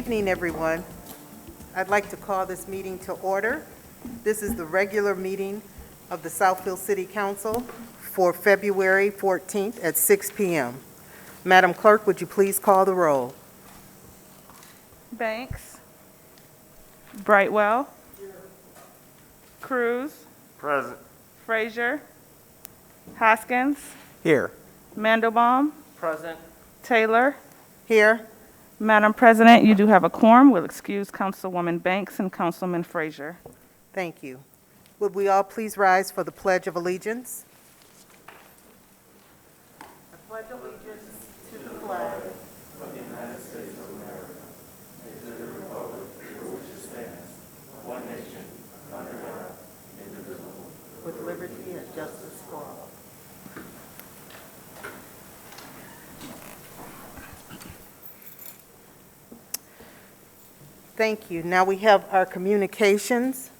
evening, everyone. I'd like to call this meeting to order. This is the regular meeting of the Southfield City Council for February 14th at 6 p.m. Madam Clerk, would you please call the roll? Banks. Brightwell. Cruz. Present. Frazier. Hoskins. Here. Mandelbaum. Present. Taylor. Here. Madam President, you do have a quorum. We'll excuse Councilwoman Banks and Councilman Frazier. Thank you. Would we all please rise for the Pledge of Allegiance? I pledge allegiance to the flag with liberty and justice for all. Thank you. Now we have our communications.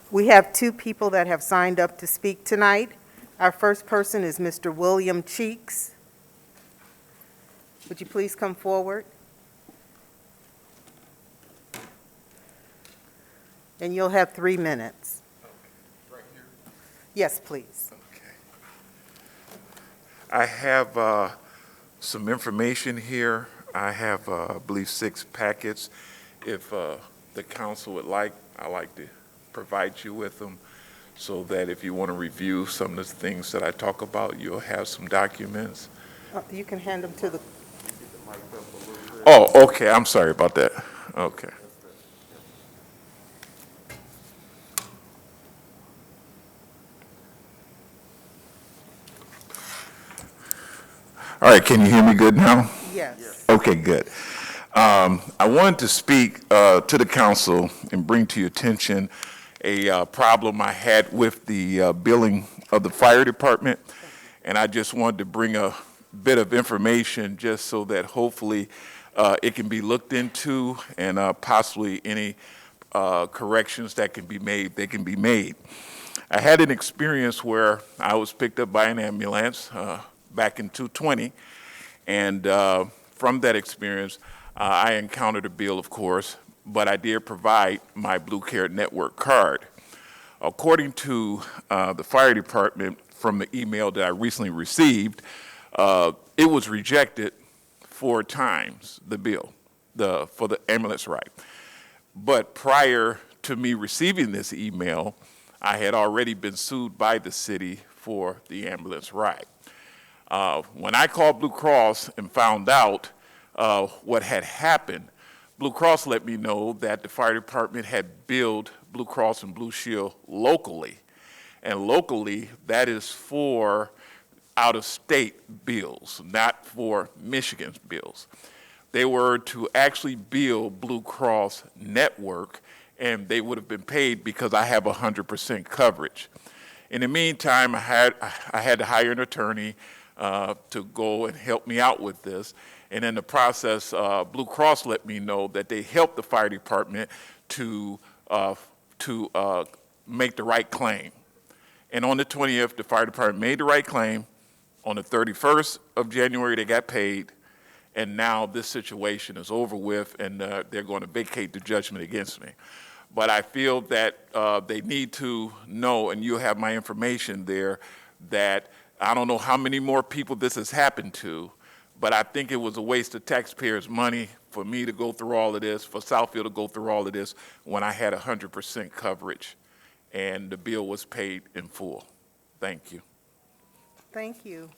We have two people that have signed up to speak tonight. Our first person is Mr. William Cheeks. Would you please come forward? And you'll have 3 minutes. Okay, right here? Yes, please. Okay. I have some information here. I have, I believe, 6 packets. If the council would like, I'd like to provide you with them so that if you want to review some of the things that I talk about, you'll have some documents. You can hand them to the... Oh, okay, I'm sorry about that. Okay. All right, can you hear me good now? Yes. Okay, good. I wanted to speak to the council and bring to your attention a problem I had with the billing of the fire department, and I just wanted to bring a bit of information just so that hopefully it can be looked into and possibly any corrections that can be made, they can be made. I had an experience where I was picked up by an ambulance back in 2020, and from that experience, I encountered a bill, of course, but I did provide my Blue Care Network card. According to the fire department, from the email that I recently received, it was rejected 4 times, the bill, for the ambulance ride. But prior to me receiving this email, I had already been sued by the city for the ambulance ride. When I called Blue Cross and found out what had happened, Blue Cross let me know that the fire department had billed Blue Cross and Blue Shield locally. And locally, that is for out-of-state bills, not for Michigan's bills. They were to actually bill Blue Cross Network, and they would have been paid because I have 100% coverage. In the meantime, I had to hire an attorney to go and help me out with this. And in the process, Blue Cross let me know that they helped the fire department to make the right claim. And on the 20th, the fire department made the right claim. On the 31st of January, they got paid. And now this situation is over with, and they're going to vacate the judgment against me. But I feel that they need to know, and you have my information there, that I don't know how many more people this has happened to, but I think it was a waste of taxpayers' money for me to go through all of this, for Southfield to go through all of this when I had 100% coverage and the bill was paid in full. Thank you. Thank you.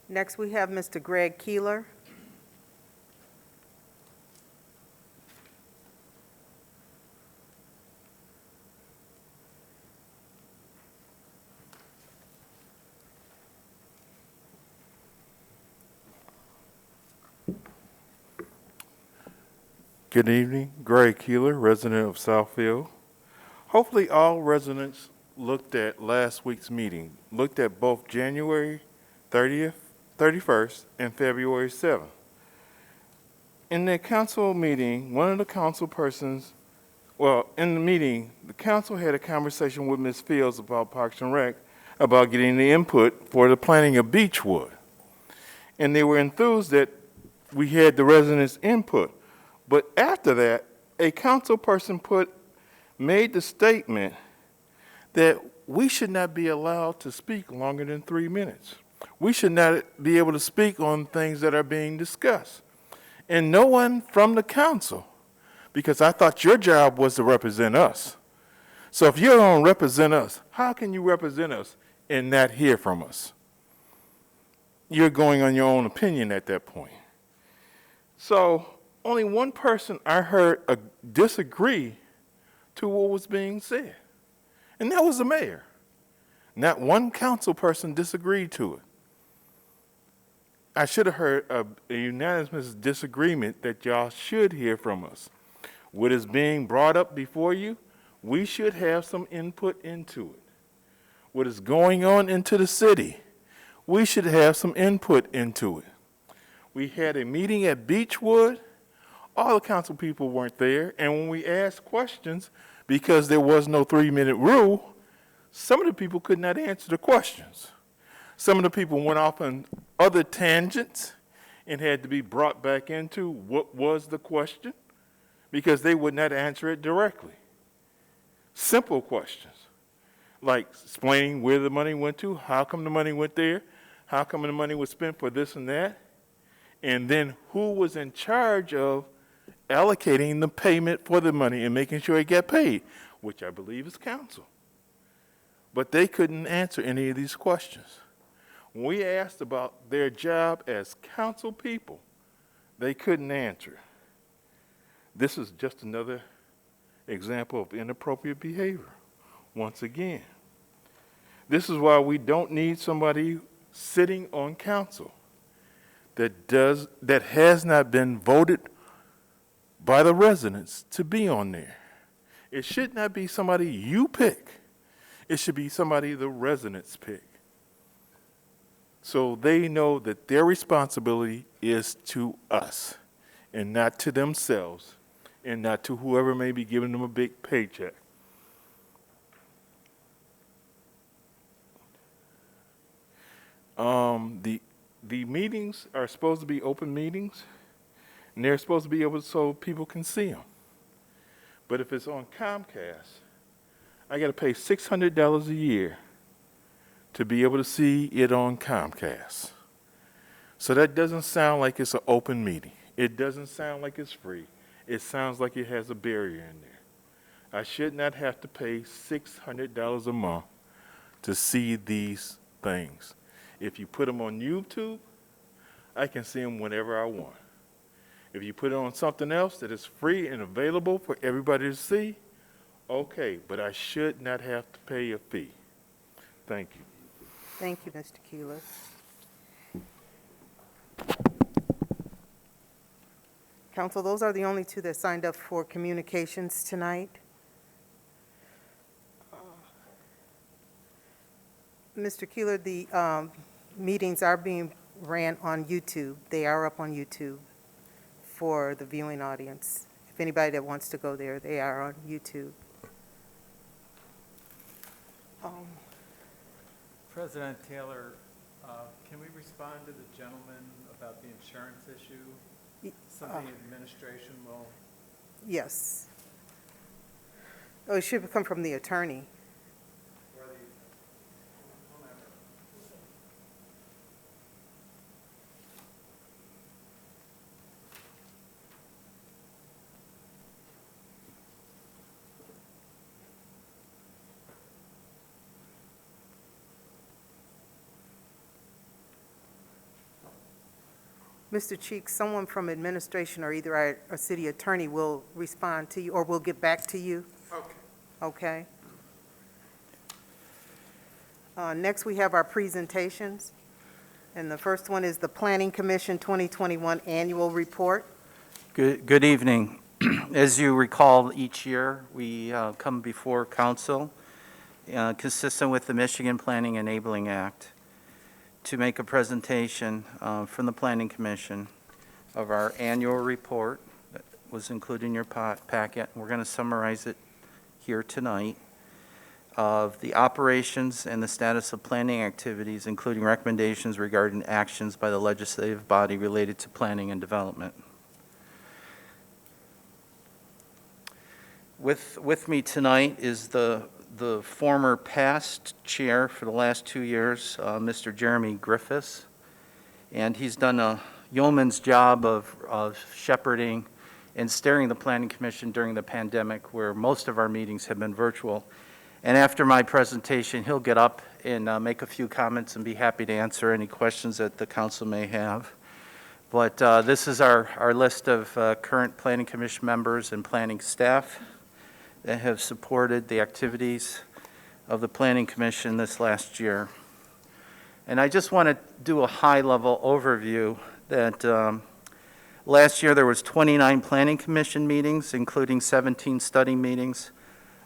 Next, we have Mr. Greg Keeler. Good evening, Greg Keeler, resident of Southfield. Hopefully all residents looked at last week's meeting, looked at both January 30th, 31st, and February 7th. In the council meeting, one of the council persons Well, in the meeting, the council had a conversation with Ms. Fields about Parks and Rec, about getting the input for the planning of Beechwood. And they were enthused that we had the residents' input. But after that, a council person made the statement that we should not be allowed to speak longer than 3 minutes. We should not be able to speak on things that are being discussed. And no one from the council, because I thought your job was to represent us. So if you don't represent us, how can you represent us and not hear from us? You're going on your own opinion at that point. So only one person I heard disagree to what was being said, and that was the mayor. Not one council person disagreed to it. I should have heard a unanimous disagreement that y'all should hear from us. What is being brought up before you, we should have some input into it. What is going on into the city, we should have some input into it. We had a meeting at Beechwood. All the council people weren't there, and when we asked questions, because there was no 3-minute rule, some of the people could not answer the questions. Some of the people went off on other tangents and had to be brought back into what was the question, because they would not answer it directly. Simple questions, like explaining where the money went to, how come the money went there, how come the money was spent for this and that, and then who was in charge of allocating the payment for the money and making sure it got paid, which I believe is council. But they couldn't answer any of these questions. When we asked about their job as council people, they couldn't answer. This is just another example of inappropriate behavior. Once again, this is why we don't need somebody sitting on council that has not been voted by the residents to be on there. It should not be somebody you pick. It should be somebody the residents pick. So they know that their responsibility is to us and not to themselves and not to whoever may be giving them a big paycheck. The meetings are supposed to be open meetings, and they're supposed to be able so people can see them. But if it's on Comcast, I got to pay $600 a year to be able to see it on Comcast. So that doesn't sound like it's an open meeting. It doesn't sound like it's free. It sounds like it has a barrier in there. I should not have to pay $600 a month to see these things. If you put them on YouTube, I can see them whenever I want. If you put it on something else that is free and available for everybody to see, okay, but I should not have to pay a fee. Thank you. Thank you, Mr. Keeler. Council, those are the only two that signed up for communications tonight. Mr. Keeler, the meetings are being ran on YouTube. They are up on YouTube for the viewing audience. If anybody that wants to go there, they are on YouTube. President Taylor, can we respond to the gentleman about the insurance issue? Something administration will... Yes. Oh, it should come from the attorney. Mr. Cheeks, someone from administration or either our city attorney will respond to you or will get back to you. Okay. Next, we have our presentations. And the first one is the Planning Commission 2021 Annual Report. Good evening. As you recall, each year we come before council, consistent with the Michigan Planning Enabling Act, to make a presentation from the Planning Commission of our annual report was included in your packet. We're going to summarize it here tonight, of the operations and the status of planning activities, including recommendations regarding actions by the legislative body related to planning and development. With me tonight is the former past chair for the last 2 years, Mr. Jeremy Griffiths, and he's done a yeoman's job of shepherding and steering the Planning Commission during the pandemic, where most of our meetings have been virtual. And after my presentation, he'll get up and make a few comments and be happy to answer any questions that the council may have. But this is our list of current Planning Commission members and planning staff that have supported the activities of the Planning Commission this last year. And I just want to do a high-level overview that last year there was 29 Planning Commission meetings, including 17 study meetings,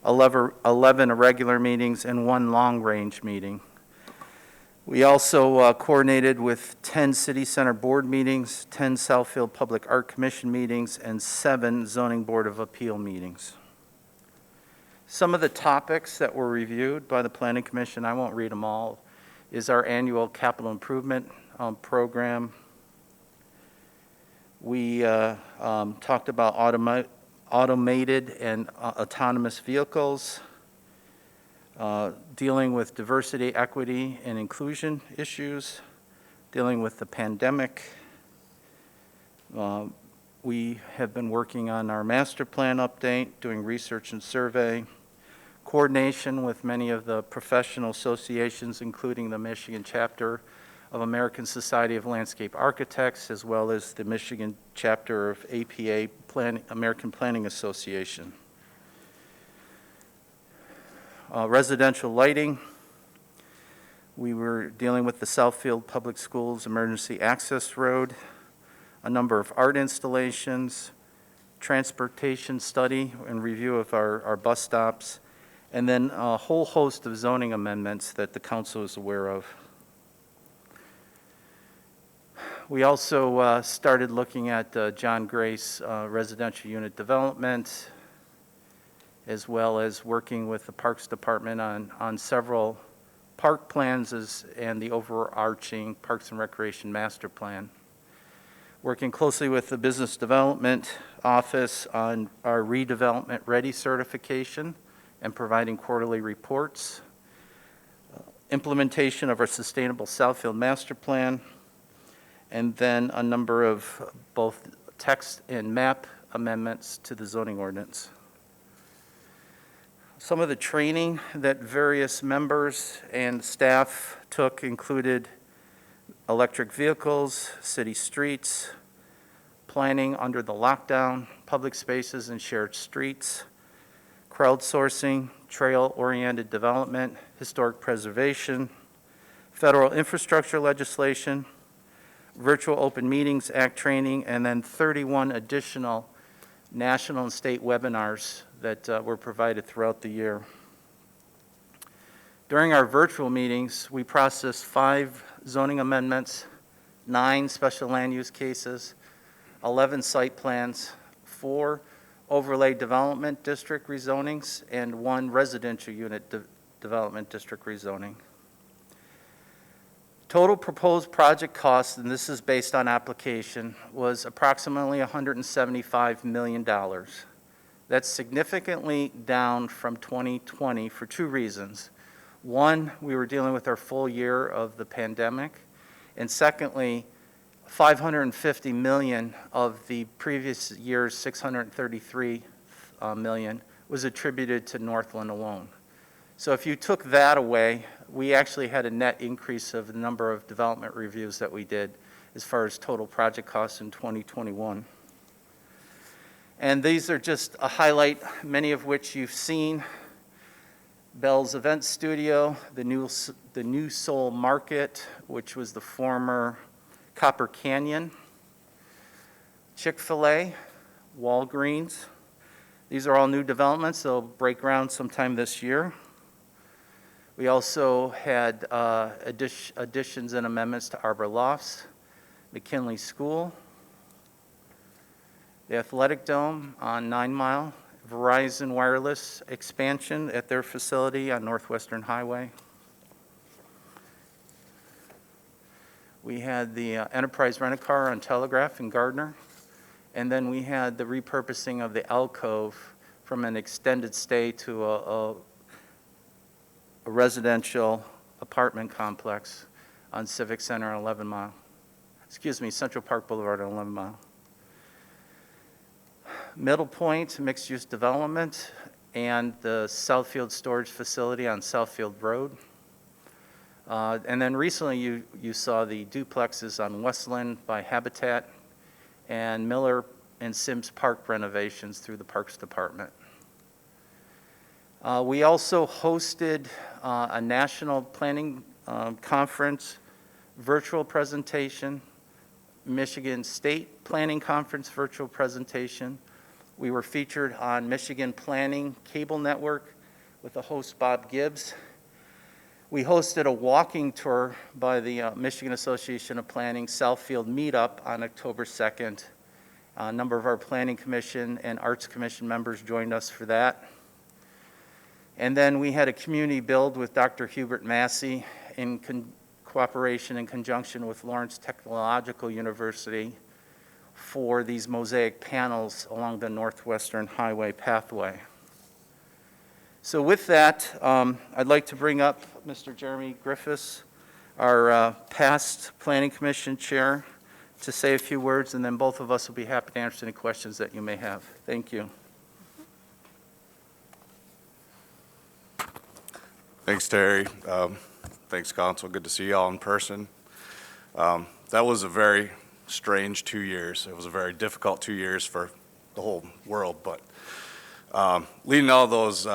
11 irregular meetings, and 1 long-range meeting. We also coordinated with 10 City Center Board meetings, 10 Southfield Public Art Commission meetings, and 7 Zoning Board of Appeal meetings. Some of the topics that were reviewed by the Planning Commission, I won't read them all, is our annual capital improvement program. We talked about automated and autonomous vehicles, dealing with diversity, equity, and inclusion issues, dealing with the pandemic. We have been working on our master plan update, doing research and survey, coordination with many of the professional associations, including the Michigan chapter of American Society of Landscape Architects, as well as the Michigan chapter of APA, American Planning Association. Residential lighting. We were dealing with the Southfield Public Schools Emergency Access Road, a number of art installations, transportation study and review of our bus stops, and then a whole host of zoning amendments that the council is aware of. We also started looking at John Grace residential unit development, as well as working with the Parks Department on several park plans and the overarching Parks and Recreation Master Plan. Working closely with the Business Development Office on our redevelopment ready certification and providing quarterly reports. Implementation of our Sustainable Southfield Master Plan, and then a number of both text and map amendments to the zoning ordinance. Some of the training that various members and staff took included electric vehicles, city streets, planning under the lockdown, public spaces and shared streets, crowdsourcing, trail-oriented development, historic preservation, federal infrastructure legislation, Virtual Open Meetings Act training, and then 31 additional national and state webinars that were provided throughout the year. During our virtual meetings, we processed 5 zoning amendments, 9 special land use cases, 11 site plans, 4 overlay development district rezonings, and 1 residential unit development district rezoning. Total proposed project cost, and this is based on application, was approximately $175 million. That's significantly down from 2020 for 2 reasons. One, we were dealing with our full year of the pandemic, and secondly, $550 million of the previous year's $633 million was attributed to Northland alone. So if you took that away, we actually had a net increase of the number of development reviews that we did as far as total project costs in 2021. And these are just a highlight, many of which you've seen. Bell's Event Studio, the new Soul Market, which was the former Copper Canyon, Chick-fil-A, Walgreens. These are all new developments. They'll break ground sometime this year. We also had additions and amendments to Arbor Lofts, McKinley School, the Athletic Dome on 9 Mile, Verizon Wireless expansion at their facility on Northwestern Highway. We had the Enterprise Rent-A-Car on Telegraph in Gardner. And then we had the repurposing of the alcove from an extended stay to a residential apartment complex on Civic Center on 11 Mile. Central Park Boulevard on 11 Mile. Middle Point mixed-use development and the Southfield storage facility on Southfield Road. And then recently you saw the duplexes on Westland by Habitat and Miller and Sims Park renovations through the Parks Department. We also hosted a national planning conference virtual presentation, Michigan State Planning Conference virtual presentation. We were featured on Michigan Planning Cable Network with the host Bob Gibbs. We hosted a walking tour by the Michigan Association of Planning Southfield Meetup on October 2nd. A number of our Planning Commission and Arts Commission members joined us for that. And then we had a community build with Dr. Hubert Massey in cooperation and conjunction with Lawrence Technological University for these mosaic panels along the Northwestern Highway pathway. So with that, I'd like to bring up Mr. Jeremy Griffiths, our past Planning Commission Chair, to say a few words, and then both of us will be happy to answer any questions that you may have. Thank you. Thanks, Terry. Thanks, Council. Good to see you all in person. That was a very strange 2 years. It was a very difficult 2 years for the whole world, but leading all those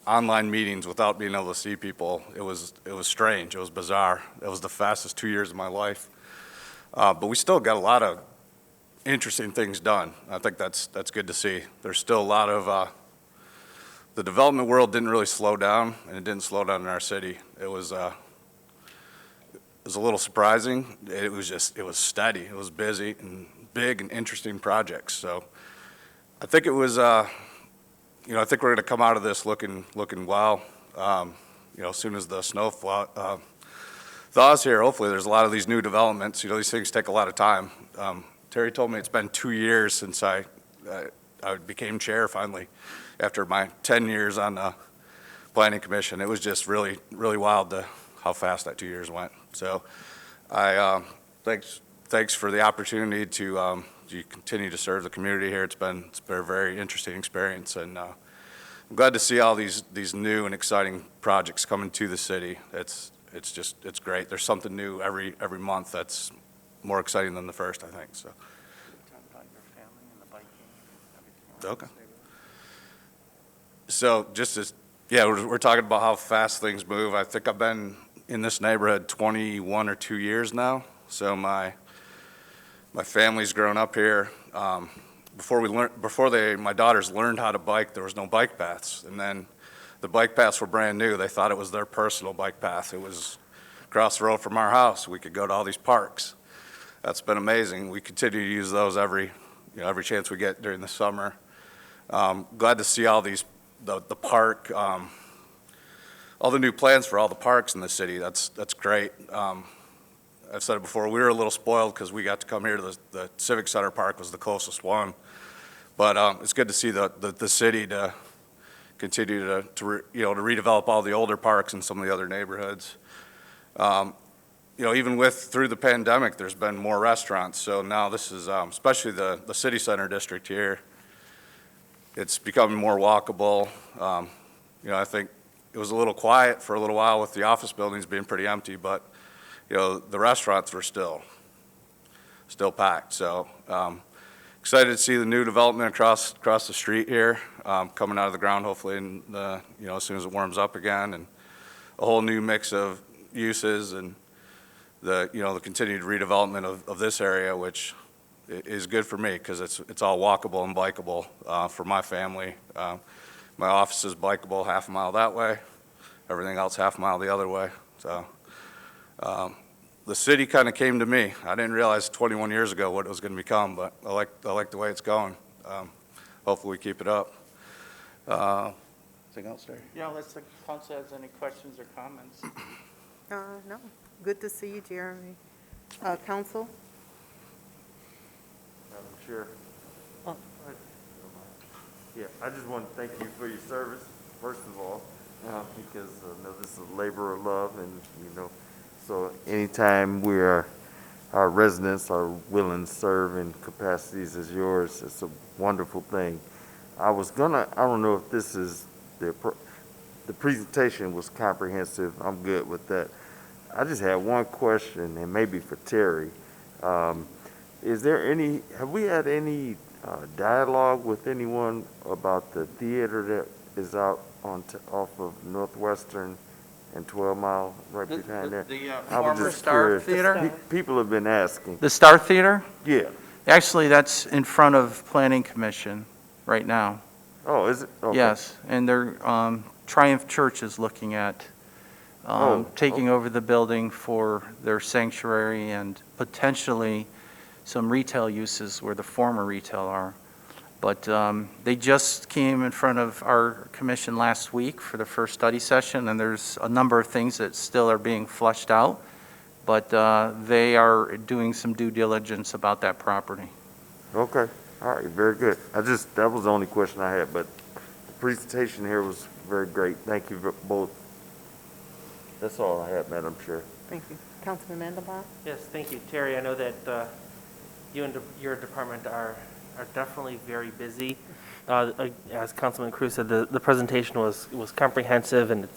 online meetings without being able to see people, it was strange. It was bizarre. It was the fastest 2 years of my life. But we still got a lot of interesting things done. I think that's good to see. There's still a lot of the development world didn't really slow down, and it didn't slow down in our city. It was a little surprising. It was steady. It was busy and big and interesting projects. So I think it was, I think we're going to come out of this looking well. As soon as the snow thaws here, hopefully there's a lot of these new developments. These things take a lot of time. Terry told me it's been 2 years since I became chair finally, after my 10 years on the Planning Commission. It was just really, really wild how fast that 2 years went. So thanks for the opportunity to continue to serve the community here. It's been a very interesting experience, and I'm glad to see all these new and exciting projects coming to the city. It's great. There's something new every month that's more exciting than the first, I think. So. Talk about your family and the biking and everything. Okay. So we're talking about how fast things move. I think I've been in this neighborhood 21 or 2 years now. So my family's grown up here. Before my daughters learned how to bike, there was no bike paths, and then the bike paths were brand new. They thought it was their personal bike path. It was across the road from our house. We could go to all these parks. That's been amazing. We continue to use those every chance we get during the summer. Glad to see all the park, all the new plans for all the parks in the city. That's great. I've said it before, we were a little spoiled because we got to come here to the Civic Center Park was the closest one. But it's good to see the city to continue to redevelop all the older parks in some of the other neighborhoods. Even through the pandemic, there's been more restaurants. So now this is, especially the city center district here, it's becoming more walkable. I think it was a little quiet for a little while with the office buildings being pretty empty, but the restaurants were still packed. So excited to see the new development across the street here, coming out of the ground hopefully as soon as it warms up again, and a whole new mix of uses and the continued redevelopment of this area, which is good for me because it's all walkable and bikeable for my family. My office is bikeable half a mile that way, everything else half a mile the other way. So the city kind of came to me. I didn't realize 21 years ago what it was going to become, but I like the way it's going. Hopefully we keep it up. Anything else, Terry? Yeah, unless the council has any questions or comments. No. Good to see you, Jeremy. Council? Madam Chair. Oh. Yeah, I just want to thank you for your service, first of all, because I know this is a labor of love, and, so anytime our residents are willing to serve in capacities as yours, it's a wonderful thing. I don't know if this is, the presentation was comprehensive. I'm good with that. I just had one question, and maybe for Terry. Have we had any dialogue with anyone about the theater that is out off of Northwestern and 12 Mile, right behind there? The I was former just Star curious. Theater? People have been asking. The Star Theater? Yeah. Actually, that's in front of Planning Commission right now. Oh, is it? Okay. Yes, and they're, Triumph Church is looking at taking over the building for their sanctuary and potentially some retail uses where the former retail are. But they just came in front of our commission last week for the first study session, and there's a number of things that still are being fleshed out, but they are doing some due diligence about that property. Okay. All right. Very good. That was the only question I had, but the presentation here was very great. Thank you both. That's all I have, Madam Chair. Thank you. Councilman Mandelbaum? Yes, thank you. Terry, I know that you and your department are definitely very busy. As Councilman Cruz said, the presentation was comprehensive, and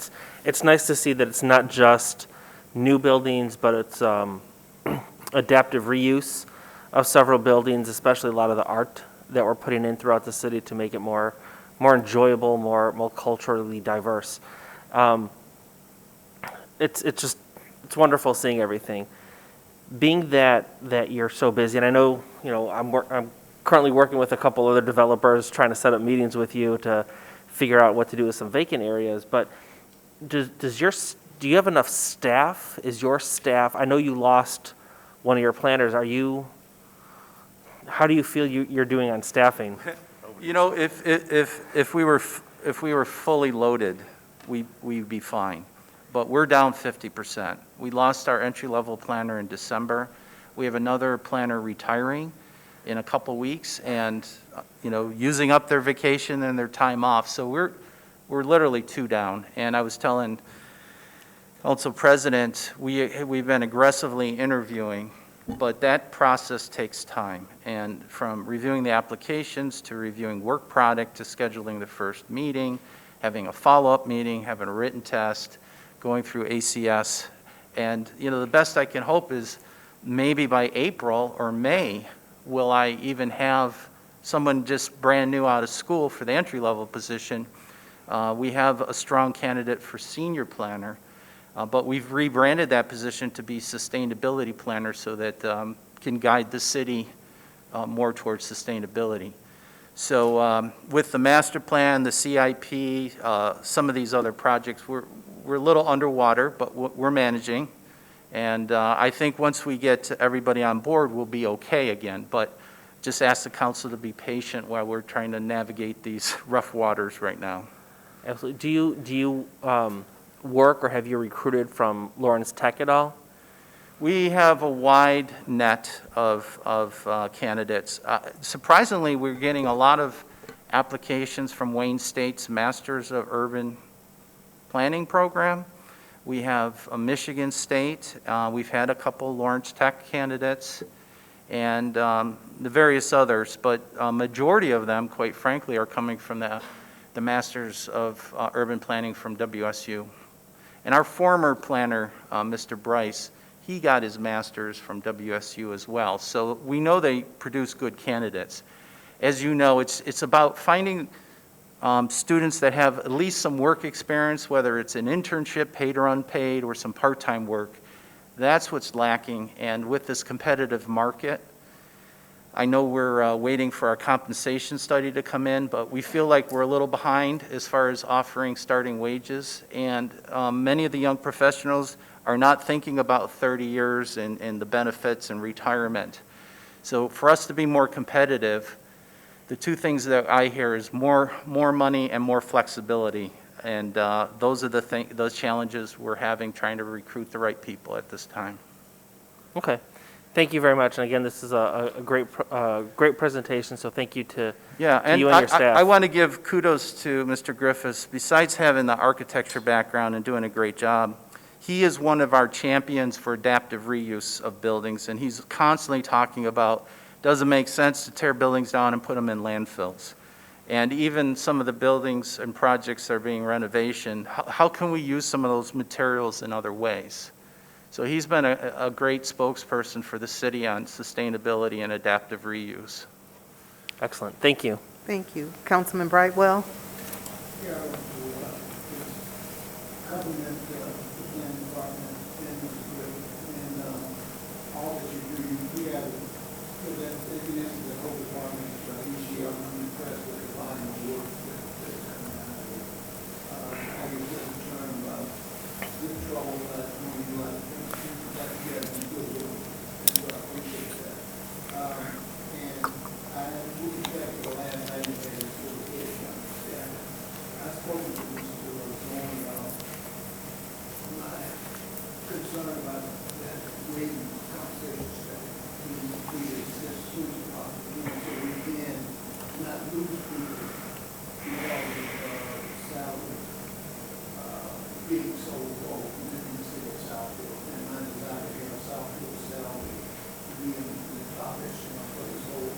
it's nice to see that it's not just new buildings, but it's adaptive reuse of several buildings, especially a lot of the art that we're putting in throughout the city to make it more enjoyable, more culturally diverse. It's wonderful seeing everything. Being that you're so busy, and I know, I'm currently working with a couple other developers trying to set up meetings with you to figure out what to do with some vacant areas, but do you have enough staff? Is your staff, I know you lost one of your planners, how do you feel you're doing on staffing? If we were fully loaded, we'd be fine. But we're down 50%. We lost our entry-level planner in December. We have another planner retiring in a couple weeks and, using up their vacation and their time off. So we're literally 2 down. And I was telling Council President, we've been aggressively interviewing, but that process takes time. And from reviewing the applications to reviewing work product to scheduling the first meeting, having a follow-up meeting, having a written test, going through ACS. And, the best I can hope is maybe by April or May, will I even have someone just brand new out of school for the entry-level position. We have a strong candidate for senior planner, but we've rebranded that position to be sustainability planner so that can guide the city more towards sustainability. So with the master plan, the CIP, some of these other projects, we're a little underwater, but we're managing. And I think once we get everybody on board, we'll be okay again. But just ask the council to be patient while we're trying to navigate these rough waters right now. Absolutely. Do you work or have you recruited from Lawrence Tech at all? We have a wide net of candidates. Surprisingly, we're getting a lot of applications from Wayne State's Masters of Urban Planning program. We have a Michigan State. We've had a couple Lawrence Tech candidates and the various others, but a majority of them, quite frankly, are coming from the Masters of Urban Planning from WSU. And our former planner, Mr. Bryce, he got his master's from WSU as well. So we know they produce good candidates. As you know, it's about finding students that have at least some work experience, whether it's an internship, paid or unpaid, or some part-time work. That's what's lacking. And with this competitive market, I know we're waiting for our compensation study to come in, but we feel like we're a little behind as far as offering starting wages. And many of the young professionals are not thinking about 30 years and the benefits and retirement. So for us to be more competitive, the two things that I hear is more money and more flexibility. And those are those challenges we're having, trying to recruit the right people at this time. Okay. Thank you very much. And again, this is a great presentation, so thank you to Yeah, and you and your staff. I want to give kudos to Mr. Griffiths. Besides having the architecture background and doing a great job, he is one of our champions for adaptive reuse of buildings, and he's constantly talking about, does it make sense to tear buildings down and put them in landfills? And even some of the buildings and projects that are being renovation, how can we use some of those materials in other ways? So he's been a great spokesperson for the city on sustainability and adaptive reuse. Excellent. Thank you. Thank you. Councilman Brightwell? Yeah, I want to compliment the planning department and Mr. Griffith and all that you do. We have, in essence, the whole department each year. I'm impressed with the line of work that's coming out of it. I get just concerned about good trouble, when you like you have some good work, and so I appreciate that. And I will be back to the last item that is for the head staff. I spoke to Mr. Moran about my concern about that waiting conversation that we as soon as possible, so we can not lose people because of salary being so low within the city of Southfield. And my desire to have Southfield salary to be in the top echelon for this whole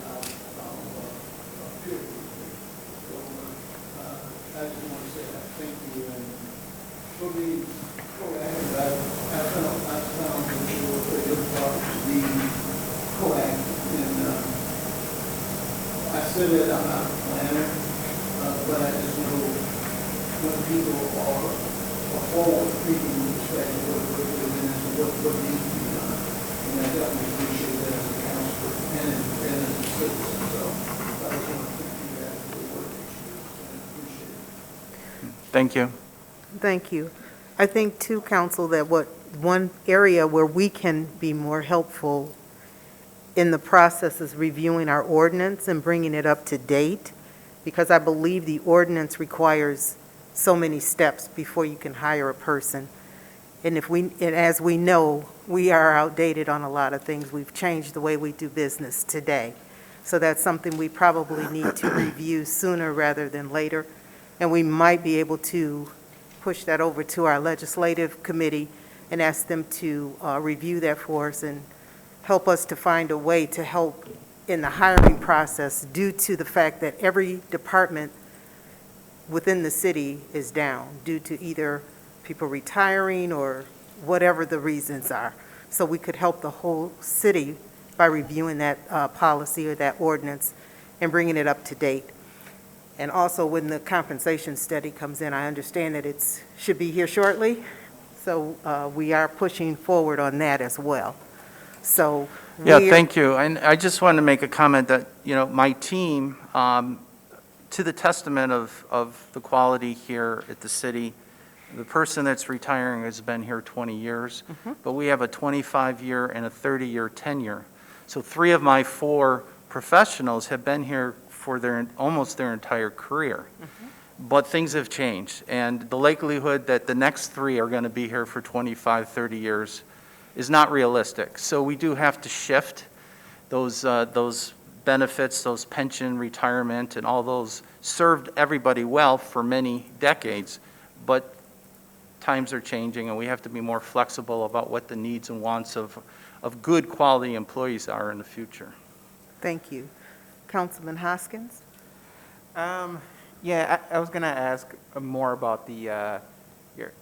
period. So I just want to say that thank you, and for being proactive. I found that you were very important to be proactive, and I said that I'm not a planner, but I just know when people are forward thinking with respect to what needs to be done, and I definitely appreciate that as a counselor and as a citizen. So I just want to thank you guys for the work that you do, and I appreciate it. Thank you. Thank you. I think too, council, that one area where we can be more helpful in the process is reviewing our ordinance and bringing it up to date, because I believe the ordinance requires so many steps before you can hire a person. And as we know, we are outdated on a lot of things. We've changed the way we do business today. So that's something we probably need to review sooner rather than later. And we might be able to push that over to our legislative committee and ask them to review that for us and help us to find a way to help in the hiring process, due to the fact that every department within the city is down due to either people retiring or whatever the reasons are. So we could help the whole city by reviewing that policy or that ordinance and bringing it up to date. And also, when the compensation study comes in, I understand that it should be here shortly, so we are pushing forward on that as well. So Yeah, thank you. And I just wanted to make a comment that, my team, to the testament of the quality here at the city, the person that's retiring has been here 20 years, but we have a 25-year and a 30-year tenure. So 3 of my 4 professionals have been here for almost their entire career. But things have changed, and the likelihood that the next 3 are going to be here for 25, 30 years is not realistic. So we do have to shift those benefits, those pension, retirement, and all those served everybody well for many decades, but times are changing, and we have to be more flexible about what the needs and wants of good quality employees are in the future. Thank you. Councilman Hoskins? Yeah, I was going to ask more about the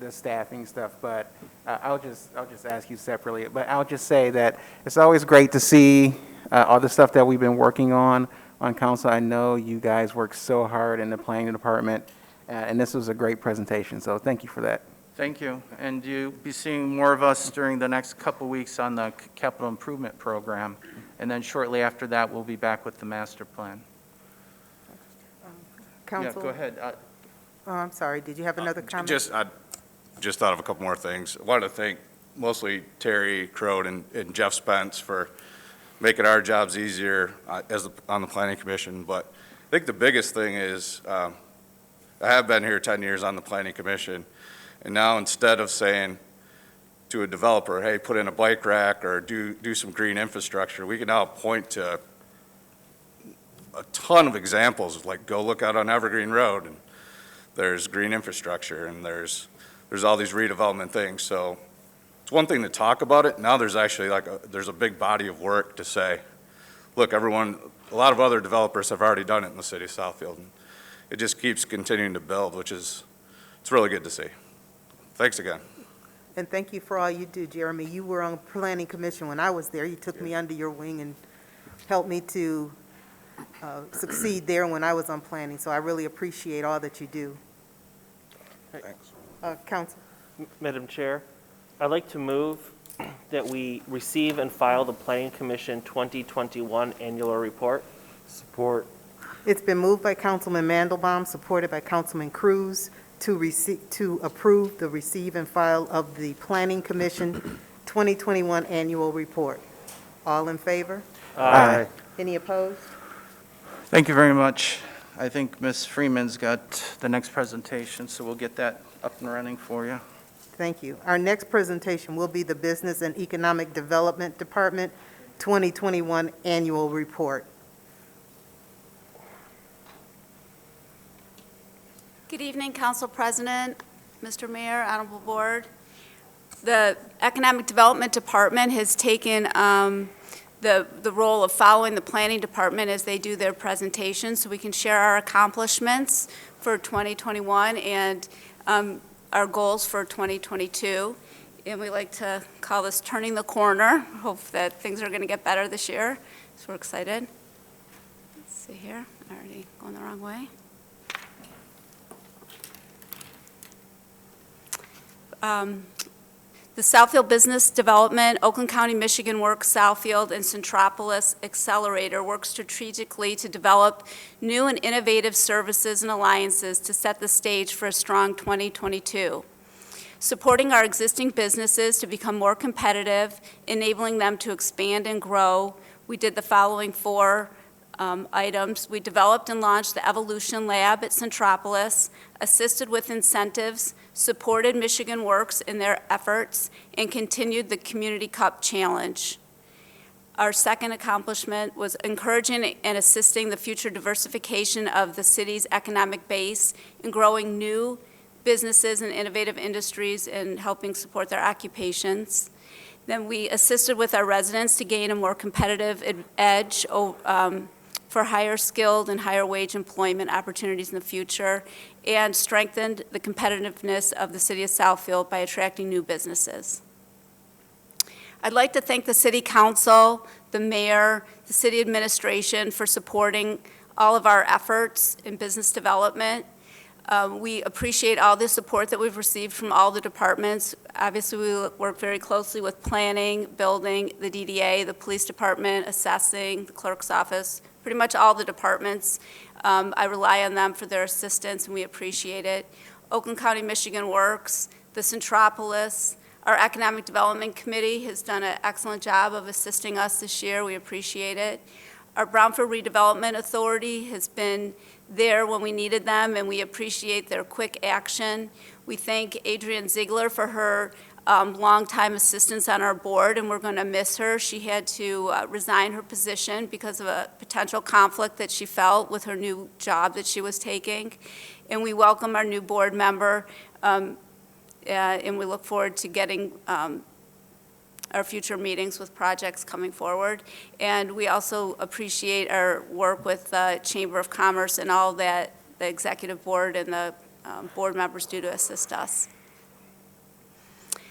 staffing stuff, but I'll just ask you separately. But I'll just say that it's always great to see all the stuff that we've been working on council. I know you guys work so hard in the planning department, and this was a great presentation, so thank you for that. Thank you. And you'll be seeing more of us during the next couple weeks on the capital improvement program. And then shortly after that, we'll be back with the master plan. Council? Yeah, go ahead. Oh, I'm sorry. Did you have another comment? I just thought of a couple more things. I wanted to thank mostly Terry Crode and Jeff Spence for making our jobs easier on the Planning Commission. But I think the biggest thing is, I have been here 10 years on the Planning Commission, and now instead of saying to a developer, hey, put in a bike rack or do some green infrastructure, we can now point to a ton of examples, like go look out on Evergreen Road, and there's green infrastructure, and there's all these redevelopment things. So it's one thing to talk about it. Now there's actually there's a big body of work to say, look, a lot of other developers have already done it in the city of Southfield. And it just keeps continuing to build, it's really good to see. Thanks again. And thank you for all you do, Jeremy. You were on Planning Commission when I was there. You took me under your wing and helped me to succeed there when I was on planning, so I really appreciate all that you do. Thanks. Council. Madam Chair, I'd like to move that we receive and file the Planning Commission 2021 Annual Report. Support. It's been moved by Councilman Mandelbaum, supported by Councilman Cruz, to approve the receive and file of the Planning Commission 2021 Annual Report. All in favor? Aye. Any opposed? Thank you very much. I think Ms. Freeman's got the next presentation, so we'll get that up and running for you. Thank you. Our next presentation will be the Business and Economic Development Department 2021 Annual Report. Good evening, Council President, Mr. Mayor, Honorable Board. The Economic Development Department has taken the role of following the Planning Department as they do their presentation, so we can share our accomplishments for 2021 and our goals for 2022. And we like to call this turning the corner. Hope that things are going to get better this year, so we're excited. Let's see here, already going the wrong way. The Southfield Business Development, Oakland County, Michigan Works, Southfield, and Centropolis Accelerator work strategically to develop new and innovative services and alliances to set the stage for a strong 2022. Supporting our existing businesses to become more competitive, enabling them to expand and grow, we did the following four items. We developed and launched the Evolution Lab at Centropolis, assisted with incentives, supported Michigan Works in their efforts, and continued the Community Cup Challenge. Our second accomplishment was encouraging and assisting the future diversification of the city's economic base and growing new businesses and innovative industries and helping support their occupations. Then we assisted with our residents to gain a more competitive edge for higher skilled and higher wage employment opportunities in the future, and strengthened the competitiveness of the city of Southfield by attracting new businesses. I'd like to thank the City Council, the Mayor, the City Administration for supporting all of our efforts in business development. We appreciate all the support that we've received from all the departments. Obviously, we work very closely with planning, building, the DDA, the police department, assessing, the clerk's office, pretty much all the departments. I rely on them for their assistance, and we appreciate it. Oakland County, Michigan Works, the Centropolis, our Economic Development Committee has done an excellent job of assisting us this year. We appreciate it. Our Brownfield Redevelopment Authority has been there when we needed them, and we appreciate their quick action. We thank Adrienne Ziegler for her longtime assistance on our board, and we're going to miss her. She had to resign her position because of a potential conflict that she felt with her new job that she was taking. And we welcome our new board member, and we look forward to getting our future meetings with projects coming forward. And we also appreciate our work with the Chamber of Commerce and all that the executive board and the board members do to assist us.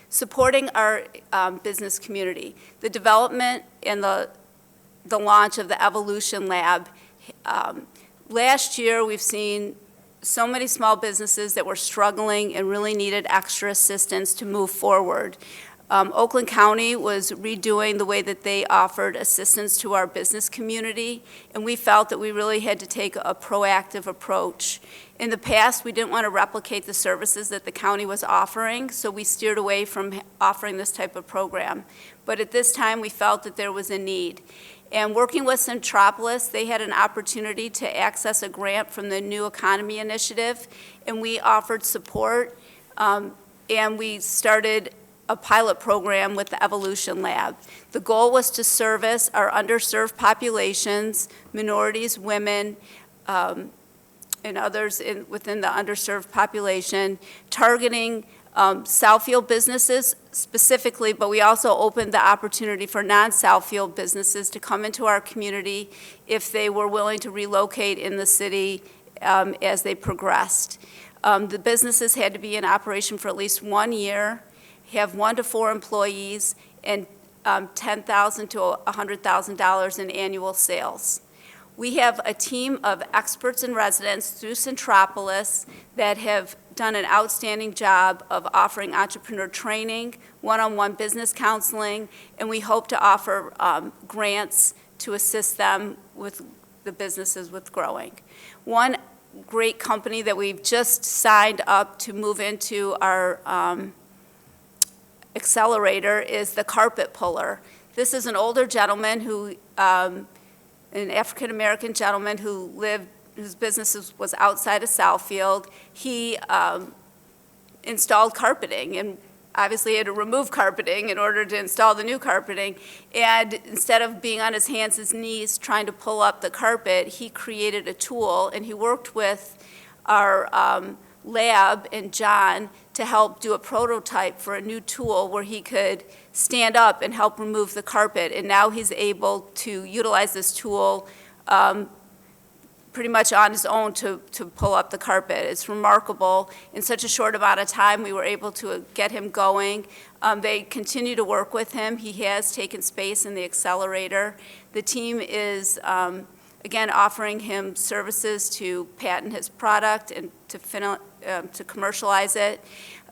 Supporting our business community. The development and the launch of the Evolution Lab. Last year, we've seen so many small businesses that were struggling and really needed extra assistance to move forward. Oakland County was redoing the way that they offered assistance to our business community, and we felt that we really had to take a proactive approach. In the past, we didn't want to replicate the services that the county was offering, so we steered away from offering this type of program. But at this time, we felt that there was a need. And working with Centropolis, they had an opportunity to access a grant from the New Economy Initiative, and we offered support, and we started a pilot program with the Evolution Lab. The goal was to service our underserved populations, minorities, women, and others within the underserved population, targeting Southfield businesses specifically, but we also opened the opportunity for non-Southfield businesses to come into our community if they were willing to relocate in the city as they progressed. The businesses had to be in operation for at least 1 year, have 1 to 4 employees, and $10,000 to $100,000 in annual sales. We have a team of experts and residents through Centropolis that have done an outstanding job of offering entrepreneur training, one-on-one business counseling, and we hope to offer grants to assist them with the businesses with growing. One great company that we've just signed up to move into our Accelerator is the Carpet Puller. This is an older gentleman who, an African-American gentleman whose business was outside of Southfield. He installed carpeting, and obviously he had to remove carpeting in order to install the new carpeting. And instead of being on his hands and knees trying to pull up the carpet, he created a tool, and he worked with our lab and John to help do a prototype for a new tool where he could stand up and help remove the carpet. And now he's able to utilize this tool pretty much on his own to pull up the carpet. It's remarkable. In such a short amount of time, we were able to get him going. They continue to work with him. He has taken space in the Accelerator. The team is, again, offering him services to patent his product and to commercialize it.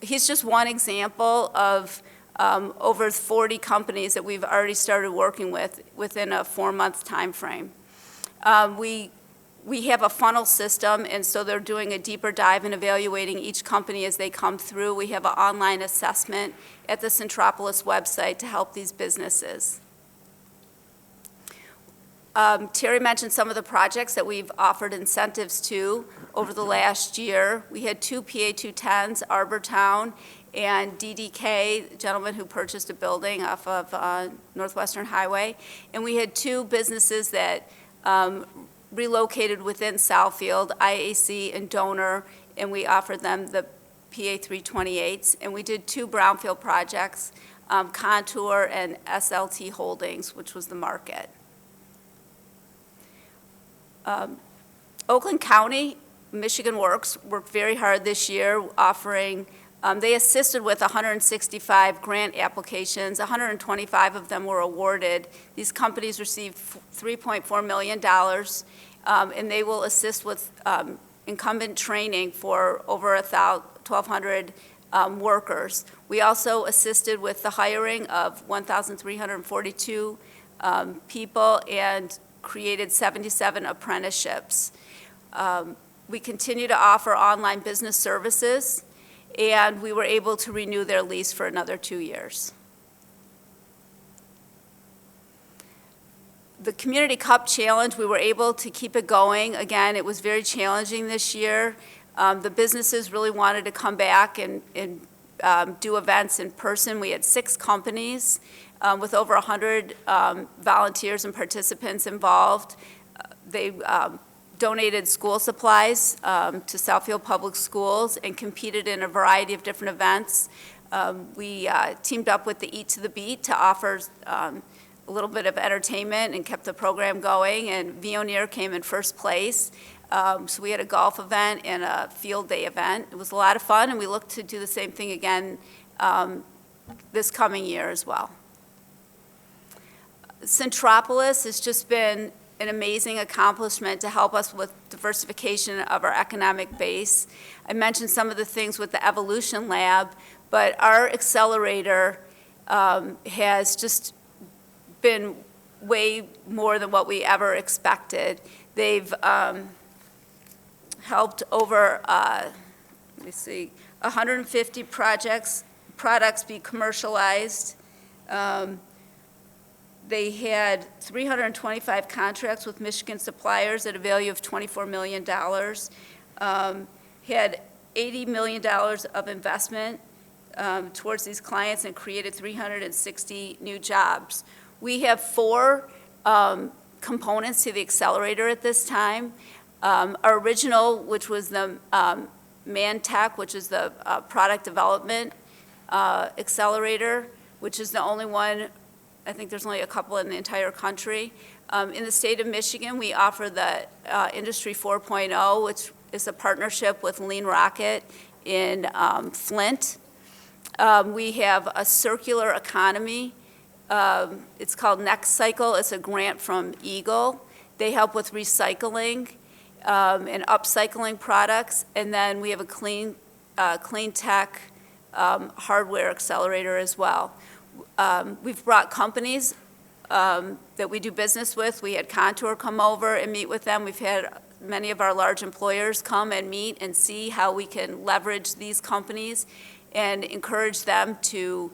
He's just one example of over 40 companies that we've already started working with within a 4-month time frame. We have a funnel system, and so they're doing a deeper dive and evaluating each company as they come through. We have an online assessment at the Centropolis website to help these businesses. Terry mentioned some of the projects that we've offered incentives to over the last year. We had 2 PA210s, Arbortown and DDK, the gentleman who purchased a building off of Northwestern Highway. And we had 2 businesses that relocated within Southfield, IAC and Donor, and we offered them the PA328s. And we did 2 brownfield projects, Contour and SLT Holdings, which was the market. Oakland County, Michigan Works worked very hard this year offering, they assisted with 165 grant applications. 125 of them were awarded. These companies received $3.4 million, and they will assist with incumbent training for over 1,200 workers. We also assisted with the hiring of 1,342 people and created 77 apprenticeships. We continue to offer online business services, and we were able to renew their lease for another 2 years. The Community Cup Challenge, we were able to keep it going. Again, it was very challenging this year. The businesses really wanted to come back and do events in person. We had 6 companies with over 100 volunteers and participants involved. They donated school supplies to Southfield Public Schools and competed in a variety of different events. We teamed up with the Eat to the Beat to offer a little bit of entertainment and kept the program going, and Veoneer came in first place. So we had a golf event and a field day event. It was a lot of fun, and we look to do the same thing again this coming year as well. Centropolis has just been an amazing accomplishment to help us with diversification of our economic base. I mentioned some of the things with the Evolution Lab, but our Accelerator has just been way more than what we ever expected. They've helped over, let me see, 150 products be commercialized. They had 325 contracts with Michigan suppliers at a value of $24 million. Had $80 million of investment towards these clients and created 360 new jobs. We have 4 components to the Accelerator at this time. Our original, which was the ManTech, which is the product development Accelerator, which is the only one, I think there's only a couple in the entire country. In the state of Michigan, we offer the Industry 4.0, which is a partnership with Lean Rocket in Flint. We have a circular economy. It's called Next Cycle. It's a grant from Eagle. They help with recycling and upcycling products. And then we have a clean tech hardware accelerator as well. We've brought companies that we do business with. We had Contour come over and meet with them. We've had many of our large employers come and meet and see how we can leverage these companies and encourage them to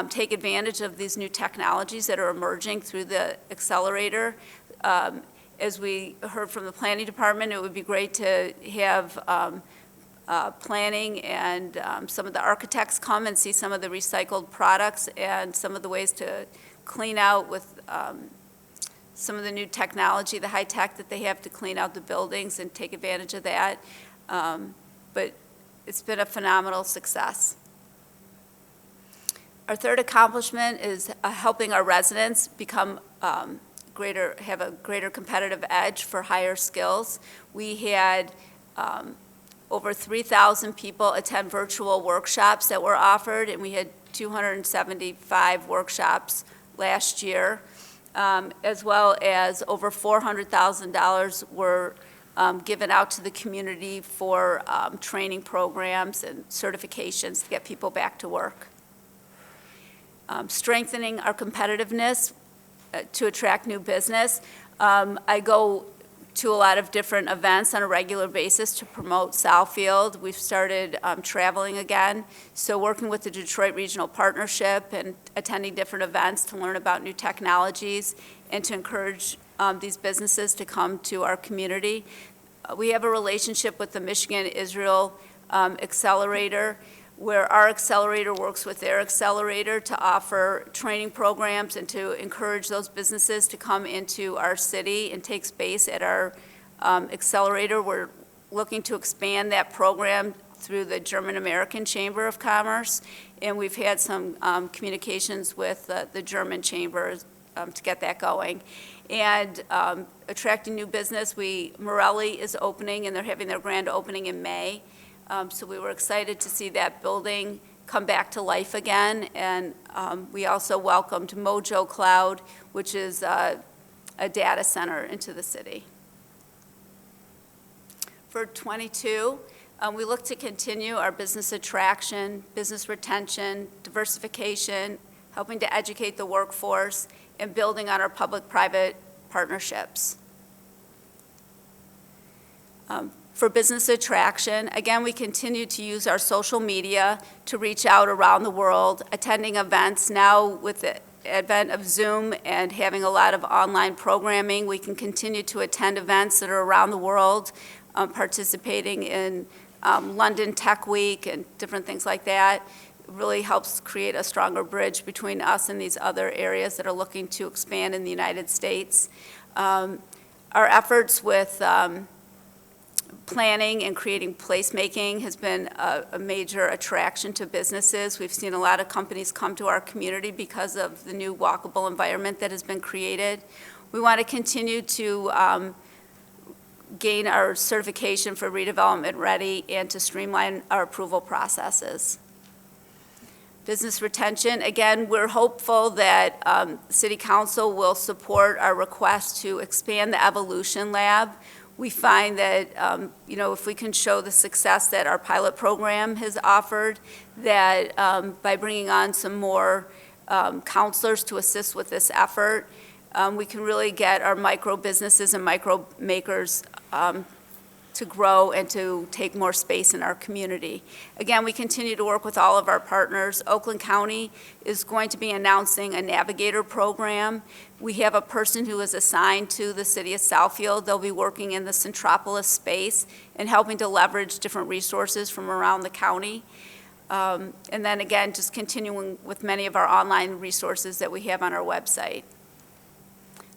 take advantage of these new technologies that are emerging through the Accelerator. As we heard from the planning department, it would be great to have planning and some of the architects come and see some of the recycled products and some of the ways to clean out with some of the new technology, the high tech that they have to clean out the buildings and take advantage of that. But it's been a phenomenal success. Our third accomplishment is helping our residents become have a greater competitive edge for higher skills. We had over 3,000 people attend virtual workshops that were offered, and we had 275 workshops last year, as well as over $400,000 were given out to the community for training programs and certifications to get people back to work. Strengthening our competitiveness to attract new business. I go to a lot of different events on a regular basis to promote Southfield. We've started traveling again, so working with the Detroit Regional Partnership and attending different events to learn about new technologies and to encourage these businesses to come to our community. We have a relationship with the Michigan-Israel Accelerator, where our accelerator works with their accelerator to offer training programs and to encourage those businesses to come into our city and take space at our accelerator. We're looking to expand that program through the German-American Chamber of Commerce, and we've had some communications with the German Chamber to get that going. And attracting new business, Morelli is opening, and they're having their grand opening in May. So we were excited to see that building come back to life again. And we also welcomed Mojo Cloud, which is a data center into the city. For 22, we look to continue our business attraction, business retention, diversification, helping to educate the workforce, and building on our public-private partnerships. For business attraction, again, we continue to use our social media to reach out around the world, attending events. Now with the advent of Zoom and having a lot of online programming, we can continue to attend events that are around the world, participating in London Tech Week and different things like that. It really helps create a stronger bridge between us and these other areas that are looking to expand in the United States. Our efforts with planning and creating placemaking has been a major attraction to businesses. We've seen a lot of companies come to our community because of the new walkable environment that has been created. We want to continue to gain our certification for redevelopment ready and to streamline our approval processes. Business retention, again, we're hopeful that City Council will support our request to expand the Evolution Lab. We find that, if we can show the success that our pilot program has offered, that by bringing on some more counselors to assist with this effort. We can really get our micro businesses and micro makers to grow and to take more space in our community. Again, we continue to work with all of our partners. Oakland County is going to be announcing a Navigator Program. We have a person who is assigned to the city of Southfield. They'll be working in the Centropolis space and helping to leverage different resources from around the county. And then again, just continuing with many of our online resources that we have on our website.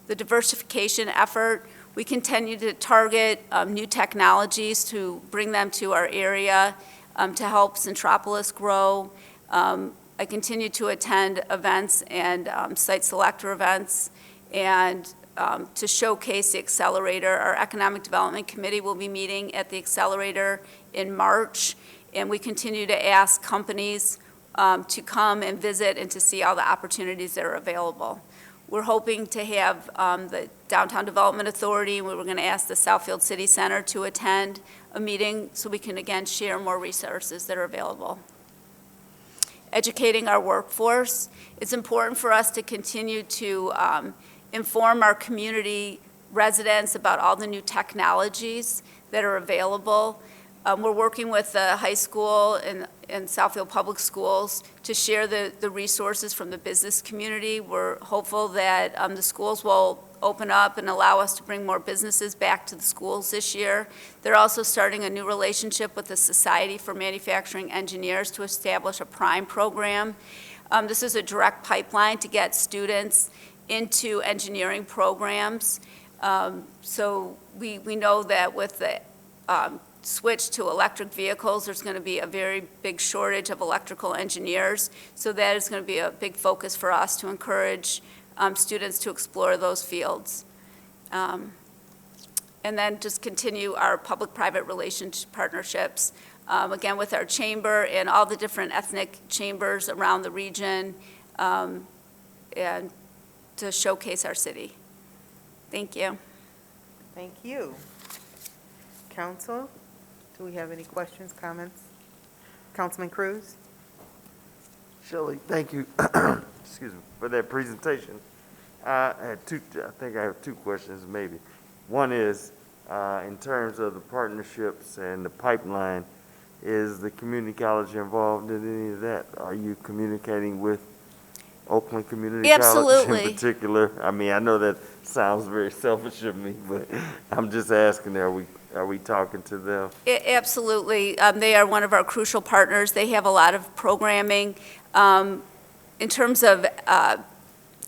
The diversification effort, we continue to target new technologies to bring them to our area to help Centropolis grow. I continue to attend events and site selector events and to showcase the Accelerator. Our Economic Development Committee will be meeting at the Accelerator in March, and we continue to ask companies to come and visit and to see all the opportunities that are available. We're hoping to have the Downtown Development Authority, we were going to ask the Southfield City Center to attend a meeting so we can, again, share more resources that are available. Educating our workforce. It's important for us to continue to inform our community residents about all the new technologies that are available. We're working with the high school and Southfield Public Schools to share the resources from the business community. We're hopeful that the schools will open up and allow us to bring more businesses back to the schools this year. They're also starting a new relationship with the Society for Manufacturing Engineers to establish a prime program. This is a direct pipeline to get students into engineering programs. So we know that with the switch to electric vehicles, there's going to be a very big shortage of electrical engineers. So that is going to be a big focus for us to encourage students to explore those fields. And then just continue our public-private relations partnerships, again, with our chamber and all the different ethnic chambers around the region, and to showcase our city. Thank you. Thank you. Council, do we have any questions, comments? Councilman Cruz? Shelley, thank you, excuse me, for that presentation. I think I have two questions maybe. One is, in terms of the partnerships and the pipeline, is the community college involved in any of that? Are you communicating with Oakland Community College Absolutely. in particular? I mean, I know that sounds very selfish of me, but I'm just asking, are we talking to them? Absolutely. They are one of our crucial partners. They have a lot of programming. In terms of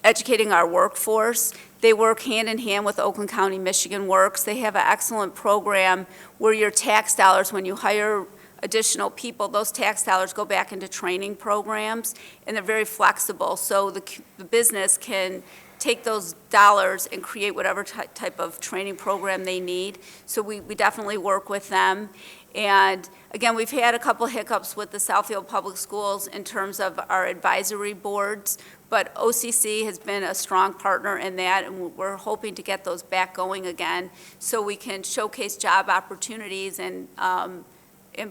educating our workforce, they work hand in hand with Oakland County Michigan Works. They have an excellent program where your tax dollars, when you hire additional people, those tax dollars go back into training programs, and they're very flexible. So the business can take those dollars and create whatever type of training program they need. So we definitely work with them. And again, we've had a couple hiccups with the Southfield Public Schools in terms of our advisory boards, but OCC has been a strong partner in that, and we're hoping to get those back going again so we can showcase job opportunities and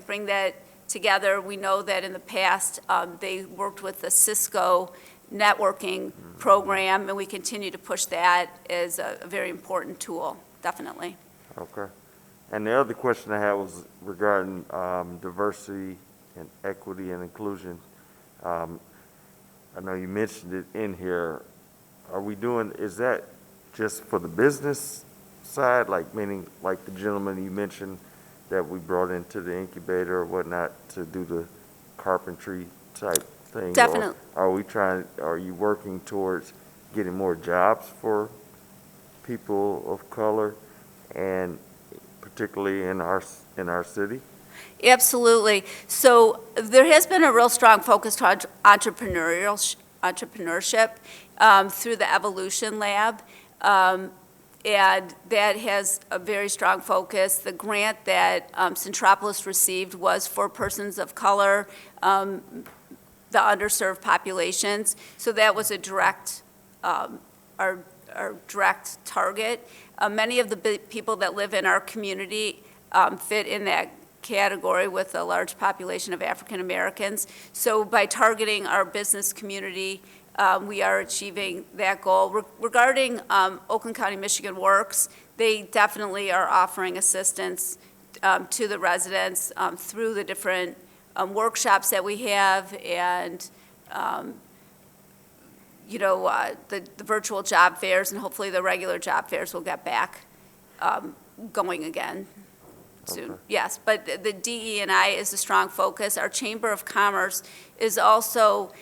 bring that together. We know that in the past, they worked with the Cisco networking program, and we continue to push that as a very important tool, definitely. Okay. And the other question I had was regarding diversity and equity and inclusion. I know you mentioned it in here. Is that just for the business side, like meaning like the gentleman you mentioned that we brought into the incubator or whatnot to do the carpentry type thing? Definitely. Or are you working towards getting more jobs for people of color, and particularly in our city? Absolutely. So there has been a real strong focus to entrepreneurship through the Evolution Lab, and that has a very strong focus. The grant that Centropolis received was for persons of color, the underserved populations. So that was a direct, our direct target. Many of the people that live in our community fit in that category with a large population of African Americans. So by targeting our business community, we are achieving that goal. Regarding Oakland County Michigan Works, they definitely are offering assistance to the residents through the different workshops that we have and, the virtual job fairs, and hopefully the regular job fairs will get back going again soon. Okay. Yes, but the DE&I is a strong focus. Our Chamber of Commerce is also,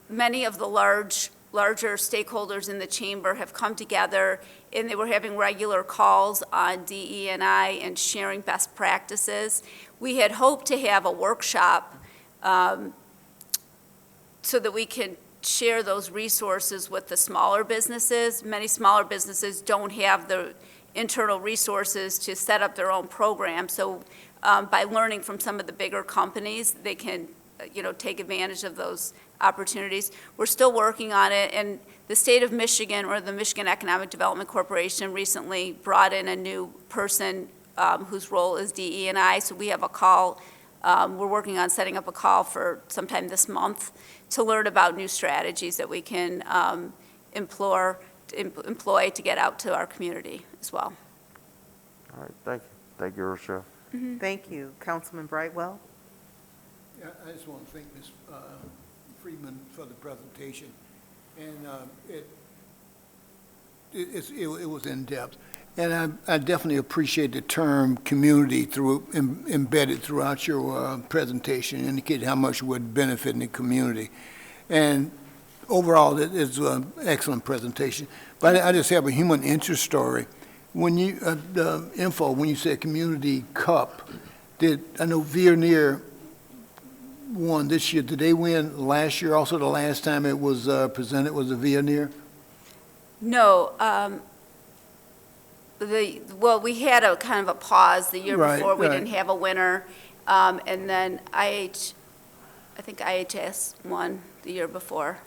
many of the larger stakeholders in the chamber have come together, and they were having regular calls on DE&I and sharing best practices. We had hoped to have a workshop so that we can share those resources with the smaller businesses. Many smaller businesses don't have the internal resources to set up their own program. So by learning from some of the bigger companies, they can, take advantage of those opportunities. We're still working on it, and the state of Michigan, or the Michigan Economic Development Corporation, recently brought in a new person whose role is DE&I. So we have a call. We're working on setting up a call for sometime this month to learn about new strategies that we can employ to get out to our community as well. All right, thank you. Thank you, Rochelle. Thank you. Councilman Brightwell? Yeah, I just want to thank Ms. Friedman for the presentation, and it was in-depth. And I definitely appreciate the term community embedded throughout your presentation, indicating how much it would benefit in the community. And overall, it's an excellent presentation. But I just have a human interest story. When you, the info, when you said Community Cup, I know Veoneer won this year. Did they win last year? Also, the last time it was presented was a Veoneer? No, we had a kind of a pause the year Right, before. We right. didn't have a winner. And then I think IHS won the year before.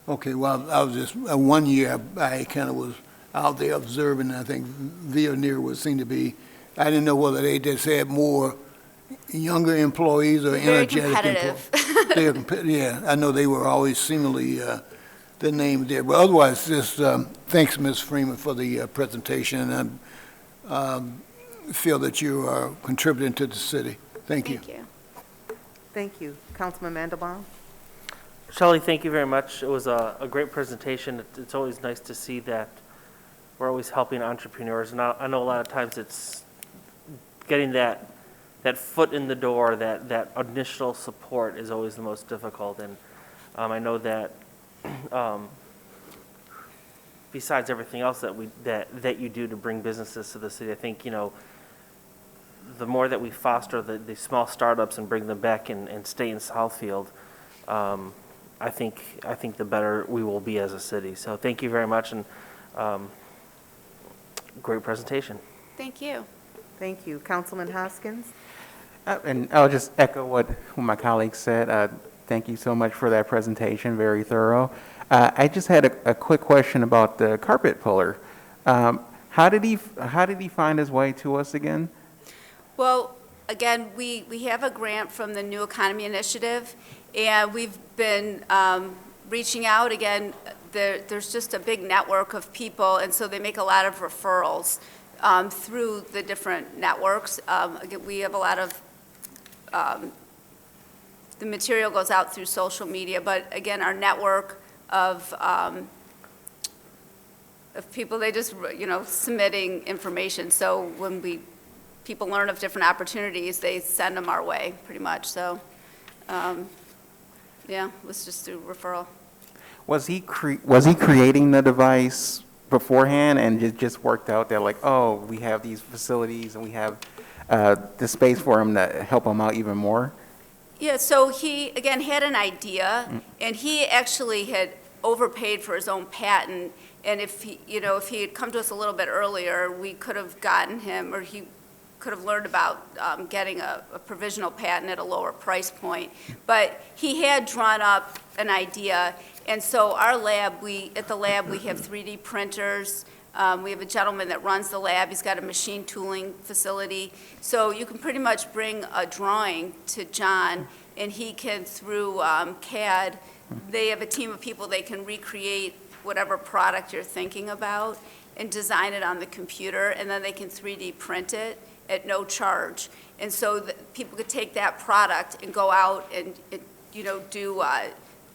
Okay, well, I was just, one year, I kind of was out there observing, and I think Veoneer seemed to be, I didn't know whether they just had more younger employees or Very energetic employees. Yeah, I know they were always seemingly the name there, but otherwise, just thanks, Ms. Freeman, for the presentation, and I feel that you are contributing to the city. Thank you. Thank you. Thank you. Councilman Mandelbaum? Shelley, thank you very much. It was a great presentation. It's always nice to see that we're always helping entrepreneurs. And I know a lot of times it's getting that foot in the door, that initial support is always the most difficult. And I know that besides everything else that you do to bring businesses to the city, I think, the more that we foster the small startups and bring them back and stay in Southfield, I think the better we will be as a city. So thank you very much, and great presentation. Thank you. Thank you. Councilman Hoskins? And I'll just echo what my colleague said. Thank you so much for that presentation, very thorough. I just had a quick question about the carpet puller. How did he find his way to us again? Well, again, we have a grant from the New Economy Initiative, and we've been reaching out. Again, there's just a big network of people, and so they make a lot of referrals through the different networks. Again, we have a lot of, the material goes out through social media, but again, our network of people, they just, submitting information. So when people learn of different opportunities, they send them our way, pretty much. So, yeah, it was just through referral. Was he creating the device beforehand and it just worked out that, like, oh, we have these facilities and we have the space for him to help him out even more? Yeah, so he, again, had an idea, and he actually had overpaid for his own patent, and if he had come to us a little bit earlier, we could have gotten him, or he could have learned about getting a provisional patent at a lower price point. But he had drawn up an idea, and so our lab, at the lab, we have 3D printers. We have a gentleman that runs the lab. He's got a machine tooling facility. So you can pretty much bring a drawing to John, and he can, through CAD, they have a team of people, they can recreate whatever product you're thinking about and design it on the computer, and then they can 3D print it at no charge. And so that people could take that product and go out and do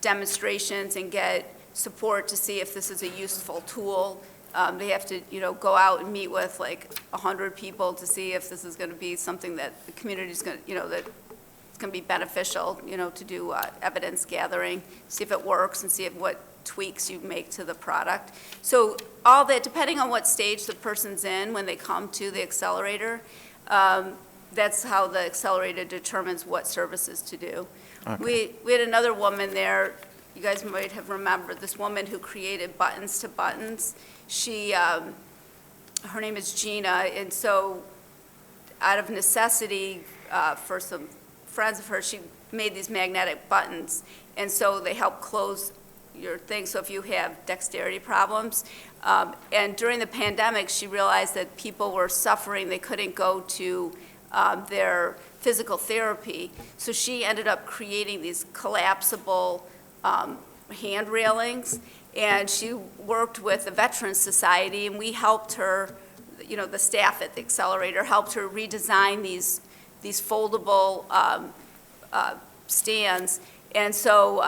demonstrations and get support to see if this is a useful tool. They have to, go out and meet with like 100 people to see if this is going to be something that the community's going to, that it's going to be beneficial, to do evidence gathering, see if it works and see if what tweaks you make to the product. So all that, depending on what stage the person's in when they come to the accelerator, that's how the accelerator determines what services to do. Okay. We had another woman there, you guys might have remembered, this woman who created buttons to buttons. She, her name is Gina, and so out of necessity for some friends of hers, she made these magnetic buttons, and so they help close your thing, so if you have dexterity problems. And during the pandemic, she realized that people were suffering, they couldn't go to their physical therapy, so she ended up creating these collapsible hand railings, and she worked with the Veterans Society, and we helped her, the staff at the accelerator helped her redesign these foldable stands. And so,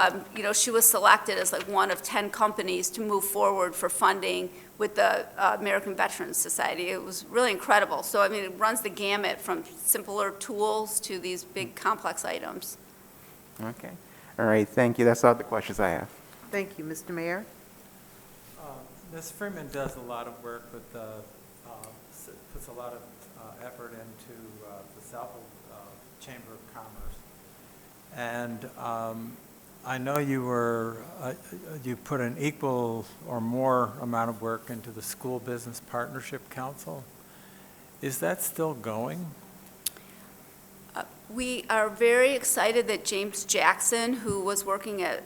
she was selected as like one of 10 companies to move forward for funding with the American Veterans Society. It was really incredible. So, I mean, it runs the gamut from simpler tools to these big complex items. Okay. All right, thank you. That's all the questions I have. Thank you, Mr. Mayor. Ms. Friedman does a lot of work with puts a lot of effort into the Southfield Chamber of Commerce. And I know you put an equal or more amount of work into the School Business Partnership Council. Is that still going? We are very excited that James Jackson, who was working at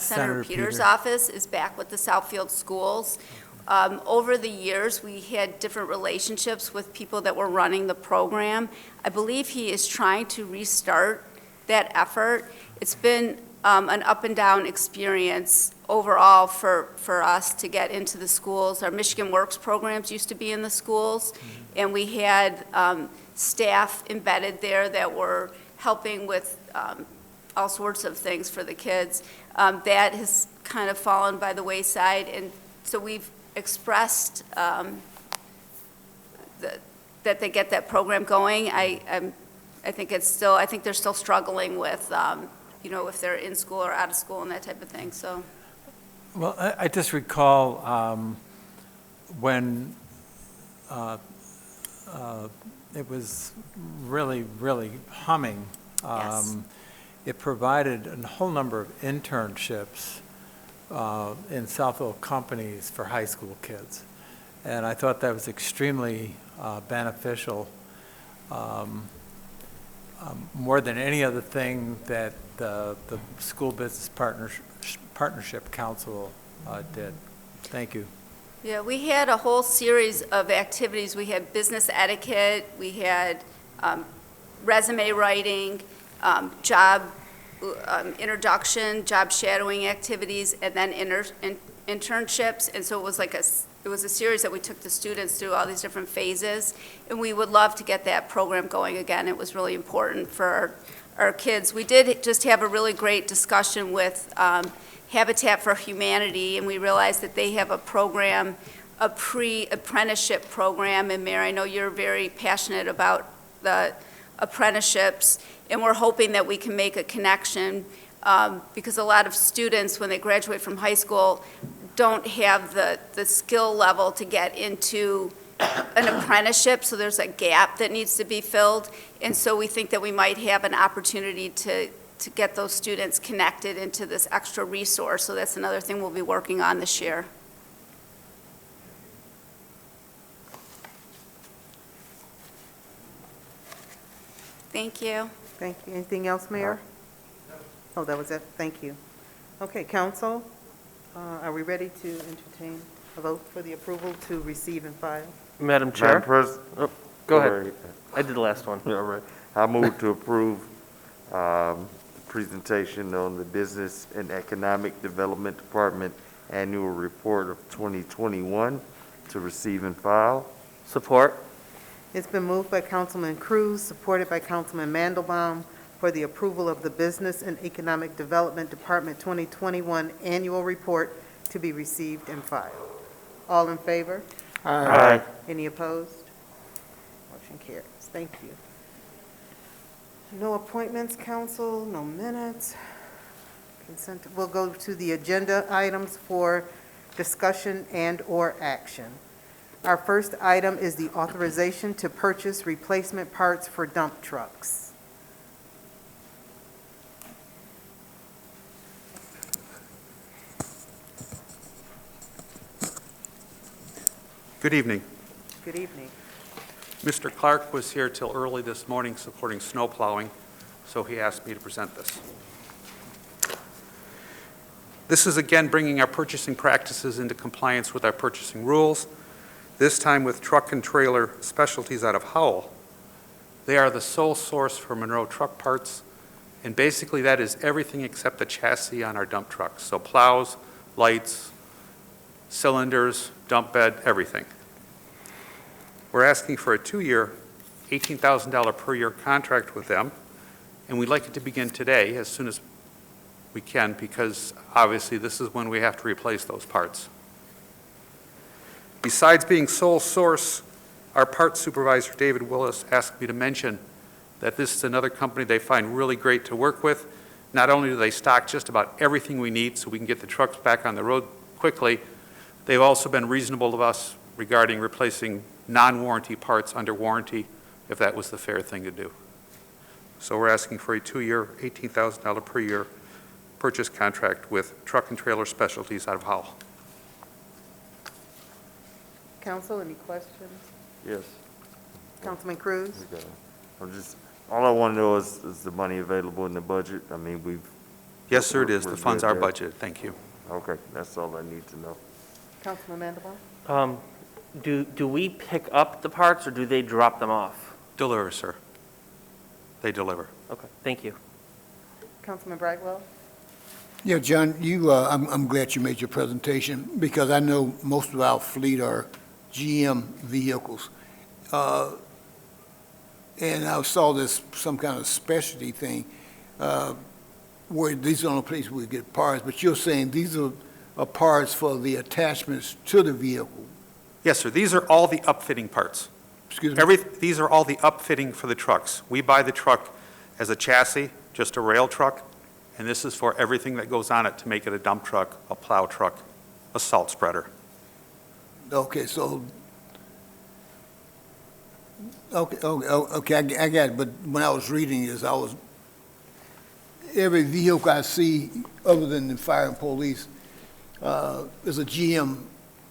Senator Peters' office, is back with the Southfield schools. Over the years, we had different relationships with people that were running the program. I believe he is trying to restart that effort. It's been an up and down experience overall for us to get into the schools. Our Michigan Works programs used to be in the schools, and we had staff embedded there that were helping with all sorts of things for the kids. That has kind of fallen by the wayside, and so we've expressed that they get that program going. I think they're still struggling with, if they're in school or out of school and that type of thing, so. Well, I just recall when it was really, really humming. Yes. It provided a whole number of internships in Southfield companies for high school kids. And I thought that was extremely beneficial, more than any other thing that the School Business Partnership Council did. Thank you. Yeah, we had a whole series of activities. We had business etiquette, we had resume writing, job introduction, job shadowing activities, and then internships. And so it was like it was a series that we took the students through all these different phases. And we would love to get that program going again. It was really important for our kids. We did just have a really great discussion with Habitat for Humanity, and we realized that they have a program, a pre-apprenticeship program. And Mayor, I know you're very passionate about the apprenticeships, and we're hoping that we can make a connection because a lot of students, when they graduate from high school, don't have the skill level to get into an apprenticeship, so there's a gap that needs to be filled. And so we think that we might have an opportunity to get those students connected into this extra resource. So that's another thing we'll be working on this year. Thank you. Thank you. Anything else, Mayor? Oh, that was it. Thank you. Okay, council, are we ready to entertain a vote for the approval to receive and file? Madam Chair? Madam President. Go ahead. I did the last one. All right. I move to approve presentation on the Business and Economic Development Department Annual Report of 2021 to receive and file. Support. It's been moved by Councilman Cruz, supported by Councilman Mandelbaum, for the approval of the Business and Economic Development Department 2021 Annual Report to be received and filed. All in favor? Aye. Any opposed? Motion carries. Thank you. No appointments, council, no minutes. Consent. We'll go to the agenda items for discussion and/or action. Our first item is the authorization to purchase replacement parts for dump trucks. Good evening. Good evening. Mr. Clark was here till early this morning supporting snow plowing, so he asked me to present this. This is again bringing our purchasing practices into compliance with our purchasing rules, this time with Truck and Trailer Specialties out of Howell. They are the sole source for Monroe truck parts, and basically that is everything except the chassis on our dump trucks. So plows, lights, cylinders, dump bed, everything. We're asking for a 2-year, $18,000 per year contract with them, and we'd like it to begin today as soon as we can, because obviously this is when we have to replace those parts. Besides being sole source, our parts supervisor, David Willis, asked me to mention that this is another company they find really great to work with. Not only do they stock just about everything we need so we can get the trucks back on the road quickly, they've also been reasonable to us regarding replacing non-warranty parts under warranty, if that was the fair thing to do. So we're asking for a 2-year, $18,000 per year purchase contract with Truck and Trailer Specialties out of Howell. Council, any questions? Yes. Councilman Cruz? All I want to know is the money available in the budget? I mean, Yes, sir, it is. we're The funds good are there. budgeted. Thank you. Okay, that's all I need to know. Councilman Mandelbaum? Do we pick up the parts or do they drop them off? Deliver, sir. They deliver. Okay, thank you. Councilman Brightwell? Yeah, John, I'm glad you made your presentation, because I know most of our fleet are GM vehicles. And I saw this, some kind of specialty thing, where these are the only places we get parts, but you're saying these are parts for the attachments to the vehicle. Yes, sir. These are all the upfitting parts. Excuse me? These are all the upfitting for the trucks. We buy the truck as a chassis, just a rail truck, and this is for everything that goes on it to make it a dump truck, a plow truck, a salt spreader. Okay, so, okay, I got it, but when I was reading this, every vehicle I see, other than the fire and police, is a GM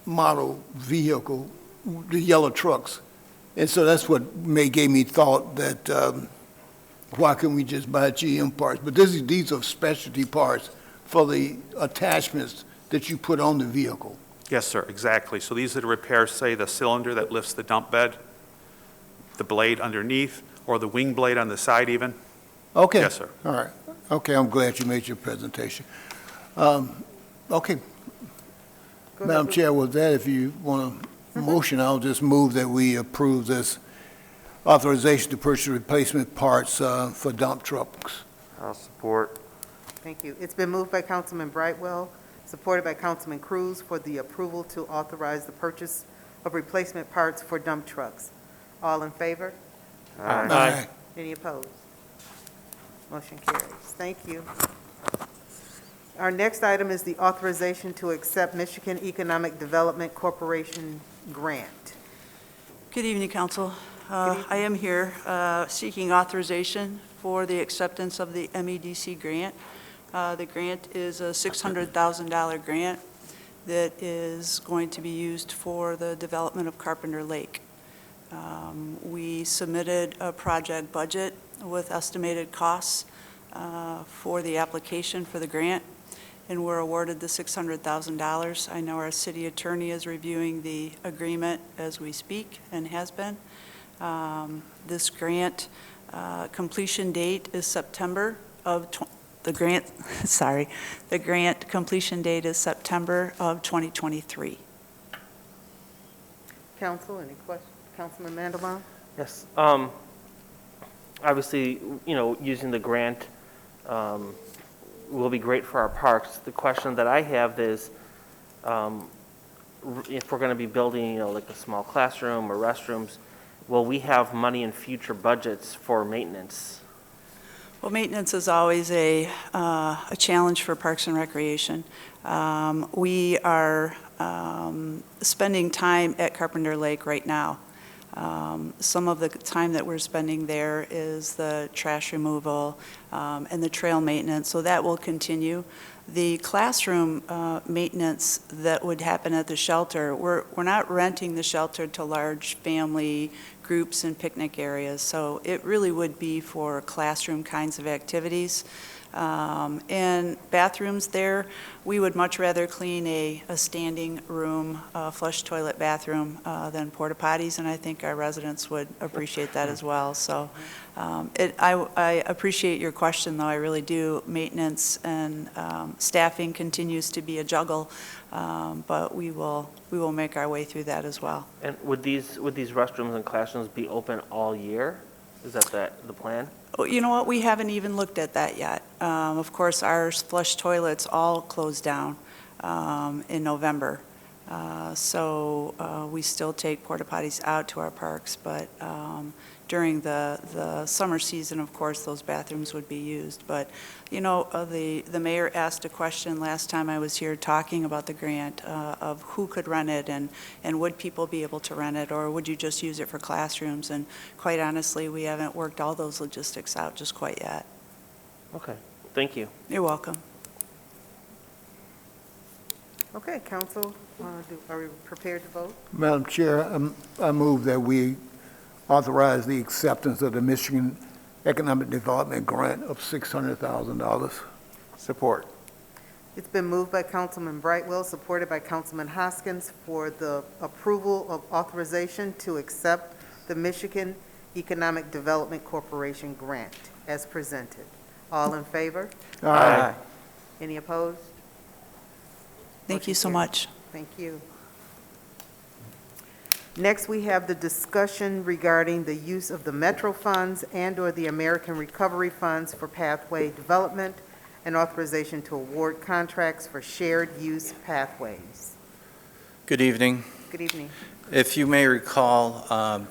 model vehicle, the yellow trucks. And so that's what gave me thought that, why couldn't we just buy GM parts? But these are specialty parts for the attachments that you put on the vehicle. Yes, sir, exactly. So these are to repair, say, the cylinder that lifts the dump bed, the blade underneath, or the wing blade on the side even. Okay. Yes, sir. All right. Okay, I'm glad you made your presentation. Okay. Go Madam ahead. Chair, with that, if you want a motion, I'll just move that we approve this authorization to purchase replacement parts for dump trucks. I'll support. Thank you. It's been moved by Councilman Brightwell, supported by Councilman Cruz, for the approval to authorize the purchase of replacement parts for dump trucks. All in favor? Aye. Any opposed? Motion carries. Thank you. Our next item is the authorization to accept Michigan Economic Development Corporation grant. Good evening, Council. I am here seeking authorization for the acceptance of the MEDC grant. The grant is a $600,000 grant that is going to be used for the development of Carpenter Lake. We submitted a project budget with estimated costs for the application for the grant, and we're awarded the $600,000. I know our city attorney is reviewing the agreement as we speak and has been. This grant completion date is September of the grant, sorry, the grant completion date is September of 2023. Council, any questions? Councilman Mandelbaum? Yes. Obviously, using the grant will be great for our parks. The question that I have is, if we're going to be building, like a small classroom or restrooms, will we have money in future budgets for maintenance? Well, maintenance is always a challenge for Parks and Recreation. We are spending time at Carpenter Lake right now. Some of the time that we're spending there is the trash removal and the trail maintenance, so that will continue. The classroom maintenance that would happen at the shelter, we're not renting the shelter to large family groups and picnic areas, so it really would be for classroom kinds of activities. And bathrooms there, we would much rather clean a standing room, flush toilet bathroom than porta potties, and I think our residents would appreciate that as well. So I appreciate your question, though, I really do. Maintenance and staffing continues to be a juggle, but we will make our way through that as well. And would these restrooms and classrooms be open all year? Is that the plan? Oh, you know what, we haven't even looked at that yet. Of course, our flush toilets all closed down in November. So we still take porta potties out to our parks, but during the summer season, of course, those bathrooms would be used. But, the mayor asked a question last time I was here talking about the grant of who could rent it and would people be able to rent it, or would you just use it for classrooms? And quite honestly, we haven't worked all those logistics out just quite yet. Okay, thank you. You're welcome. Okay, council, are we prepared to vote? Madam Chair, I move that we authorize the acceptance of the Michigan Economic Development Grant of $600,000. Support. It's been moved by Councilman Brightwell, supported by Councilman Hoskins, for the approval of authorization to accept the Michigan Economic Development Corporation grant as presented. All in favor? Aye. Any opposed? Thank you Motion so carries. much. Thank you. Next, we have the discussion regarding the use of the Metro funds and/or the American Recovery Funds for pathway development and authorization to award contracts for shared use pathways. Good evening. Good evening. If you may recall,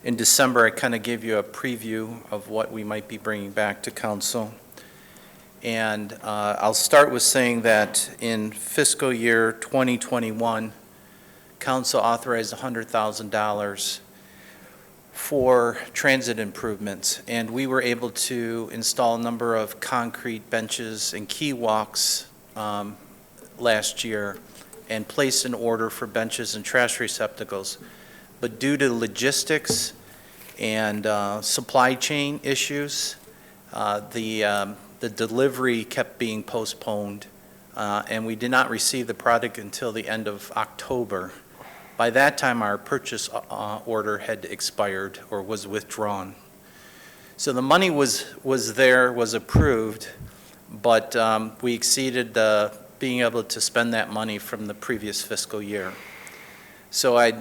in December, I kind of gave you a preview of what we might be bringing back to council. And I'll start with saying that in fiscal year 2021, council authorized $100,000 for transit improvements, and we were able to install a number of concrete benches and key walks last year and place an order for benches and trash receptacles. But due to logistics and supply chain issues, the delivery kept being postponed, and we did not receive the product until the end of October. By that time, our purchase order had expired or was withdrawn. So the money was approved, but we exceeded being able to spend that money from the previous fiscal year. So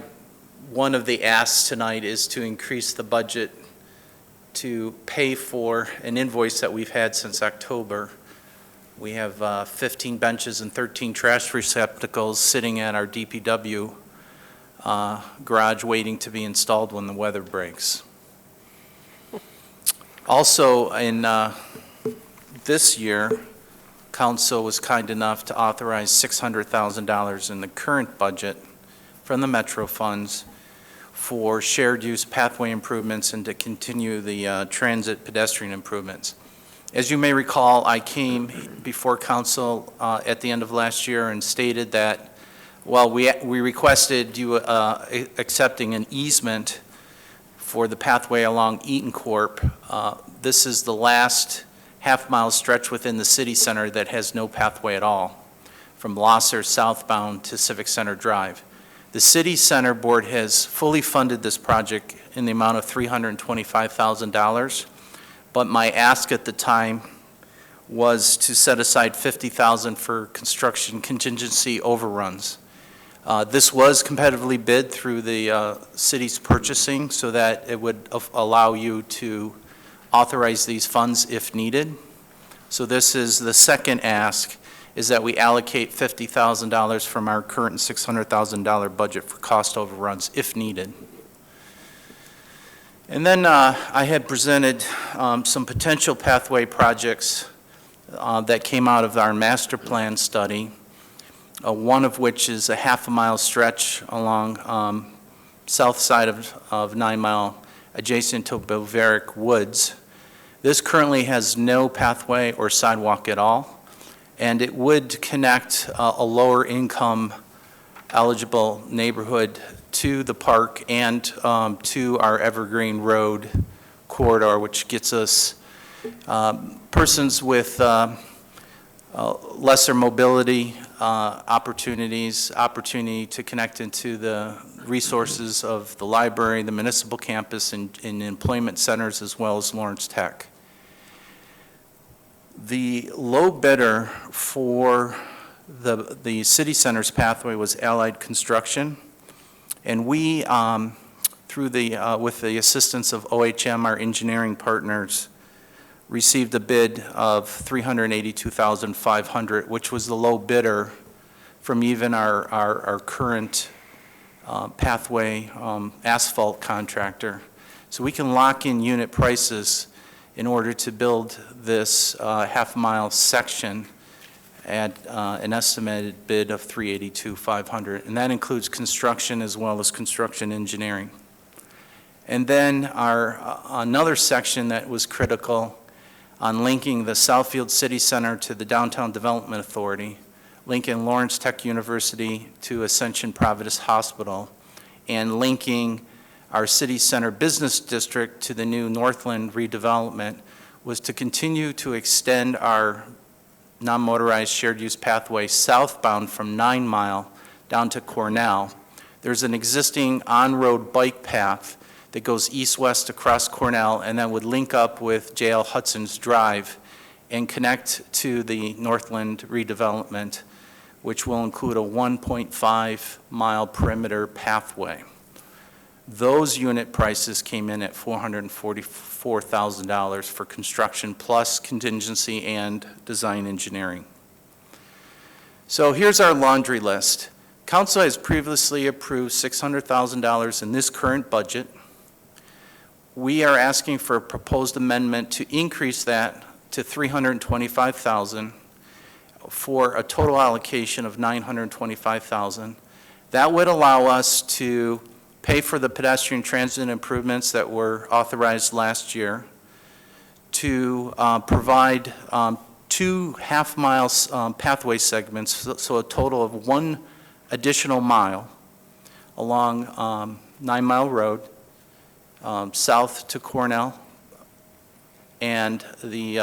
one of the asks tonight is to increase the budget to pay for an invoice that we've had since October. We have 15 benches and 13 trash receptacles sitting at our DPW garage waiting to be installed when the weather breaks. Also, in this year, council was kind enough to authorize $600,000 in the current budget from the Metro funds for shared use pathway improvements and to continue the transit pedestrian improvements. As you may recall, I came before council at the end of last year and stated that we requested you accepting an easement for the pathway along Eaton Corp. This is the last half-mile stretch within the city center that has no pathway at all, from Blosser southbound to Civic Center Drive. The City Center Board has fully funded this project in the amount of $325,000, but my ask at the time was to set aside $50,000 for construction contingency overruns. This was competitively bid through the city's purchasing so that it would allow you to authorize these funds if needed. So this is the second ask, is that we allocate $50,000 from our current $600,000 budget for cost overruns if needed. And then I had presented some potential pathway projects that came out of our master plan study, one of which is a half-a-mile stretch along south side of 9 Mile adjacent to Bovaric Woods. This currently has no pathway or sidewalk at all, and it would connect a lower income eligible neighborhood to the park and to our Evergreen Road corridor, which gets us persons with lesser mobility opportunity to connect into the resources of the library, the municipal campus, and employment centers, as well as Lawrence Tech. The low bidder for the city center's pathway was Allied Construction, and we, with the assistance of OHM, our engineering partners, received a bid of $382,500, which was the low bidder from even our current pathway asphalt contractor. So we can lock in unit prices in order to build this half-mile section at an estimated bid of $382,500, and that includes construction as well as construction engineering. And then another section that was critical on linking the Southfield City Center to the Downtown Development Authority, linking Lawrence Tech University to Ascension Providence Hospital, and linking our city center business district to the new Northland redevelopment, was to continue to extend our non-motorized shared use pathway southbound from 9 Mile down to Cornell. There's an existing on-road bike path that goes east-west across Cornell and then would link up with J.L. Hudson's Drive and connect to the Northland redevelopment, which will include a 1.5-mile perimeter pathway. Those unit prices came in at $444,000 for construction plus contingency and design engineering. So here's our laundry list. Council has previously approved $600,000 in this current budget. We are asking for a proposed amendment to increase that to $325,000 for a total allocation of $925,000. That would allow us to pay for the pedestrian transit improvements that were authorized last year, to provide 2 half-mile pathway segments, so a total of 1 additional mile along 9 Mile Road, south to Cornell, and the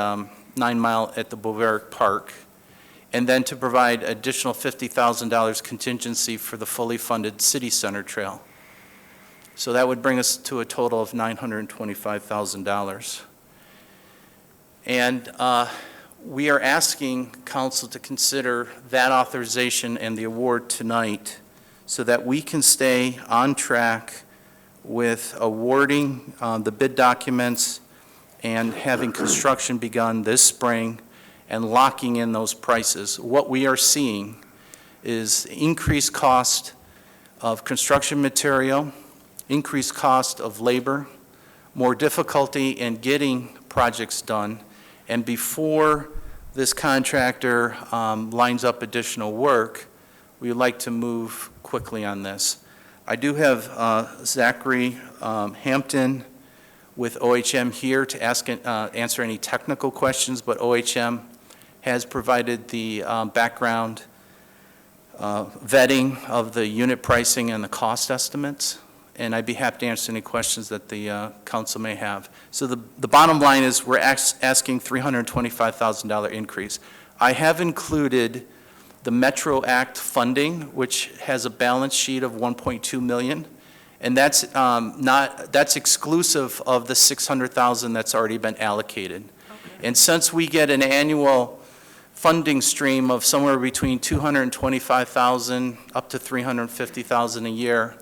9 Mile at the Bovaric Park, and then to provide additional $50,000 contingency for the fully funded city center trail. So that would bring us to a total of $925,000. And we are asking council to consider that authorization and the award tonight so that we can stay on track with awarding the bid documents and having construction begun this spring and locking in those prices. What we are seeing is increased cost of construction material, increased cost of labor, more difficulty in getting projects done, and before this contractor lines up additional work, we would like to move quickly on this. I do have Zachary Hampton with OHM here to answer any technical questions, but OHM has provided the background vetting of the unit pricing and the cost estimates, and I'd be happy to answer any questions that the council may have. So the bottom line is we're asking $325,000 increase. I have included the Metro Act funding, which has a balance sheet of $1.2 million, and that's exclusive of the $600,000 that's already been allocated. Okay. And since we get an annual funding stream of somewhere between $225,000 up to $350,000 a year,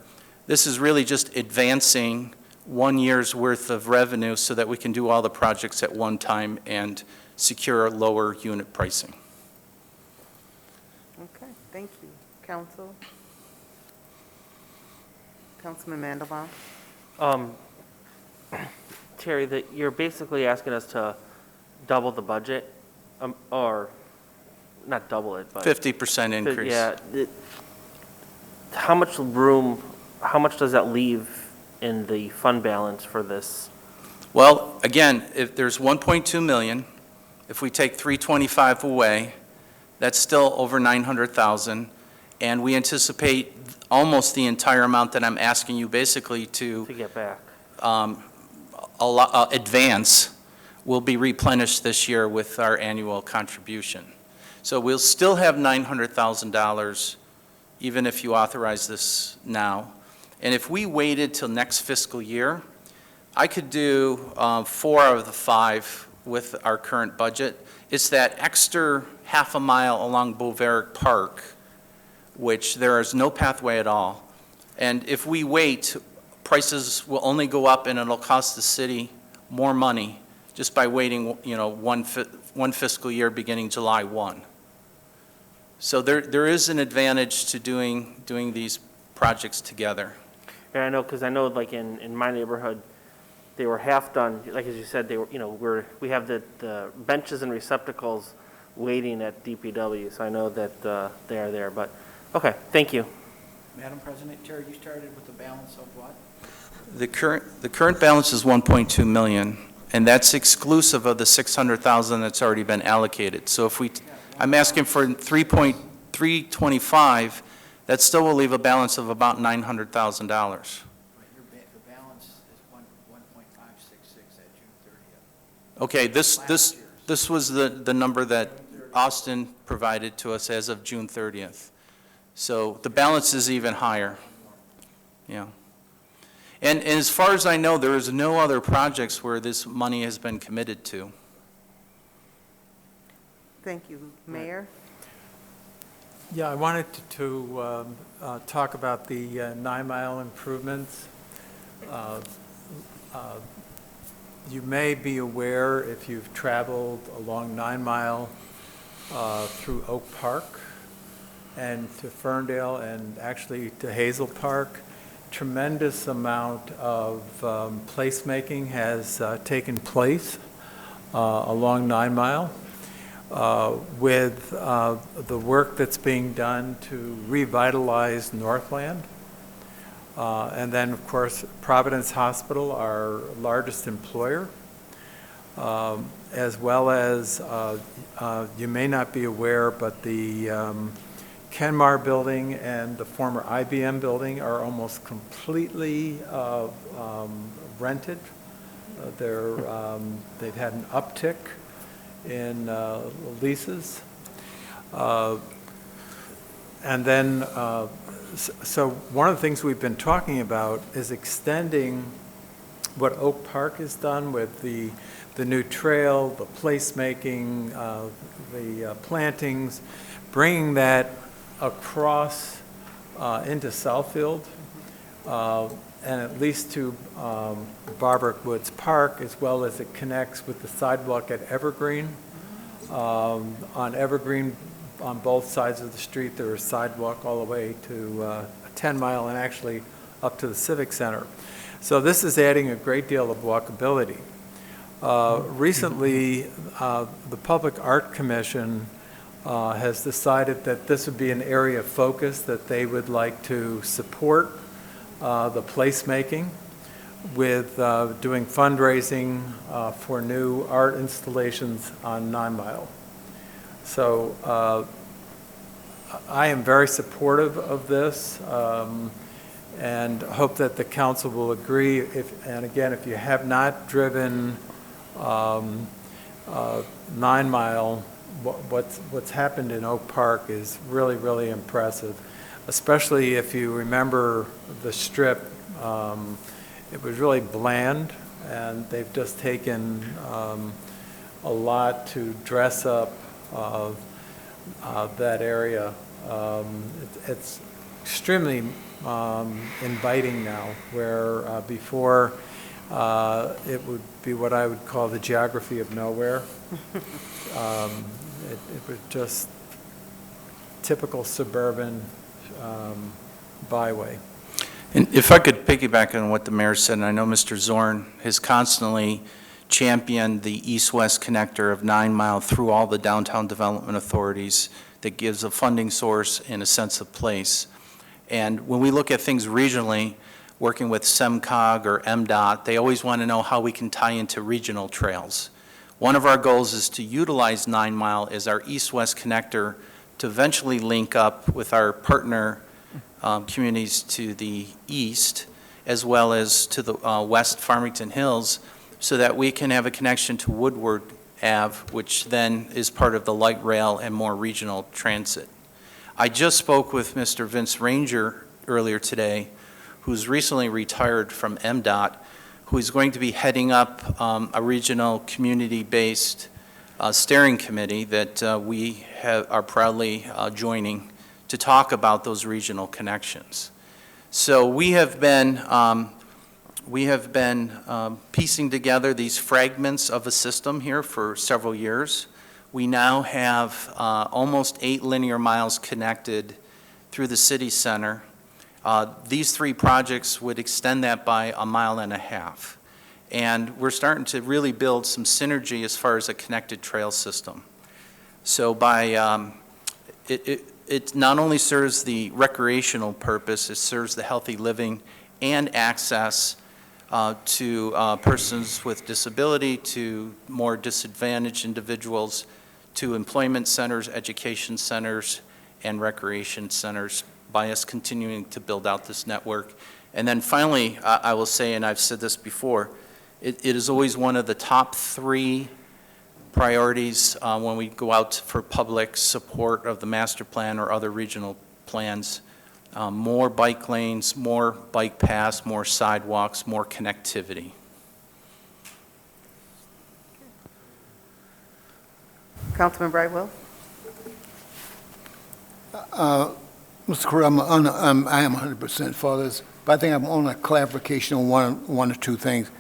this is really just advancing 1 year's worth of revenue so that we can do all the projects at one time and secure lower unit pricing. Okay, thank you. Council? Councilman Mandelbaum? Terry, that you're basically asking us to double the budget, or not double it, but. 50% increase. Yeah. How much room, how much does that leave in the fund balance for this? Well, again, if there's 1.2 million, if we take 325 away, that's still over 900,000, and we anticipate almost the entire amount that I'm asking you basically to get back? Advance will be replenished this year with our annual contribution. So we'll still have $900,000 even if you authorize this now. And if we waited till next fiscal year, I could do 4 out of the 5 with our current budget. It's that extra half a mile along Bovaric Park, which there is no pathway at all. And if we wait, prices will only go up and it'll cost the city more money just by waiting, one fiscal year beginning July 1. So there is an advantage to doing these projects together. And I know, because I know like in my neighborhood, they were half done, like as you said, they were, we have the benches and receptacles waiting at DPW, so I know that they are there, but, okay, thank you. Madam President, Terry, you started with the balance of what? The current balance is 1.2 million, and that's exclusive of the 600,000 that's already been allocated. So if I'm asking for 3.325, that still will leave a balance of about $900,000. The balance is 1.566 at June 30th. Okay, this was the number that Austin provided to us as of June 30th. So the balance is even higher. Yeah. And as far as I know, there is no other projects where this money has been committed to. Thank you. Mayor? Yeah, I wanted to talk about the 9 Mile improvements. You may be aware, if you've traveled along 9 Mile through Oak Park and to Ferndale and actually to Hazel Park, tremendous amount of placemaking has taken place along 9 Mile. With the work that's being done to revitalize Northland. And then, of course, Providence Hospital, our largest employer, as well as, you may not be aware, but the Kenmar building and the former IBM building are almost completely rented. They've had an uptick in leases. And then, so one of the things we've been talking about is extending what Oak Park has done with the new trail, the placemaking, the plantings, bringing that across into Southfield, and at least to Barbaric Woods Park, as well as it connects with the sidewalk at Evergreen. On Evergreen, on both sides of the street, there is sidewalk all the way to 10 Mile and actually up to the Civic Center. So this is adding a great deal of walkability. Recently, the Public Art Commission has decided that this would be an area of focus that they would like to support the placemaking with doing fundraising for new art installations on 9 Mile. So I am very supportive of this and hope that the council will agree. And again, if you have not driven 9 Mile, what's happened in Oak Park is really, really impressive, especially if you remember the strip. It was really bland, and they've just taken a lot to dress up that area. It's extremely inviting now, where before it would be what I would call the geography of nowhere. It was just typical suburban byway. And if I could piggyback on what the mayor said, and I know Mr. Zorn has constantly championed the east-west connector of 9 Mile through all the downtown development authorities that gives a funding source and a sense of place. And when we look at things regionally, working with SEMCOG or MDOT, they always want to know how we can tie into regional trails. One of our goals is to utilize 9 Mile as our east-west connector to eventually link up with our partner communities to the east, as well as to the west Farmington Hills, so that we can have a connection to Woodward Ave, which then is part of the light rail and more regional transit. I just spoke with Mr. Vince Ranger earlier today, who's recently retired from MDOT, who is going to be heading up a regional community-based steering committee that we are proudly joining to talk about those regional connections. So we have been piecing together these fragments of a system here for several years. We now have almost 8 linear miles connected through the city center. These 3 projects would extend that by 1.5 miles. And we're starting to really build some synergy as far as a connected trail system. So by it not only serves the recreational purpose, it serves the healthy living and access to persons with disability, to more disadvantaged individuals, to employment centers, education centers, and recreation centers by us continuing to build out this network. And then finally, I will say, and I've said this before, it is always one of the top 3 priorities when we go out for public support of the master plan or other regional plans. More bike lanes, more bike paths, more sidewalks, more connectivity. Councilman Brightwell? Mr. Correa, I am 100% for this, but I think I'm on a clarification on one or two things.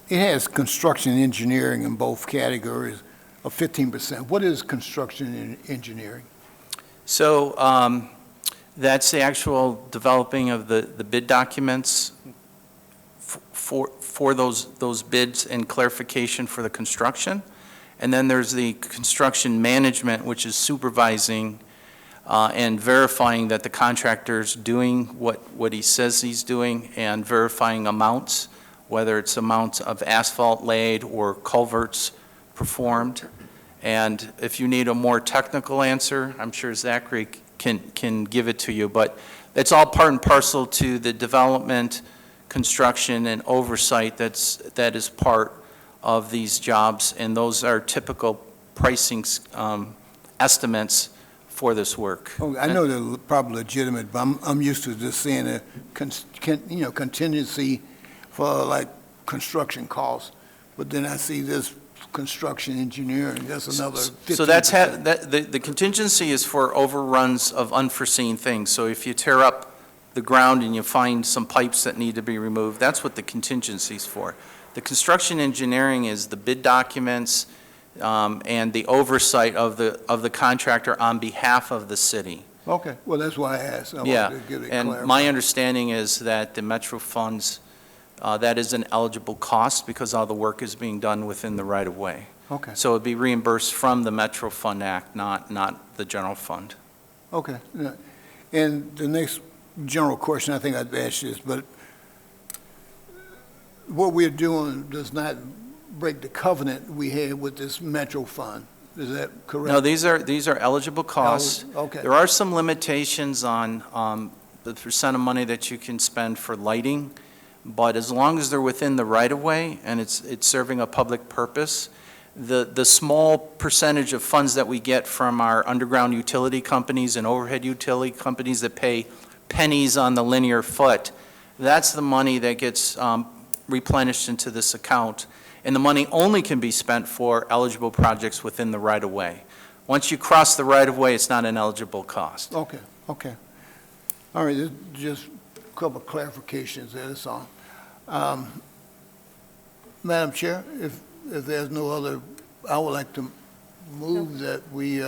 It has construction and engineering in both categories of 15%. What is construction and engineering? So that's the actual developing of the bid documents for those bids and clarification for the construction. And then there's the construction management, which is supervising and verifying that the contractor's doing what he says he's doing, and verifying amounts, whether it's amounts of asphalt laid or culverts performed. And if you need a more technical answer, I'm sure Zachary can give it to you, but it's all part and parcel to the development, construction, and oversight that is part of these jobs, and those are typical pricing estimates for this work. Oh, I know they're probably legitimate, but I'm used to just seeing a contingency for like construction costs, but then I see this construction engineering, that's another 15%. So that's the contingency is for overruns of unforeseen things. So if you tear up the ground and you find some pipes that need to be removed, that's what the contingency is for. The construction engineering is the bid documents and the oversight of the contractor on behalf of the city. Okay, well, that's why I asked. I Yeah, wanted to get it and clarified. my understanding is that the Metro funds, that is an eligible cost because all the work is being done within the right-of-way. Okay, So it'd be reimbursed from the Metro Fund Act, not the general fund. okay. Yeah. And the next general question, I think I've asked this, but what we're doing does not break the covenant we had with this Metro Fund. Is that correct? No, these are eligible costs. Okay. There are some limitations on the percent of money that you can spend for lighting, but as long as they're within the right-of-way and it's serving a public purpose, the small percentage of funds that we get from our underground utility companies and overhead utility companies that pay pennies on the linear foot, that's the money that gets replenished into this account, and the money only can be spent for eligible projects within the right-of-way. Once you cross the right-of-way, it's not an eligible cost. Okay, okay. All right, just a couple of clarifications there, that's all. Madam Chair, if there's no other, I would like to move that we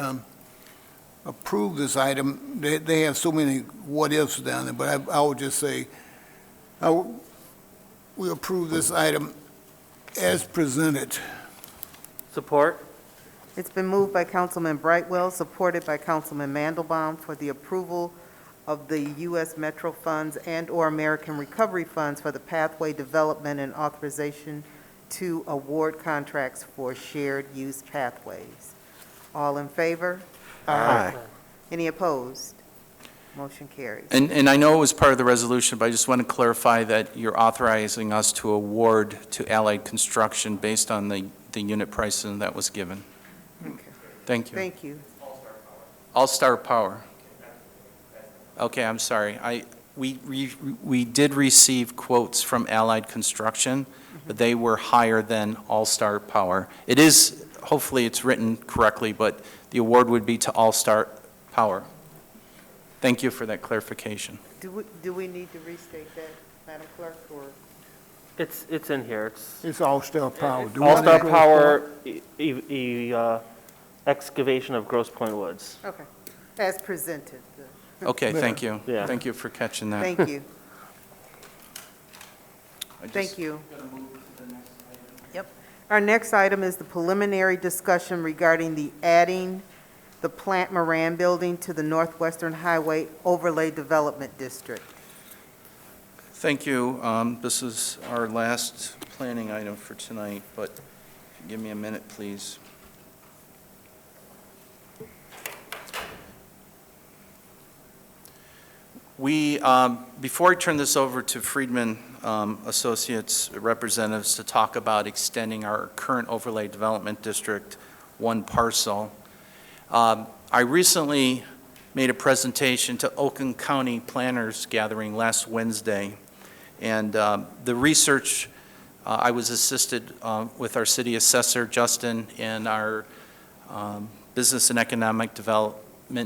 approve this item. They have so many what-ifs down there, but I would just say, we approve this item as presented. Support? It's been moved by Councilman Brightwell, supported by Councilman Mandelbaum for the approval of the U.S. Metro funds and/or American Recovery Funds for the pathway development and authorization to award contracts for shared use pathways. All in favor? Aye. Any opposed? Motion carries. And I know it was part of the resolution, but I just want to clarify that you're authorizing us to award to Allied Construction based on the unit pricing that was given. Okay. Thank you. Thank you. All-Star Power. Okay, I'm sorry. We did receive quotes from Allied Construction, but they were higher than All-Star Power. It is, hopefully it's written correctly, but the award would be to All-Star Power. Thank you for that clarification. Do we need to restate that, Madam Clerk, or? It's in here. It's All-Star Power. Do we want All-Star to go Power, excavation of Grosse Pointe Woods. Okay, as presented. Okay, thank you. Yeah. Thank you for catching that. Thank you. I just- Thank you. Yep. Our next item is the preliminary discussion regarding the adding the Plant Moran building to the Northwestern Highway Overlay Development District. Thank you. This is our last planning item for tonight, but if you give me a minute, please. Before I turn this over to Friedman Associates representatives to talk about extending our current overlay development district one parcel, I recently made a presentation to Oakland County Planners Gathering last Wednesday, and the research I was assisted with our city assessor, Justin, and our business and economic development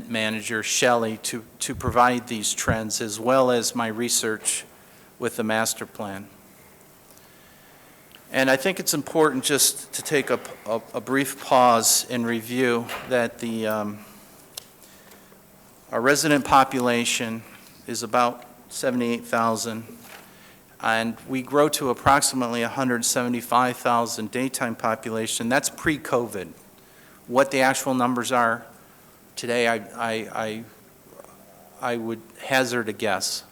manager, Shelley, to provide these trends, as well as my research with the master plan. And I think it's important just to take a brief pause and review that our resident population is about 78,000, and we grow to approximately 175,000 daytime population. That's pre-COVID. What the actual numbers are today, I would hazard a guess.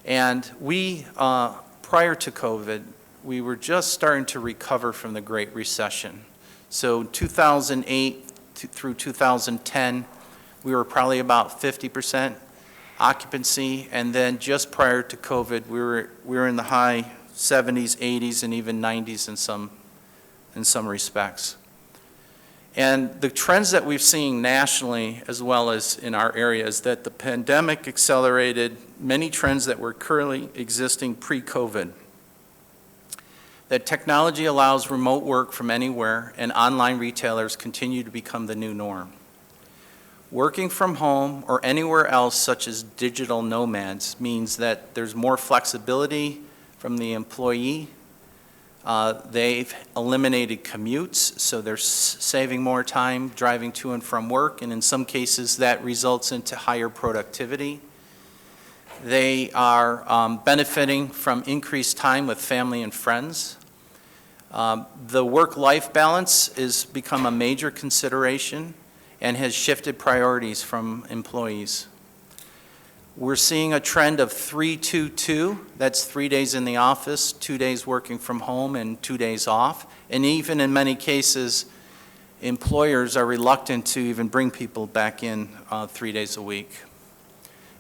And we, prior to COVID, we were just starting to recover from the Great Recession. So 2008 through 2010, we were probably about 50% occupancy, and then just prior to COVID, we were in the high 70s, 80s, and even 90s in some respects. And the trends that we've seen nationally as well as in our area is that the pandemic accelerated many trends that were currently existing pre-COVID. That technology allows remote work from anywhere, and online retailers continue to become the new norm. Working from home or anywhere else, such as digital nomads, means that there's more flexibility from the employee. They've eliminated commutes, so they're saving more time driving to and from work, and in some cases that results into higher productivity. They are benefiting from increased time with family and friends. The work-life balance has become a major consideration and has shifted priorities from employees. We're seeing a trend of 3-2-2. That's 3 days in the office, 2 days working from home, and 2 days off. And even in many cases, employers are reluctant to even bring people back in 3 days a week.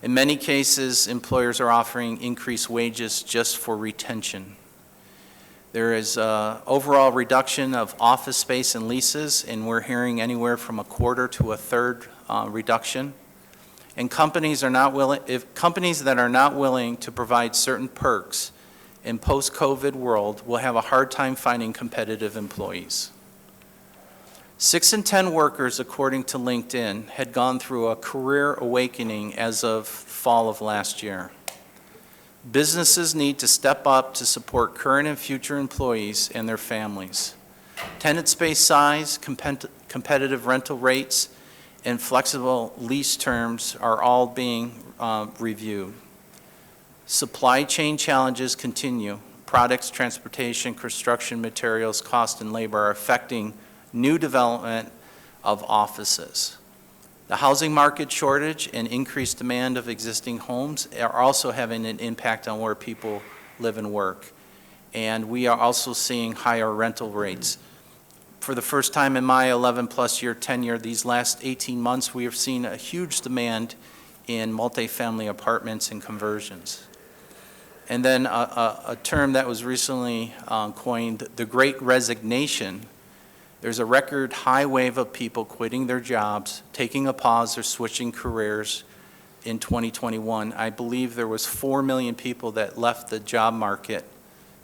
In many cases, employers are offering increased wages just for retention. There is an overall reduction of office space and leases, and we're hearing anywhere from a quarter to a third reduction. And companies that are not willing to provide certain perks in post-COVID world will have a hard time finding competitive employees. 6 in 10 workers, according to LinkedIn, had gone through a career awakening as of fall of last year. Businesses need to step up to support current and future employees and their families. Tenant space size, competitive rental rates, and flexible lease terms are all being reviewed. Supply chain challenges continue. Products, transportation, construction materials, cost, and labor are affecting new development of offices. The housing market shortage and increased demand of existing homes are also having an impact on where people live and work. And we are also seeing higher rental rates. For the first time in my 11-plus year tenure, these last 18 months, we have seen a huge demand in multifamily apartments and conversions. And then a term that was recently coined, the Great Resignation. There's a record high wave of people quitting their jobs, taking a pause, or switching careers in 2021. I believe there was 4 million people that left the job market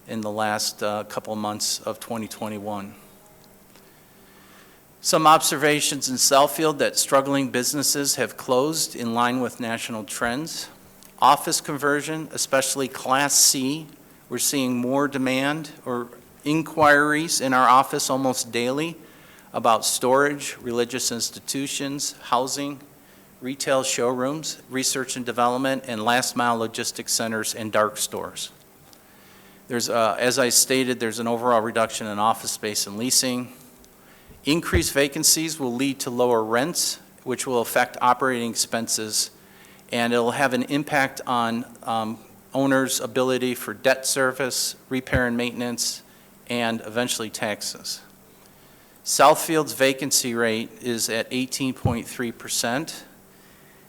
in the last couple months of 2021. Some observations in Southfield that struggling businesses have closed in line with national trends. Office conversion, especially Class C, we're seeing more demand or inquiries in our office almost daily about storage, religious institutions, housing, retail showrooms, research and development, and last mile logistics centers and dark stores. There's, as I stated, there's an overall reduction in office space and leasing. Increased vacancies will lead to lower rents, which will affect operating expenses, and it'll have an impact on owners' ability for debt service, repair and maintenance, and eventually taxes. Southfield's vacancy rate is at 18.3%,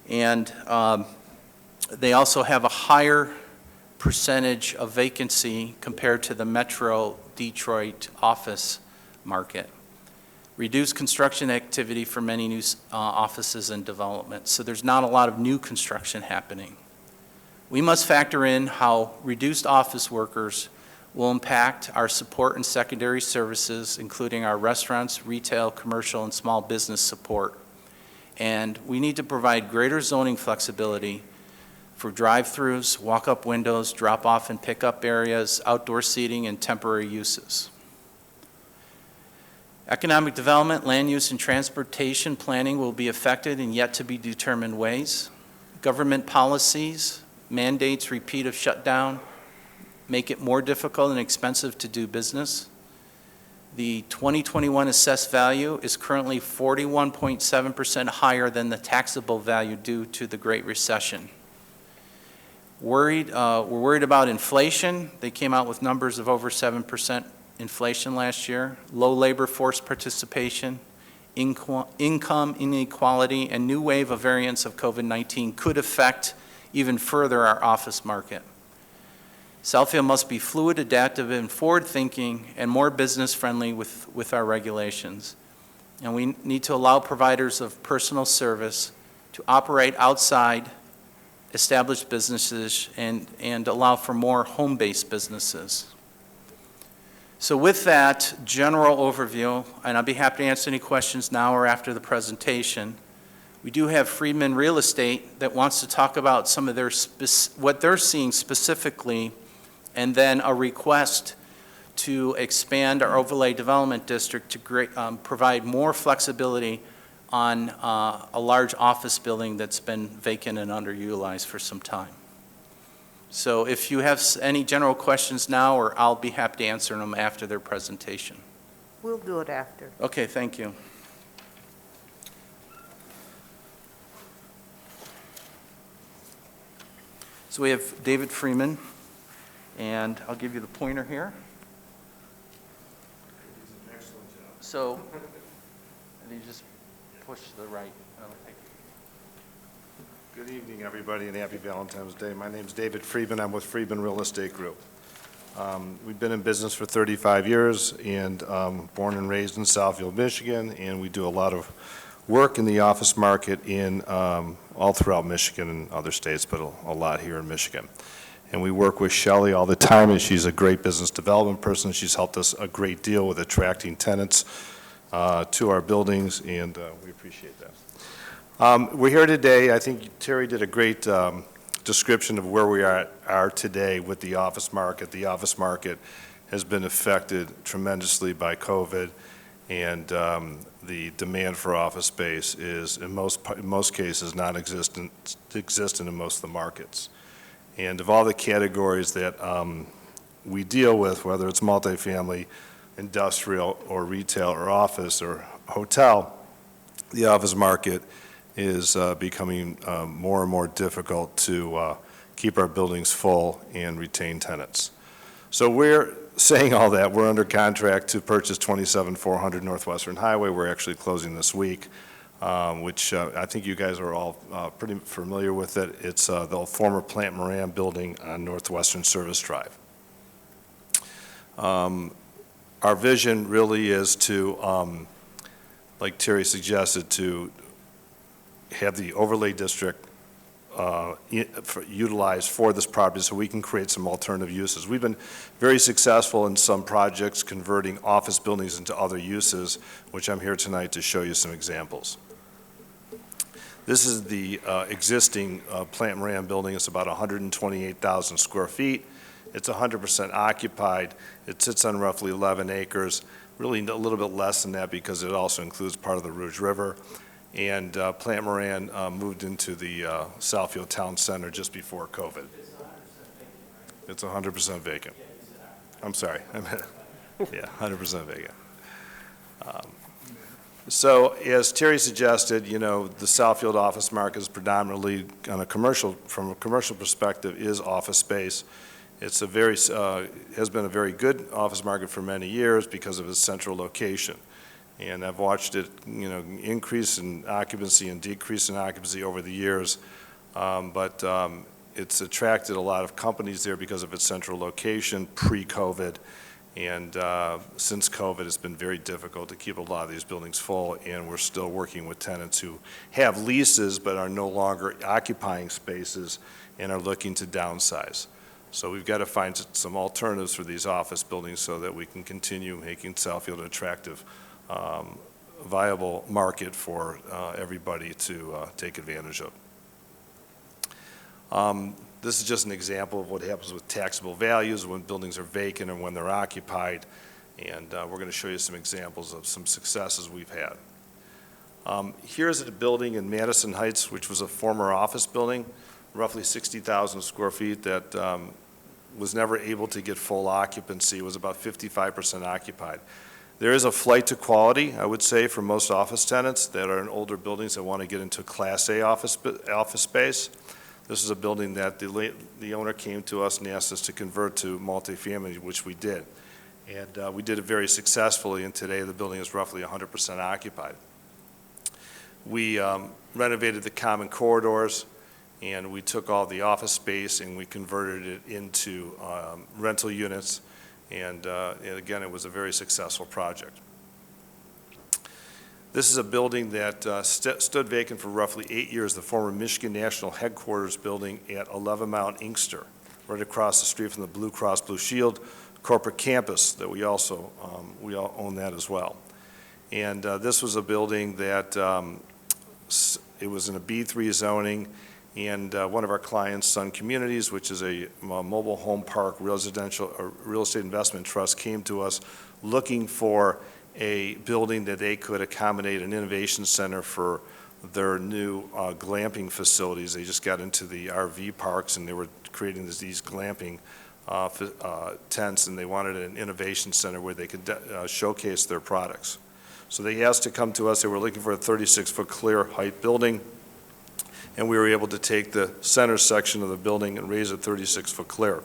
and they also have a higher percentage of vacancy compared to the Metro Detroit office market. Reduced construction activity for many new offices and developments, so there's not a lot of new construction happening. We must factor in how reduced office workers will impact our support and secondary services, including our restaurants, retail, commercial, and small business support. And we need to provide greater zoning flexibility for drive-throughs, walk-up windows, drop-off and pick-up areas, outdoor seating, and temporary uses. Economic development, land use, and transportation planning will be affected in yet to be determined ways. Government policies, mandates, repeat of shutdown, make it more difficult and expensive to do business. The 2021 assessed value is currently 41.7% higher than the taxable value due to the Great Recession. We're worried about inflation. They came out with numbers of over 7% inflation last year, low labor force participation, income inequality, and new wave of variants of COVID-19 could affect even further our office market. Southfield must be fluid, adaptive, and forward-thinking, and more business-friendly with our regulations. And we need to allow providers of personal service to operate outside established businesses and allow for more home-based businesses. So with that general overview, and I'll be happy to answer any questions now or after the presentation, we do have Friedman Real Estate that wants to talk about some of their what they're seeing specifically, and then a request to expand our overlay development district to provide more flexibility on a large office building that's been vacant and underutilized for some time. So if you have any general questions now, or I'll be happy to answer them after their presentation. We'll do it after. Okay, thank you. So we have David Freeman, and I'll give you the pointer here. He's an excellent job. So, and you just push to the right. Oh, thank you. Good evening, everybody, and happy Valentine's Day. My name's David Friedman. I'm with Friedman Real Estate Group. We've been in business for 35 years and born and raised in Southfield, Michigan, and we do a lot of work in the office market in all throughout Michigan and other states, but a lot here in Michigan. And we work with Shelley all the time, and she's a great business development person. She's helped us a great deal with attracting tenants to our buildings, and we appreciate that. We're here today. I think Terry did a great description of where we are today with the office market. The office market has been affected tremendously by COVID, and the demand for office space is, in most cases, non-existent in most of the markets. And of all the categories that we deal with, whether it's multifamily, industrial, or retail, or office, or hotel, the office market is becoming more and more difficult to keep our buildings full and retain tenants. So we're saying all that, we're under contract to purchase 27400 Northwestern Highway. We're actually closing this week, which I think you guys are all pretty familiar with it. It's the former Plant Moran building on Northwestern Service Drive. Our vision really is to, like Terry suggested, to have the overlay district utilized for this property so we can create some alternative uses. We've been very successful in some projects converting office buildings into other uses, which I'm here tonight to show you some examples. This is the existing Plant Moran building. It's about 128,000 square feet. It's 100% occupied. It sits on roughly 11 acres, really a little bit less than that because it also includes part of the Rouge River. And Plant Moran moved into the Southfield Town Center just before COVID. It's 100% vacant. I'm sorry. Yeah, 100% vacant. So as Terry suggested, you know, the Southfield office market is predominantly on a commercial, from a commercial perspective, is office space. It's a very, has been a very good office market for many years because of its central location. And I've watched it, you know, increase in occupancy and decrease in occupancy over the years. But it's attracted a lot of companies there because of its central location pre-COVID. And since COVID, it's been very difficult to keep a lot of these buildings full. And we're still working with tenants who have leases but are no longer occupying spaces and are looking to downsize. So we've got to find some alternatives for these office buildings so that we can continue making Southfield an attractive viable market for everybody to take advantage of. This is just an example of what happens with taxable values when buildings are vacant and when they're occupied. And we're going to show you some examples of some successes we've had. Here's a building in Madison Heights, which was a former office building, roughly 60,000 square feet that was never able to get full occupancy. It was about 55% occupied. There is a flight to quality, I would say, for most office tenants that are in older buildings that want to get into Class A office space. This is a building that the owner came to us and asked us to convert to multifamily, which we did. And we did it very successfully, and today the building is roughly 100% occupied. We renovated the common corridors, and we took all the office space and we converted it into rental units. And again, it was a very successful project. This is a building that stood vacant for roughly 8 years, the former Michigan National Headquarters building at 11 Mount Inkster, right across the street from the Blue Cross Blue Shield corporate campus that we also, we all own that as well. And this was a building that, it was in a B3 zoning, and one of our clients, Sun Communities, which is a mobile home park residential or real estate investment trust, came to us looking for a building that they could accommodate an innovation center for their new glamping facilities. They just got into the RV parks and they were creating these glamping tents, and they wanted an innovation center where they could showcase their products. So they asked to come to us. They were looking for a 36-foot clear height building. And we were able to take the center section of the building and raise it 36-foot clear.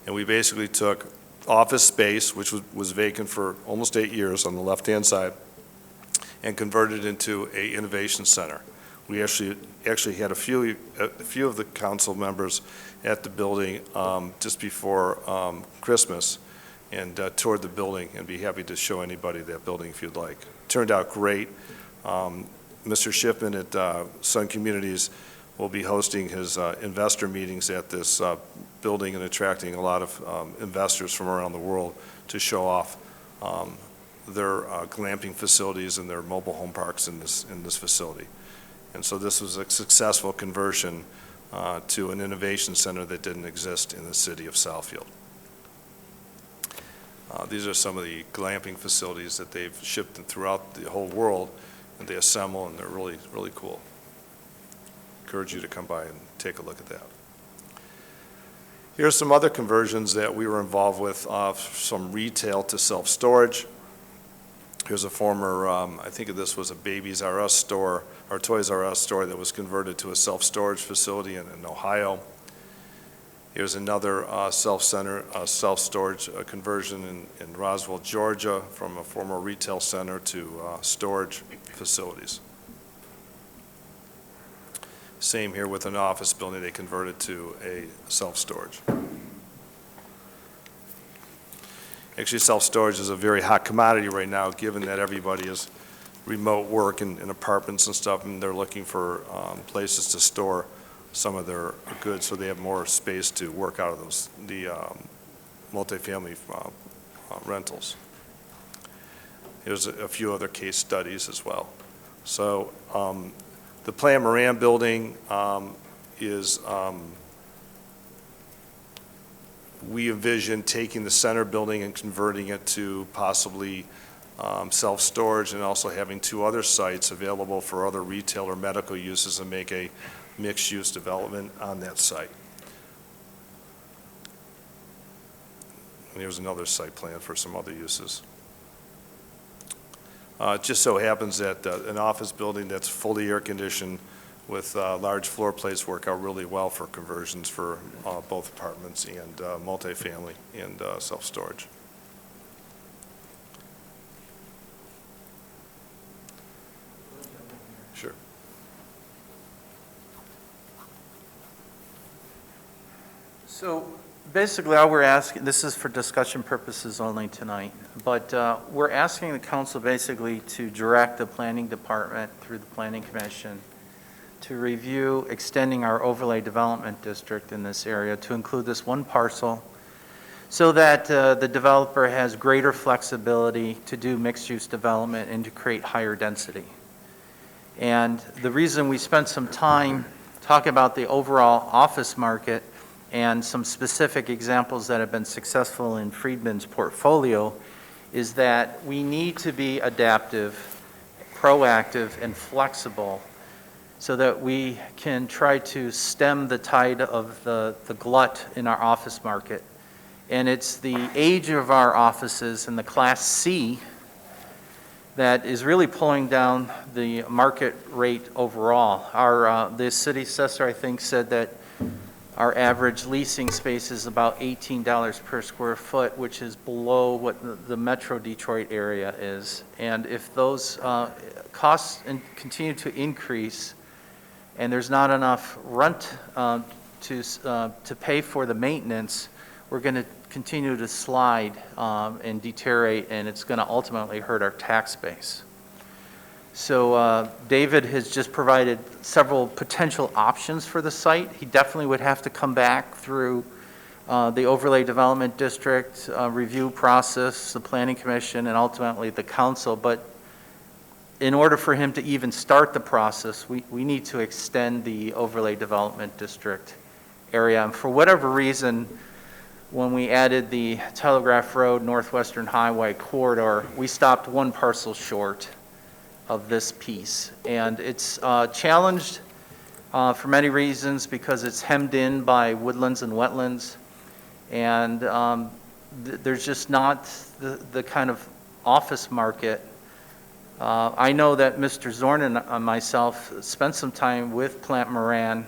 And we basically took office space, which was vacant for almost 8 years on the left-hand side, and converted it into an innovation center. We actually had a few of the council members at the building just before Christmas and toured the building, and be happy to show anybody that building if you'd like. Turned out great. Mr. Shipman at Sun Communities will be hosting his investor meetings at this building and attracting a lot of investors from around the world to show off their glamping facilities and their mobile home parks in this facility. And so this was a successful conversion to an innovation center that didn't exist in the city of Southfield. These are some of the glamping facilities that they've shipped throughout the whole world, and they assemble, and they're really, really cool. Encourage you to come by and take a look at that. Here's some other conversions that we were involved with, from retail to self-storage. Here's a former, I think this was a Babies R Us store, or Toys R Us store that was converted to a self-storage facility in Ohio. Here's another self-storage conversion in Roswell, Georgia, from a former retail center to storage facilities. Same here with an office building, they converted to a self-storage. Actually, self-storage is a very hot commodity right now, given that everybody is remote work in apartments and stuff, and they're looking for places to store some of their goods so they have more space to work out of the multifamily rentals. Here's a few other case studies as well. So the Plant Moran building is, we envision taking the center building and converting it to possibly self-storage, and also having 2 other sites available for other retail or medical uses, and make a mixed-use development on that site. And here's another site plan for some other uses. It just so happens that an office building that's fully air-conditioned with large floor plates work out really well for conversions for both apartments and multifamily and self-storage. Sure. So basically, all we're asking, this is for discussion purposes only tonight, but we're asking the council basically to direct the planning department through the planning commission to review extending our overlay development district in this area to include this one parcel, so that the developer has greater flexibility to do mixed-use development and to create higher density. And the reason we spent some time talking about the overall office market and some specific examples that have been successful in Friedman's portfolio is that we need to be adaptive, proactive, and flexible so that we can try to stem the tide of the glut in our office market. And it's the age of our offices in the Class C that is really pulling down the market rate overall. The city assessor, I think, said that our average leasing space is about $18 per square foot, which is below what the Metro Detroit area is. And if those costs continue to increase and there's not enough rent to pay for the maintenance, we're going to continue to slide and deteriorate, and it's going to ultimately hurt our tax base. So David has just provided several potential options for the site. He definitely would have to come back through the overlay development district review process, the planning commission, and ultimately the council. But in order for him to even start the process, we need to extend the overlay development district area. And for whatever reason, when we added the Telegraph Road Northwestern Highway corridor, we stopped one parcel short of this piece. And it's challenged for many reasons, because it's hemmed in by woodlands and wetlands. And there's just not the kind of office market. I know that Mr. Zorn and myself spent some time with Plant Moran,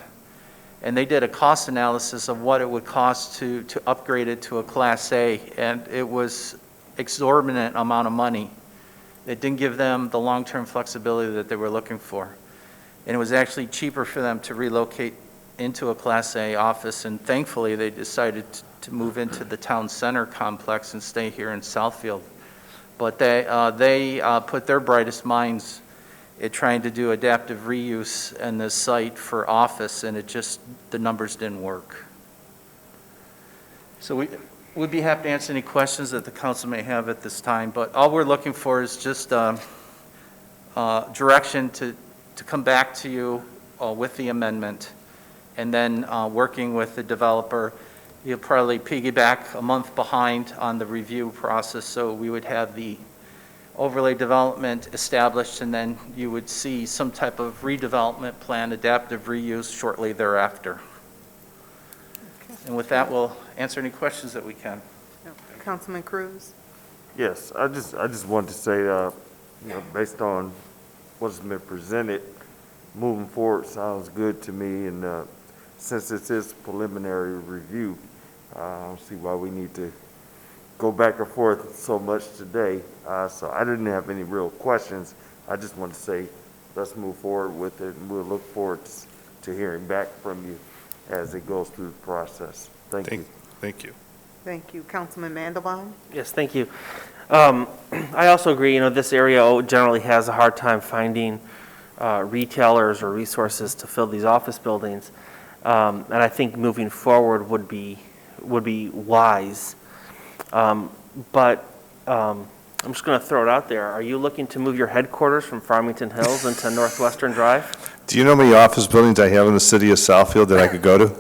and they did a cost analysis of what it would cost to upgrade it to a Class A, and it was exorbitant amount of money. It didn't give them the long-term flexibility that they were looking for. And it was actually cheaper for them to relocate into a Class A office, and thankfully they decided to move into the town center complex and stay here in Southfield. But they put their brightest minds trying to do adaptive reuse in this site for office, and the numbers didn't work. So we'd be happy to answer any questions that the council may have at this time, but all we're looking for is just direction to come back to you with the amendment, and then working with the developer. You'll probably piggyback a month behind on the review process, so we would have the overlay development established, and then you would see some type of redevelopment plan, adaptive reuse shortly thereafter. And with that, we'll answer any questions that we can. Councilman Cruz? Yes, I just wanted to say, based on what's been presented, moving forward sounds good to me, and since it is preliminary review, I don't see why we need to go back and forth so much today. So I didn't have any real questions. I just want to say, let's move forward with it, and we'll look forward to hearing back from you as it goes through the process. Thank you. Thank you. Thank you. Councilman Mandelbaum? Yes, thank you. I also agree, this area generally has a hard time finding retailers or resources to fill these office buildings. And I think moving forward would be wise. But I'm just going to throw it out there. Are you looking to move your headquarters from Farmington Hills into Northwestern Drive? Do you know how many office buildings I have in the city of Southfield that I could go to?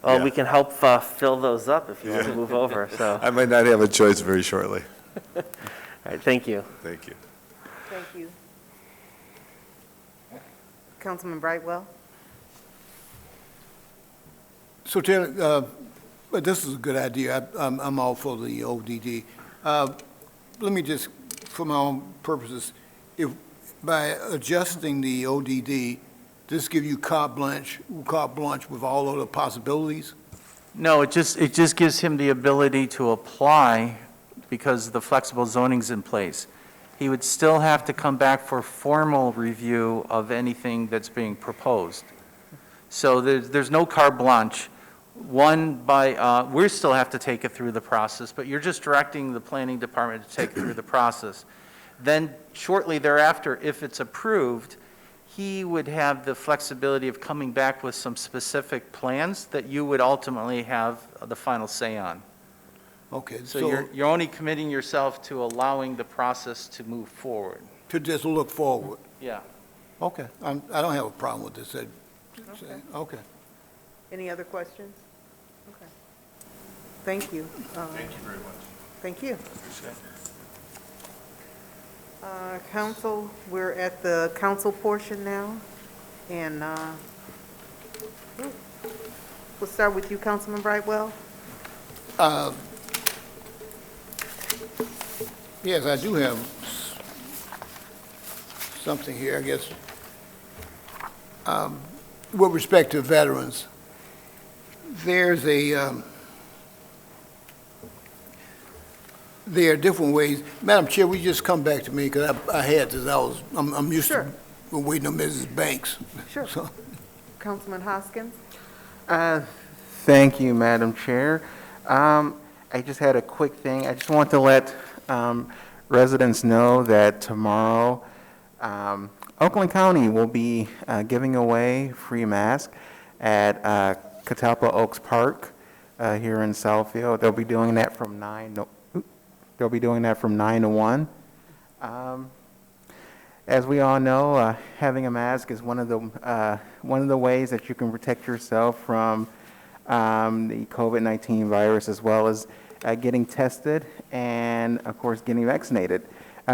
Well, Yeah. we can help fill those up if you want to move over. So, I might not have a choice very shortly. all right, thank you. Thank you. Thank you. Councilman Brightwell? So Taylor, but this is a good idea. I'm all for the ODD. Let me just, for my own purposes, if by adjusting the ODD, this give you carte blanche with all of the possibilities? No, it just gives him the ability to apply because the flexible zoning's in place. He would still have to come back for formal review of anything that's being proposed. So there's no carte blanche. We still have to take it through the process, but you're just directing the planning department to take it through the process. Then shortly thereafter, if it's approved, he would have the flexibility of coming back with some specific plans that you would ultimately have the final say on. Okay, So you're only committing yourself to allowing the process to move forward. to just look forward. Yeah. Okay, I don't have a problem with this. Okay. Any other questions? Okay. Thank you. Thank you very much. Thank you. Council, we're at the council portion now, and we'll start with you, Councilman Brightwell. Yes, I do have something here, I guess. With respect to veterans, there are different ways. Madam Chair, will you just come back to me, because I had this, I'm used Sure. to waiting on Mrs. Banks. Sure. So, Councilman Hoskins? Thank you, Madam Chair. I just had a quick thing. I just want to let residents know that tomorrow, Oakland County will be giving away free masks at Catalpa Oaks Park here in Southfield. They'll be doing that from 9 to 1. As we all know, having a mask is one of the ways that you can protect yourself from the COVID-19 virus, as well as getting tested and, of course, getting vaccinated.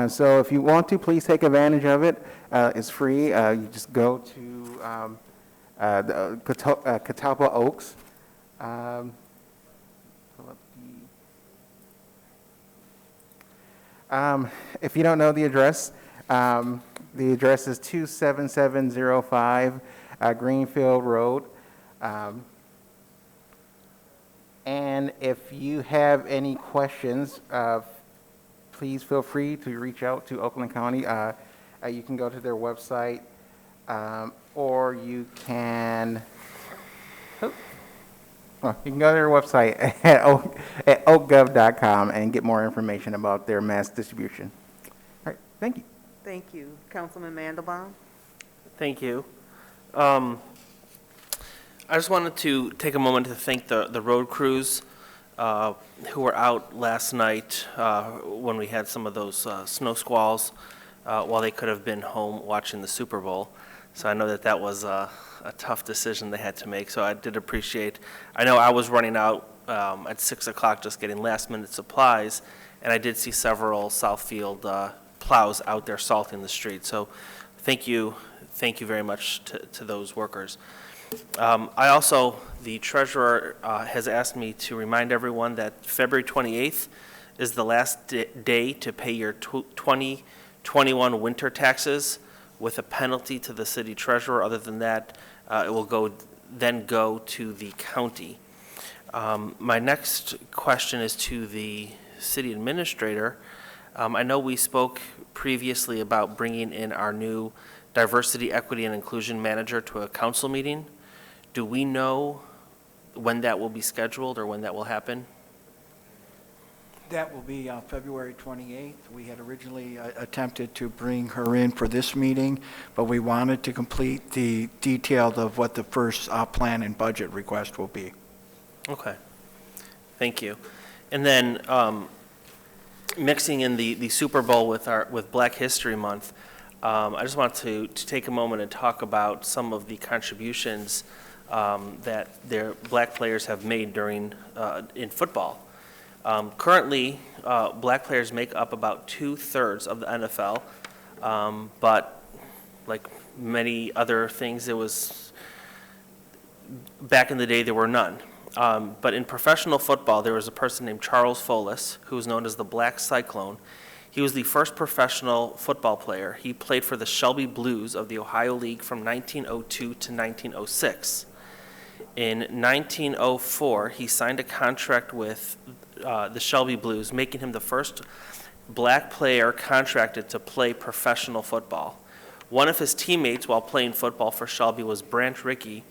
So if you want to, please take advantage of it. It's free. You just go to the Catalpa Oaks. Pull up if you don't know the address is 27705 Greenfield Road. And if you have any questions, please feel free to reach out to Oakland County. You can go to their website, or you can go to their website at oakgov.com and get more information about their mass distribution. All right, thank you. Thank you. Councilman Mandelbaum? Thank you. I just wanted to take a moment to thank the road crews who were out last night when we had some of those snow squalls while they could have been home watching the Super Bowl. So I know that was a tough decision they had to make, so I did appreciate. I know I was running out at 6 o'clock just getting last-minute supplies, and I did see several Southfield plows out there salting the street. So thank you very much to those workers. I also, the treasurer has asked me to remind everyone that February 28th is the last day to pay your 2021 winter taxes with a penalty to the city treasurer. Other than that, it will then go to the county. My next question is to the city administrator. I know we spoke previously about bringing in our new diversity, equity, and inclusion manager to a council meeting. Do we know when that will be scheduled or when that will happen? That will be February 28th. We had originally attempted to bring her in for this meeting, but we wanted to complete the details of what the first plan and budget request will be. Okay, thank you. And then mixing in the Super Bowl with Black History Month, I just want to take a moment and talk about some of the contributions that their black players have made in football. Currently, black players make up about 2/3 of the NFL, but like many other things, back in the day there were none. But in professional football, there was a person named Charles Folis, who was known as the Black Cyclone. He was the first professional football player. He played for the Shelby Blues of the Ohio League from 1902 to 1906. In 1904, he signed a contract with the Shelby Blues, making him the first black player contracted to play professional football. One of his teammates while playing football for Shelby was Branch Rickey,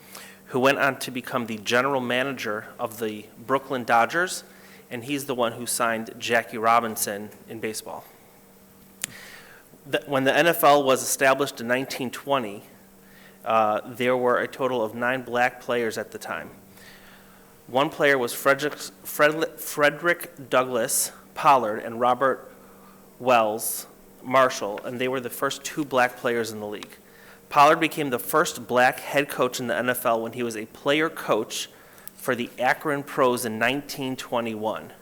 who went on to become the general manager of the Brooklyn Dodgers, and he's the one who signed Jackie Robinson in baseball. When the NFL was established in 1920, there were a total of 9 black players at the time. One player was Frederick Douglass Pollard and Robert Wells Marshall, and they were the first 2 black players in the league. Pollard became the first black head coach in the NFL when he was a player coach for the Akron Pros in 1921.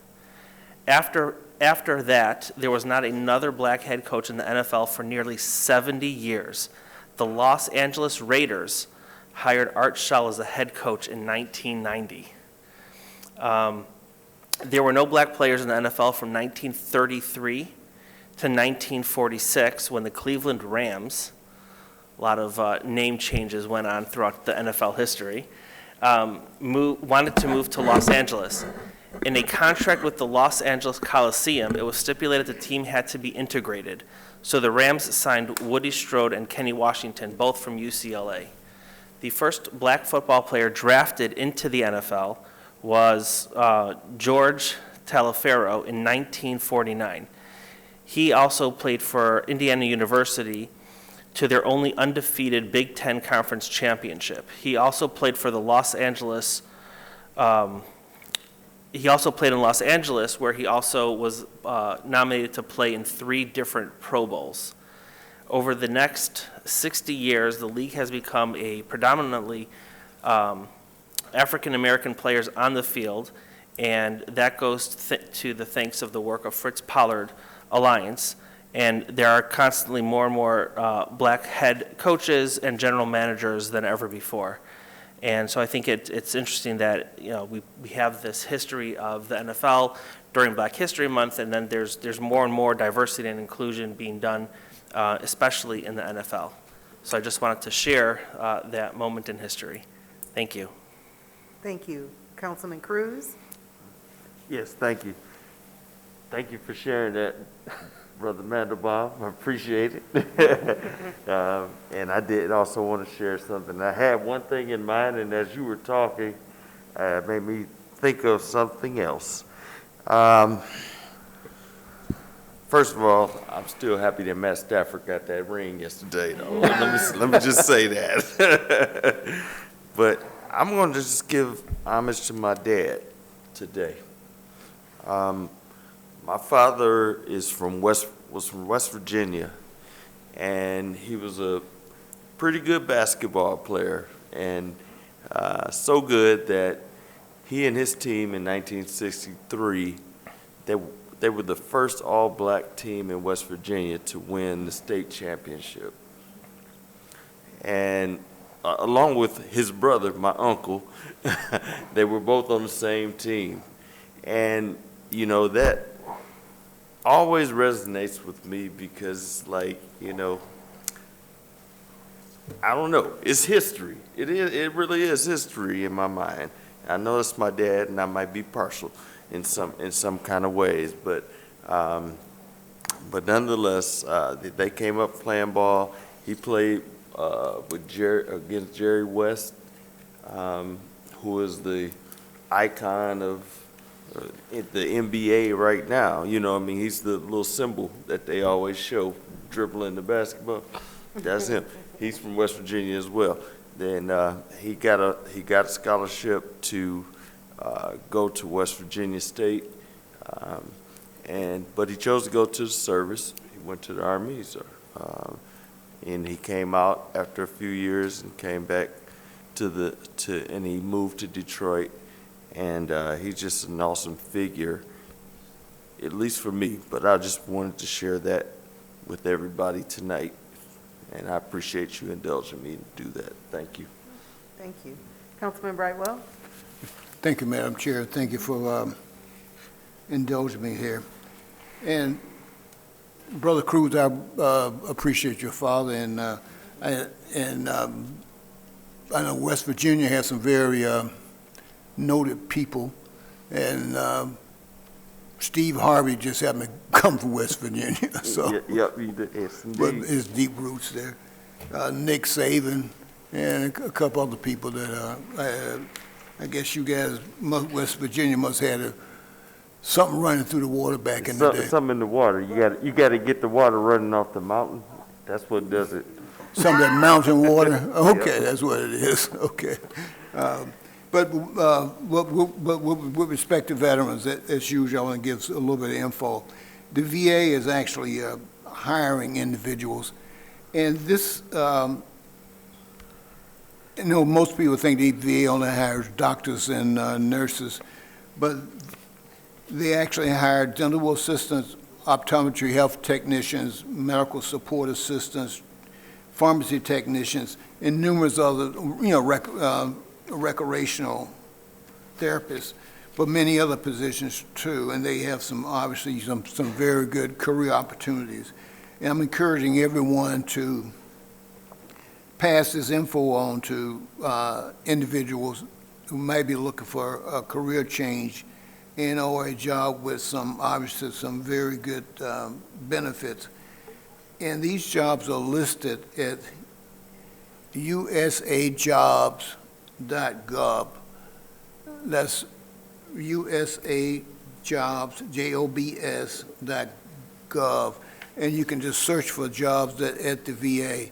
After that, there was not another black head coach in the NFL for nearly 70 years. The Los Angeles Raiders hired Art Shell as a head coach in 1990. There were no black players in the NFL from 1933 to 1946 when the Cleveland Rams, a lot of name changes went on throughout the NFL history, wanted to move to Los Angeles. In a contract with the Los Angeles Coliseum, it was stipulated the team had to be integrated. So the Rams signed Woody Strode and Kenny Washington, both from UCLA. The first black football player drafted into the NFL was George Taliaferro in 1949. He also played for Indiana University to their only undefeated Big Ten Conference championship. He also played for the Los Angeles. He also played in Los Angeles, where he also was nominated to play in 3 different Pro Bowls. Over the next 60 years, the league has become a predominantly African-American players on the field, and that goes to the thanks of the work of Fritz Pollard Alliance. And there are constantly more and more black head coaches and general managers than ever before. And so I think it's interesting that we have this history of the NFL during Black History Month, and then there's more and more diversity and inclusion being done, especially in the NFL. So I just wanted to share that moment in history. Thank you. Thank you. Councilman Cruz? Yes, thank you. Thank you for sharing that, Brother Mandelbaum. I appreciate it. And I did also want to share something. I had one thing in mind, and as you were talking, it made me think of something else. First of all, I'm still happy that Matt Stafford got that ring yesterday, though. Let me just say that. But I'm going to just give homage to my dad today. My father was from West Virginia, and he was a pretty good basketball player, and so good that he and his team in 1963, they were the first all-black team in West Virginia to win the state championship. And along with his brother, my uncle, they were both on the same team. And, you know, that always resonates with me because, like, you know, I don't know, it's history. It really is history in my mind. I know it's my dad, and I might be partial in some kind of ways, but nonetheless, they came up playing ball. He played against Jerry West, who is the icon of the NBA right now. You know, I mean, he's the little symbol that they always show dribbling the basketball. That's him. He's from West Virginia as well. Then he got a scholarship to go to West Virginia State, but he chose to go to the service. He went to the Army, and he came out after a few years and came back and he moved to Detroit, and he's just an awesome figure, at least for me. But I just wanted to share that with everybody tonight. And I appreciate you indulging me to do that. Thank you. Thank you. Councilman Brightwell? Thank you, Madam Chair. Thank you for indulging me here. And Brother Cruz, I appreciate your father, and I know West Virginia has some very noted people, and Steve Harvey just happened to come from West Virginia, so. Yep, he did. Yes, But indeed. his deep roots there. Nick Saban and a couple other people that I guess you guys, West Virginia must have had something running through the water back in the day. Something in the water. You got to get the water running off the mountain. That's what does it. Some of that mountain water? Okay, that's what it is, okay. But with respect to veterans, as usual, I want to give a little bit of info. The VA is actually hiring individuals, and this, you know, most people think the VA only hires doctors and nurses, but they actually hire dental assistants, optometry, health technicians, medical support assistants, pharmacy technicians, and numerous other, you know, recreational therapists, but many other positions too, and they have obviously some very good career opportunities. And I'm encouraging everyone to pass this info on to individuals who may be looking for a career change and or a job with obviously some very good benefits. And these jobs are listed at usajobs.gov. That's usajobs.gov, and you can just search for jobs at the VA.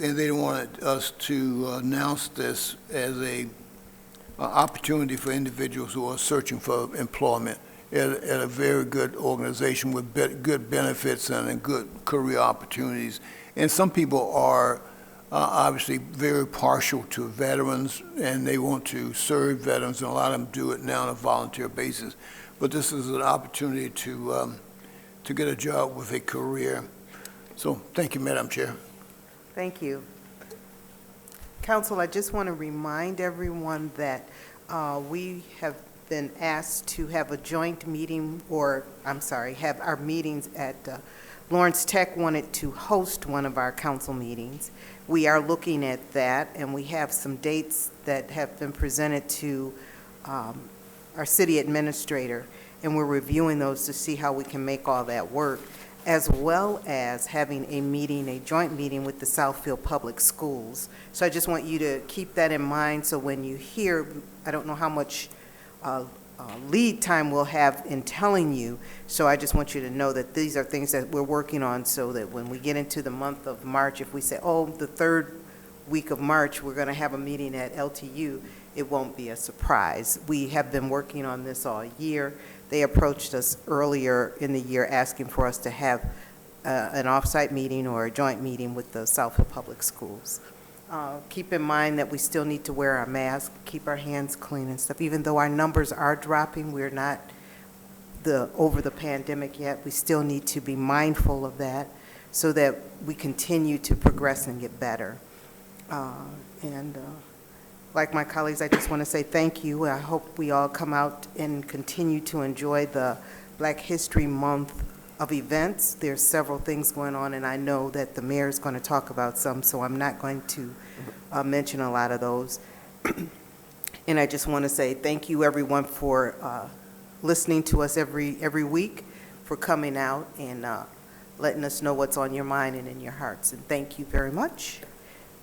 And they wanted us to announce this as a opportunity for individuals who are searching for employment at a very good organization with good benefits and good career opportunities. And some people are obviously very partial to veterans, and they want to serve veterans, and a lot of them do it now on a volunteer basis. But this is an opportunity to get a job with a career. So thank you, Madam Chair. Thank you. Council, I just want to remind everyone that we have been asked to have a joint meeting, have our meetings at Lawrence Tech wanted to host one of our council meetings. We are looking at that, and we have some dates that have been presented to our city administrator, and we're reviewing those to see how we can make all that work, as well as having a joint meeting with the Southfield Public Schools. So I just want you to keep that in mind, so when you hear, I don't know how much lead time we'll have in telling you. So I just want you to know that these are things that we're working on, so that when we get into the month of March, if we say, oh, the third week of March, we're going to have a meeting at LTU, it won't be a surprise. We have been working on this all year. They approached us earlier in the year asking for us to have an off-site meeting or a joint meeting with the Southfield Public Schools. Keep in mind that we still need to wear our masks, keep our hands clean and stuff. Even though our numbers are dropping, we're not over the pandemic yet. We still need to be mindful of that so that we continue to progress and get better. Like my colleagues, I just want to say thank you. I hope we all come out and continue to enjoy the Black History Month of events. There's several things going on, and I know that the mayor is going to talk about some, so I'm not going to mention a lot of those. And I just want to say thank you, everyone, for listening to us every week, for coming out and letting us know what's on your mind and in your hearts. And thank you very much.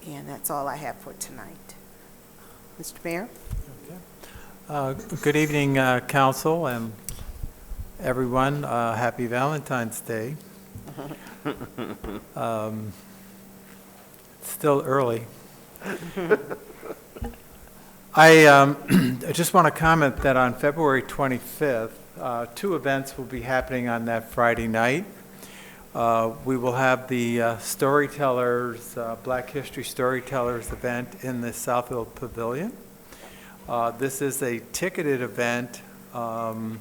And that's all I have for tonight. Mr. Mayor? Good evening, council and everyone. Happy Valentine's Day. It's still early. I just want to comment that on February 25th, 2 events will be happening on that Friday night. We will have the Storytellers, Black History Storytellers event in the Southfield Pavilion. This is a ticketed event, and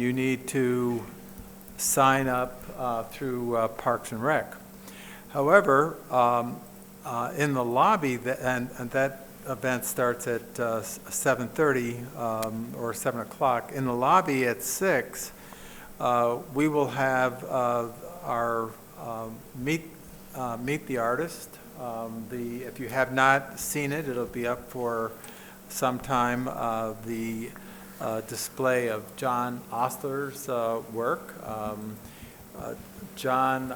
you need to sign up through Parks and Rec. However, in the lobby, and that event starts at 7:30 or 7 o'clock. In the lobby at 6, we will have our meet the artist. If you have not seen it, it'll be up for some time. The display of John Ostler's work. John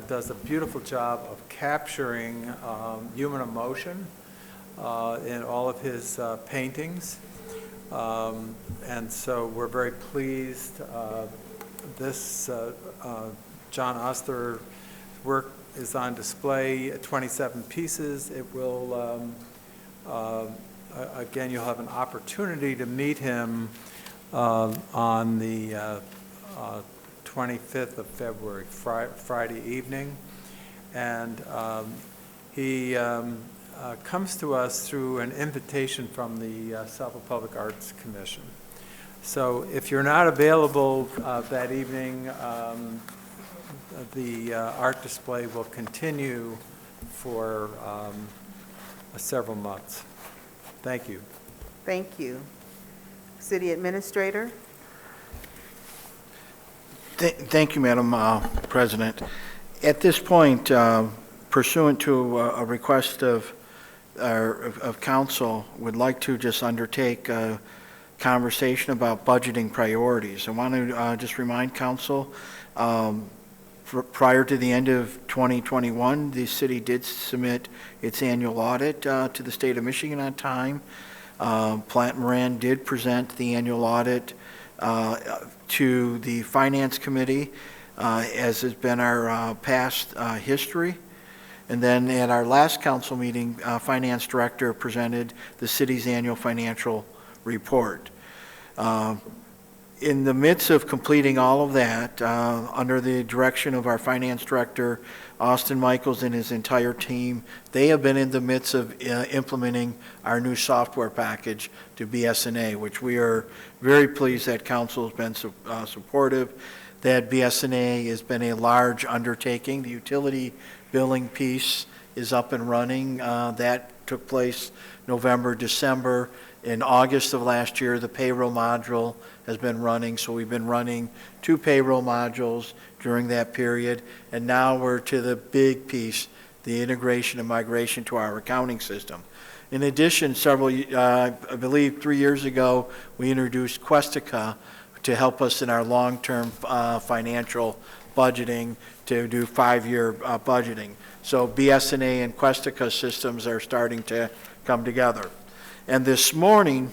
does a beautiful job of capturing human emotion in all of his paintings. And so we're very pleased. This John Ostler work is on display, 27 pieces. It will, again, you'll have an opportunity to meet him on the 25th of February, Friday evening. And he comes to us through an invitation from the Southfield Public Arts Commission. So if you're not available that evening, the art display will continue for several months. Thank you. Thank you. City Administrator? Thank you, Madam President. At this point, pursuant to a request of council, would like to just undertake a conversation about budgeting priorities. I want to just remind council, prior to the end of 2021, the city did submit its annual audit to the state of Michigan on time. Plant Moran did present the annual audit to the Finance Committee, as has been our past history. And then at our last council meeting, Finance Director presented the city's annual financial report. In the midst of completing all of that, under the direction of our Finance Director, Austin Michaels and his entire team, they have been in the midst of implementing our new software package to BSNA, which we are very pleased that council has been supportive. That BSNA has been a large undertaking. The utility billing piece is up and running. That took place November, December. In August of last year, the payroll module has been running, so we've been running 2 payroll modules during that period, and now we're to the big piece, the integration and migration to our accounting system. In addition, I believe 3 years ago, we introduced Questica to help us in our long-term financial budgeting, to do 5-year budgeting. So BSNA and Questica systems are starting to come together. And this morning,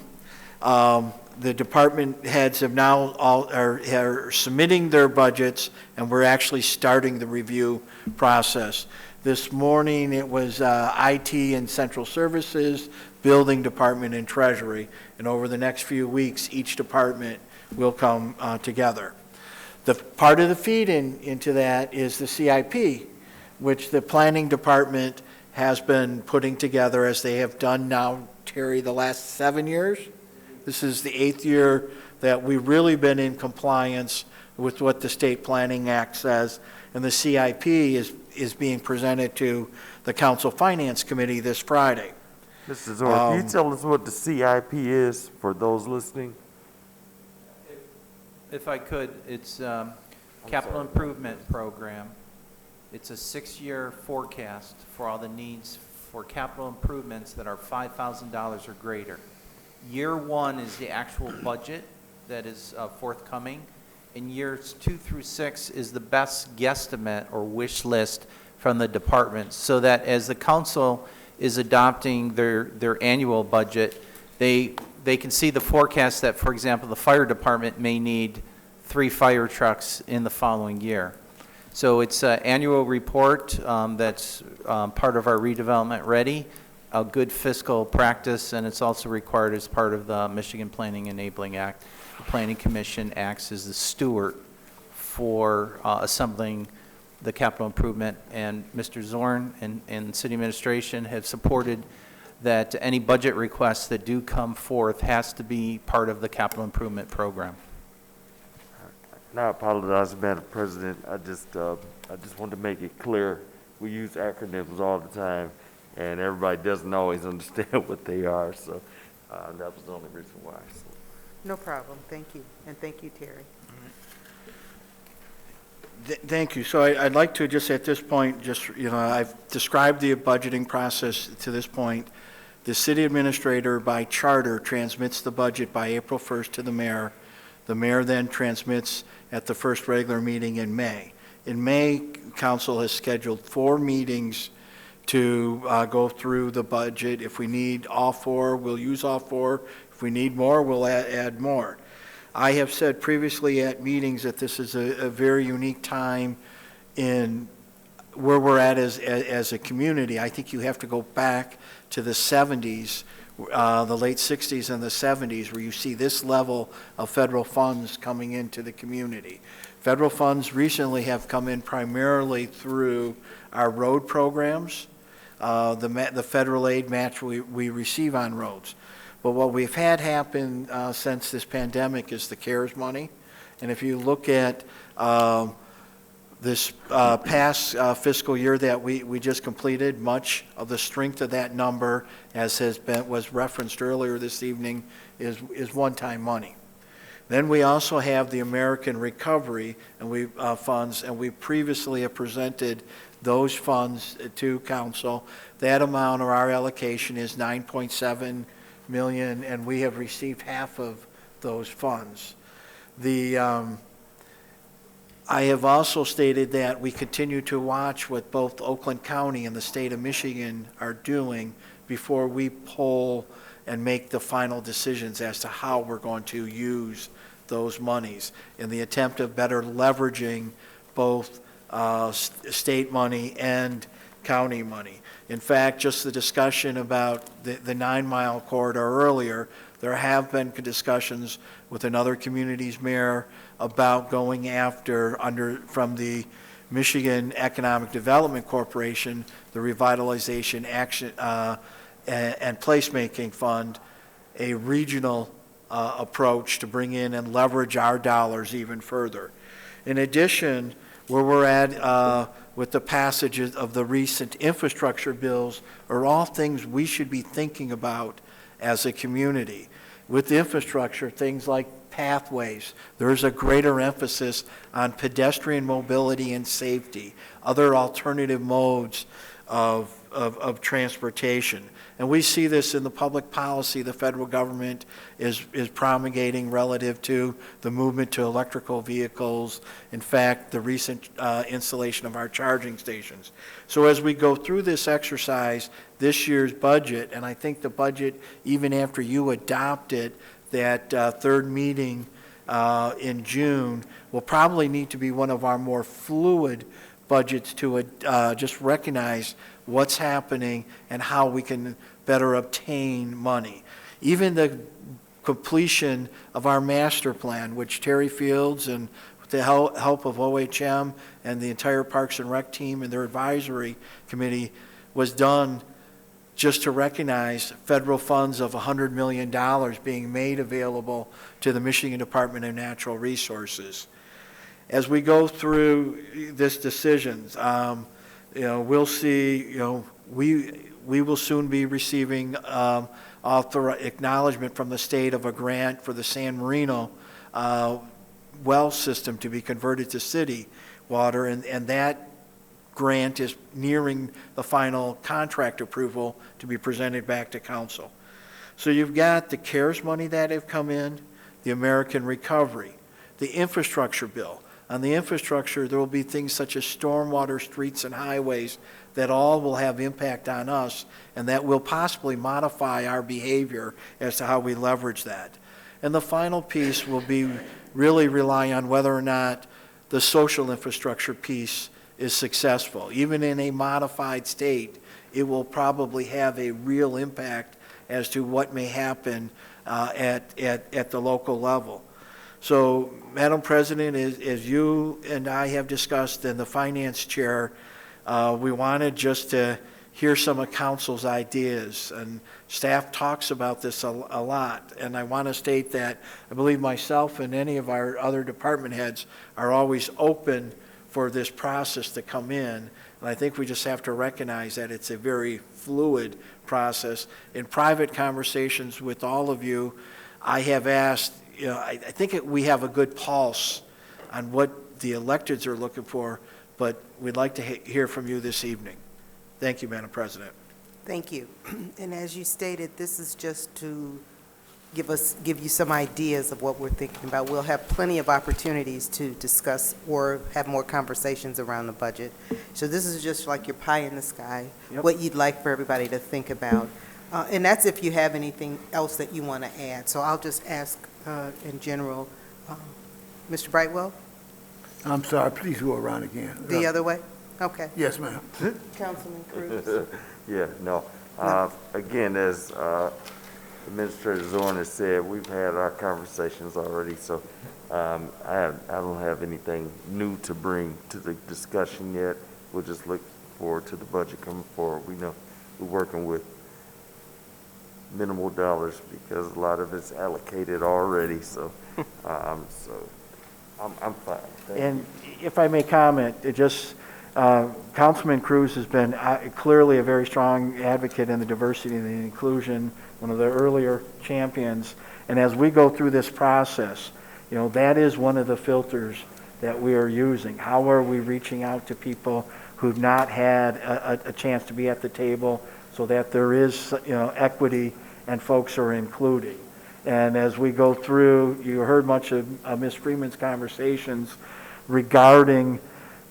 The department heads have now are submitting their budgets, and we're actually starting the review process. This morning, it was IT and Central Services, Building Department, and Treasury. And over the next few weeks, each department will come together. The part of the feed-in into that is the CIP, which the Planning Department has been putting together, as they have done now, Terry, the last 7 years. This is the 8th year that we've really been in compliance with what the State Planning Act says, and the CIP is being presented to the Council Finance Committee this Friday. Mr. Zorn, can you tell us what the CIP is for those listening? If I could, it's Capital Improvement Program. It's a 6-year forecast for all the needs for capital improvements that are $5,000 or greater. Year 1 is the actual budget that is forthcoming, and years 2 through 6 is the best guesstimate or wish list from the departments, so that as the council is adopting their annual budget, they can see the forecast that, for example, the fire department may need 3 fire trucks in the following year. So it's an annual report that's part of our redevelopment ready, a good fiscal practice, and it's also required as part of the Michigan Planning Enabling Act. The Planning Commission acts as the steward for assembling the capital improvement, and Mr. Zorn and City Administration have supported that any budget requests that do come forth has to be part of the capital improvement program. Now, I apologize, Madam President. I just wanted to make it clear. We use acronyms all the time, and everybody doesn't always understand what they are, so that was the only reason why. So. No problem. Thank you. And thank you, Terry. Thank you. So I'd like to just at this point, I've described the budgeting process to this point. The city administrator by charter transmits the budget by April 1st to the mayor. The mayor then transmits at the first regular meeting in May. In May, council has scheduled 4 meetings to go through the budget. If we need all 4, we'll use all 4. If we need more, we'll add more. I have said previously at meetings that this is a very unique time in where we're at as a community. I think you have to go back to the 70s, the late 60s and the 70s, where you see this level of federal funds coming into the community. Federal funds recently have come in primarily through our road programs, the federal aid match we receive on roads. But what we've had happen since this pandemic is the CARES money. And if you look at this past fiscal year that we just completed, much of the strength of that number, as was referenced earlier this evening, is one-time money. Then we also have the American Recovery and funds, and we previously have presented those funds to council. That amount, or our allocation, is $9.7 million, and we have received half of those funds. I have also stated that we continue to watch what both Oakland County and the state of Michigan are doing before we pull and make the final decisions as to how we're going to use those monies in the attempt of better leveraging both state money and county money. In fact, just the discussion about the 9-mile corridor earlier, there have been discussions with another community's mayor about going after, from the Michigan Economic Development Corporation, the Revitalization Action and Placemaking Fund, a regional approach to bring in and leverage our dollars even further. In addition, where we're at with the passages of the recent infrastructure bills are all things we should be thinking about as a community. With infrastructure, things like pathways, there's a greater emphasis on pedestrian mobility and safety, other alternative modes of transportation. And we see this in the public policy the federal government is promulgating relative to the movement to electrical vehicles. In fact, the recent installation of our charging stations. So as we go through this exercise, this year's budget, and I think the budget, even after you adopt it that third meeting in June will probably need to be one of our more fluid budgets to just recognize what's happening and how we can better obtain money. Even the completion of our master plan, which Terry Fields and with the help of OHM and the entire Parks and Rec team and their advisory committee was done just to recognize federal funds of $100 million being made available to the Michigan Department of Natural Resources. As we go through this decisions, we'll see, we will soon be receiving acknowledgement from the state of a grant for the San Marino well system to be converted to city water, and that grant is nearing the final contract approval to be presented back to council. So you've got the CARES money that have come in, the American Recovery, the infrastructure bill. On the infrastructure, there will be things such as stormwater, streets, and highways that all will have impact on us, and that will possibly modify our behavior as to how we leverage that. And the final piece will be really rely on whether or not the social infrastructure piece is successful. Even in a modified state, it will probably have a real impact as to what may happen at the local level. So, Madam President, as you and I have discussed, and the Finance Chair, we wanted just to hear some of Council's ideas, and staff talks about this a lot, and I want to state that I believe myself and any of our other department heads are always open for this process to come in, and I think we just have to recognize that it's a very fluid process. In private conversations with all of you, I have asked, I think we have a good pulse on what the electeds are looking for, but we'd like to hear from you this evening. Thank you, Madam President. Thank you. And as you stated, this is just to give you some ideas of what we're thinking about. We'll have plenty of opportunities to discuss or have more conversations around the budget. So this is just like your pie in the sky, what you'd like for everybody to think about. And that's if you have anything else that you want to add. So I'll just ask in general, Mr. Brightwell? I'm sorry, please go around again. The other way? Okay. Yes, ma'am. Councilman Cruz? Yeah, no. Again, as Administrator Zorn has said, we've had our conversations already, so I don't have anything new to bring to the discussion yet. We'll just look forward to the budget coming forward. We know we're working with minimal dollars because a lot of it's allocated already, so I'm fine. And if I may comment, Councilman Cruz has been clearly a very strong advocate in the diversity and the inclusion, one of the earlier champions. And as we go through this process, that is one of the filters that we are using. How are we reaching out to people who've not had a chance to be at the table so that there is, equity and folks are included. And as we go through, you heard much of Ms. Freeman's conversations regarding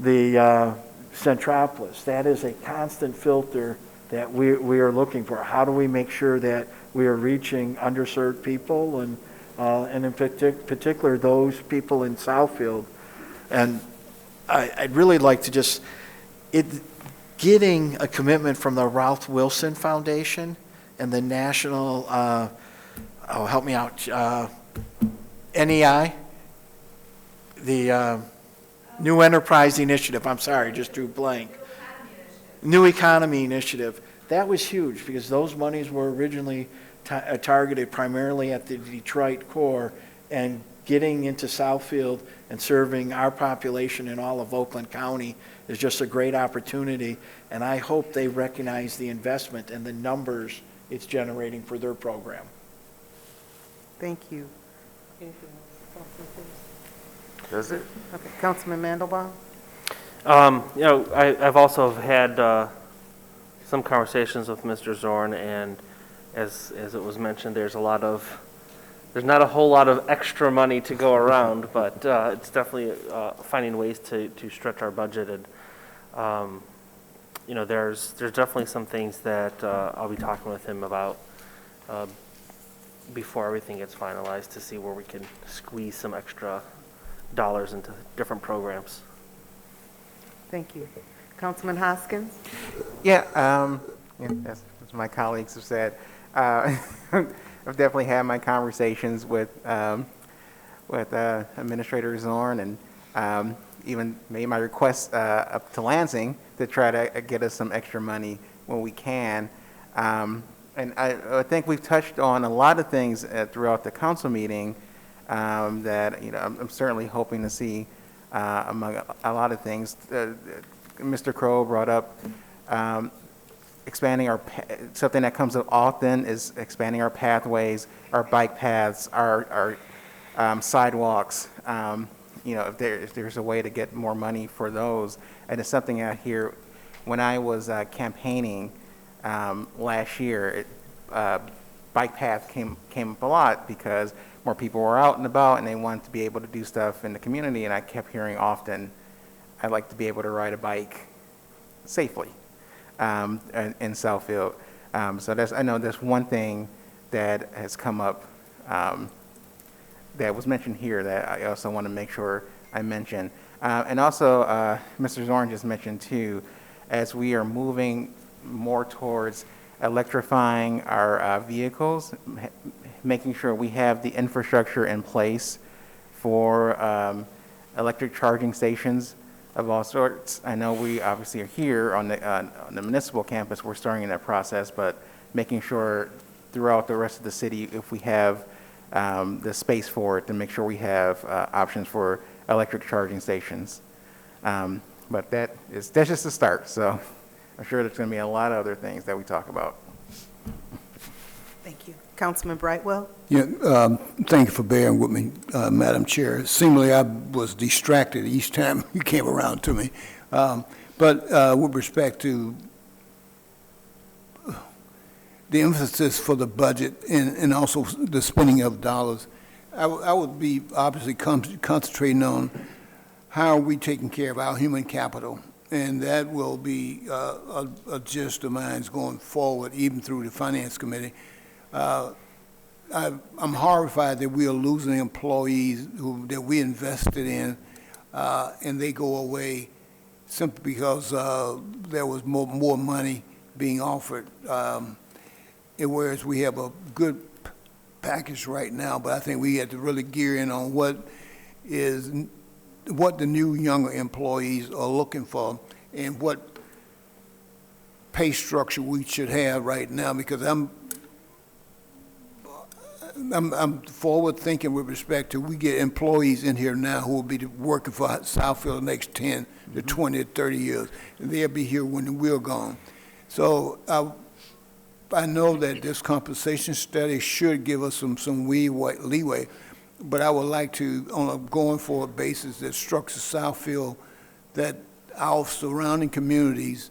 the Centropolis. That is a constant filter that we are looking for. How do we make sure that we are reaching underserved people and in particular those people in Southfield? And I'd really like to getting a commitment from the Ralph Wilson Foundation and the National, help me out, NEI, the New Enterprise Initiative, I'm sorry, just drew blank. New Economy Initiative. That was huge because those monies were originally targeted primarily at the Detroit core, and getting into Southfield and serving our population in all of Oakland County is just a great opportunity, and I hope they recognize the investment and the numbers it's generating for their program. Thank you. Anything else, Councilman Cruz? That's it. Okay, Councilman Mandelbaum? I've also had some conversations with Mr. Zorn, and as it was mentioned, there's not a whole lot of extra money to go around, but it's definitely finding ways to stretch our budget. And there's definitely some things that I'll be talking with him about before everything gets finalized to see where we can squeeze some extra dollars into different programs. Thank you. Councilman Hoskins? Yeah, as my colleagues have said, I've definitely had my conversations with Administrator Zorn, and even made my request up to Lansing to try to get us some extra money when we can. And I think we've touched on a lot of things throughout the council meeting that I'm certainly hoping to see among a lot of things. Mr. Crow brought up expanding something that comes up often is expanding our pathways, our bike paths, our sidewalks. If there's a way to get more money for those. And it's something out here, when I was campaigning last year, bike path came up a lot because more people were out and about and they wanted to be able to do stuff in the community, and I kept hearing often, I'd like to be able to ride a bike safely in Southfield. So I know that's one thing that has come up that was mentioned here that I also want to make sure I mention. And also, Mr. Zorn just mentioned too, as we are moving more towards electrifying our vehicles, making sure we have the infrastructure in place for electric charging stations of all sorts. I know we obviously are here on the municipal campus, we're starting that process, but making sure throughout the rest of the city, if we have the space for it, to make sure we have options for electric charging stations. But that's just a start, so I'm sure there's going to be a lot of other things that we talk about. Thank you. Councilman Brightwell? Yeah, thank you for bearing with me, Madam Chair. Seemingly I was distracted each time you came around to me. But with respect to the emphasis for the budget and also the spending of dollars, I would be obviously concentrating on how are we taking care of our human capital, and that will be a gist of mine going forward, even through the Finance Committee. I'm horrified that we are losing employees that we invested in, and they go away simply because there was more money being offered. Whereas we have a good package right now, but I think we have to really gear in on what the new younger employees are looking for and what pay structure we should have right now, because I'm forward thinking with respect to we get employees in here now who will be working for Southfield the next 10 to 20 to 30 years, and they'll be here when we're gone. So I know that this compensation study should give us some leeway, but I would like to, on a going forward basis, that structure Southfield, that our surrounding communities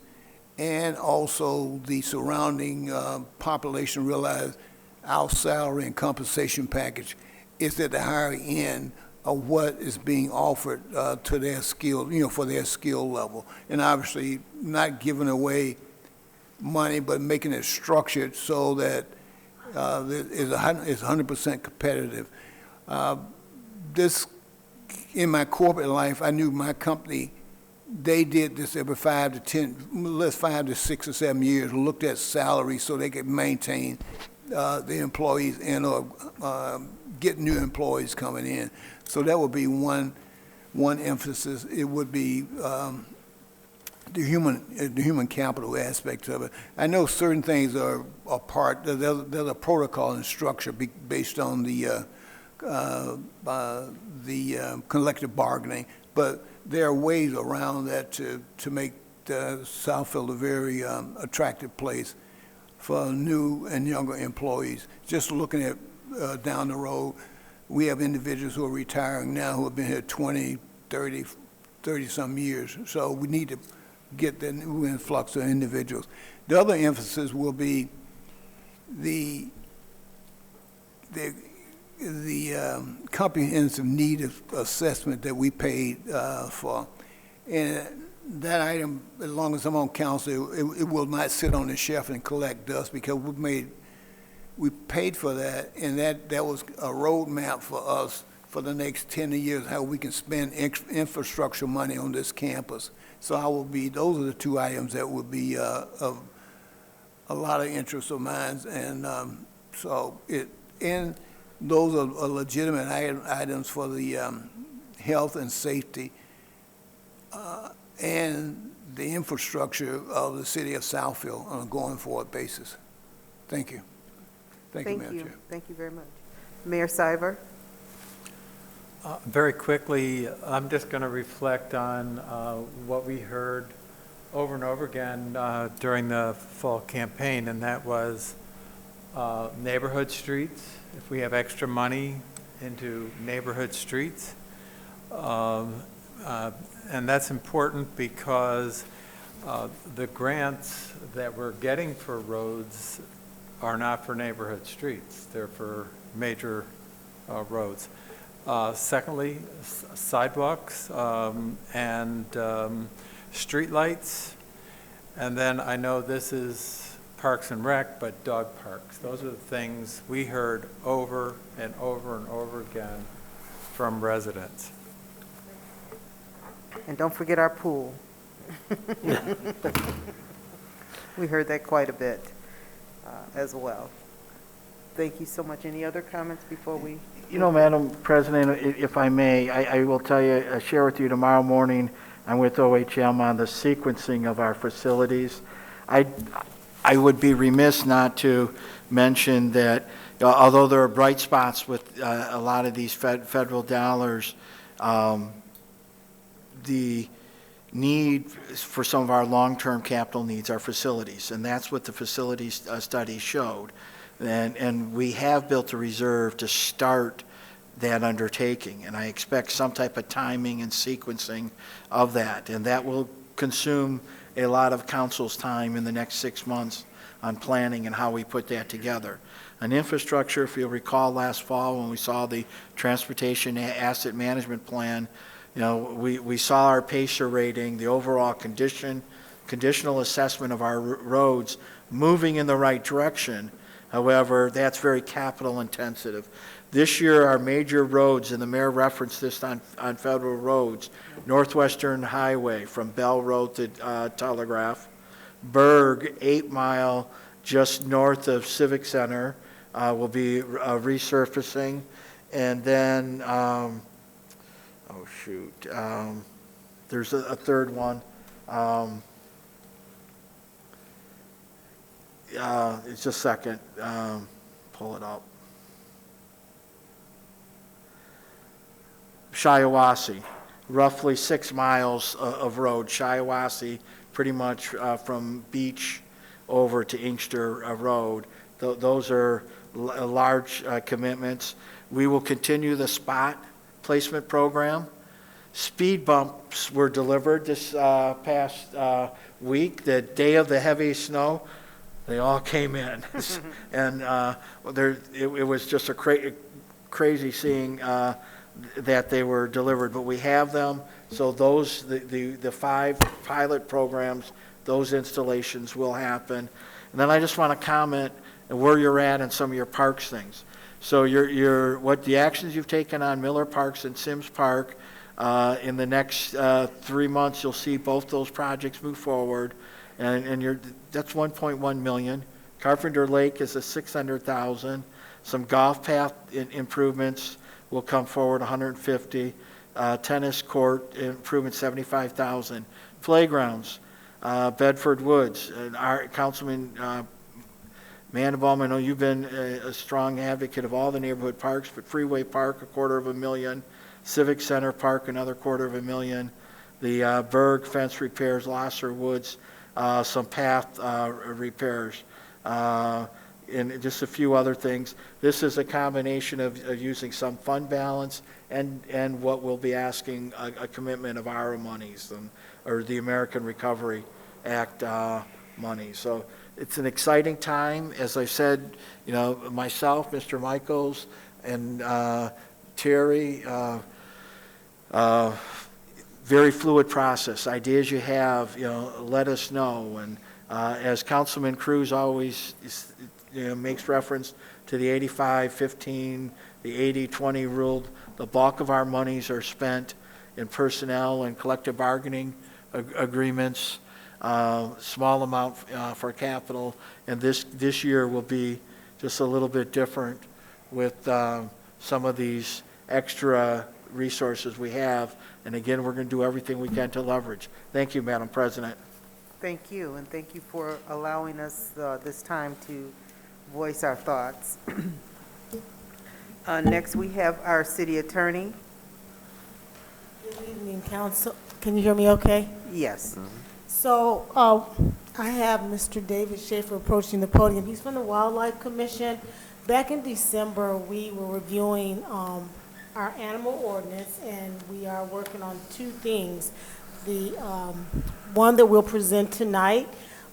and also the surrounding population realize our salary and compensation package is at the higher end of what is being offered to their skill, for their skill level. And obviously not giving away money, but making it structured so that it's 100% competitive. In my corporate life, I knew my company, they did this every 5 to 6 or 7 years, looked at salaries so they could maintain the employees and get new employees coming in. So that would be one emphasis. It would be the human capital aspect of it. I know certain things are part. There's a protocol and structure based on the collective bargaining, but there are ways around that to make Southfield a very attractive place for new and younger employees. Just looking at down the road, we have individuals who are retiring now who have been here 20, 30 some years. So we need to get the new influx of individuals. The other emphasis will be the comprehensive need assessment that we paid for. And that item, as long as I'm on council, it will not sit on the shelf and collect dust, because we paid for that, and that was a roadmap for us for the next 10 years, how we can spend infrastructure money on this campus. So those are the two items that would be of a lot of interest of mine, and and those are legitimate items for the health and safety and the infrastructure of the city of Southfield on a going forward basis. Thank you. Thank you, Madam Chair. Thank you very much. Mayor Siver? Very quickly, I'm just going to reflect on what we heard over and over again during the fall campaign, and that was neighborhood streets. If we have extra money into neighborhood streets, and that's important because the grants that we're getting for roads are not for neighborhood streets. They're for major roads. Secondly, sidewalks and streetlights. And then I know this is Parks and Rec, but dog parks. Those are the things we heard over and over and over again from residents. And don't forget our pool. We heard that quite a bit as well. Thank you so much. Any other comments before we? You know, Madam President, if I may, I will tell you, share with you tomorrow morning, I'm with OHM on the sequencing of our facilities. I would be remiss not to mention that although there are bright spots with a lot of these federal dollars, the need for some of our long-term capital needs are facilities, and that's what the facilities study showed. And we have built a reserve to start that undertaking, and I expect some type of timing and sequencing of that, and that will consume a lot of council's time in the next 6 months on planning and how we put that together. On infrastructure, if you'll recall last fall when we saw the transportation asset management plan, you know, we saw our PACER rating, the overall conditional assessment of our roads moving in the right direction. However, that's very capital intensive. This year, our major roads, and the mayor referenced this on federal roads, Northwestern Highway from Bell Road to Telegraph, Berg, 8 Mile, just north of Civic Center, will be resurfacing. And then, there's a third one. It's just a second. Pull it up. Shiawassee, roughly 6 miles of road. Shiawassee, pretty much from Beach over to Inkster Road. Those are large commitments. We will continue the spot placement program. Speed bumps were delivered this past week, the day of the heavy snow. They all came in, and it was just a crazy seeing that they were delivered. But we have them, so those the 5 pilot programs, those installations will happen. And then I just want to comment where you're at in some of your parks things. So what the actions you've taken on Miller Parks and Sims Park. In the next 3 months, you'll see both those projects move forward, and that's 1.1 million. Carpenter Lake is a 600,000. Some golf path improvements will come forward, 150. Tennis court improvement, 75,000. Playgrounds, Bedford Woods, and our Councilman Mandelbaum, I know you've been a strong advocate of all the neighborhood parks, but Freeway Park, $250,000. Civic Center Park, another $250,000. The Berg fence repairs, Losser Woods, some path repairs, and just a few other things. This is a combination of using some fund balance and what we'll be asking a commitment of ARA monies or the American Recovery Act money. So it's an exciting time. As I said, you know, myself, Mr. Michaels, and Terry, very fluid process. Ideas you have, you know, let us know. And as Councilman Cruz always makes reference to the 85-15, the 80-20 rule. The bulk of our monies are spent in personnel and collective bargaining agreements, small amount for capital, and this year will be just a little bit different with some of these extra resources we have. And again, we're going to do everything we can to leverage. Thank you, Madam President. Thank you, and thank you for allowing us this time to voice our thoughts. Next, we have our city attorney. Good evening, council. Can you hear me okay? Yes. So I have Mr. David Schaefer approaching the podium. He's from the Wildlife Commission. Back in December, we were reviewing our animal ordinance, and we are working on two things. The one that we'll present tonight,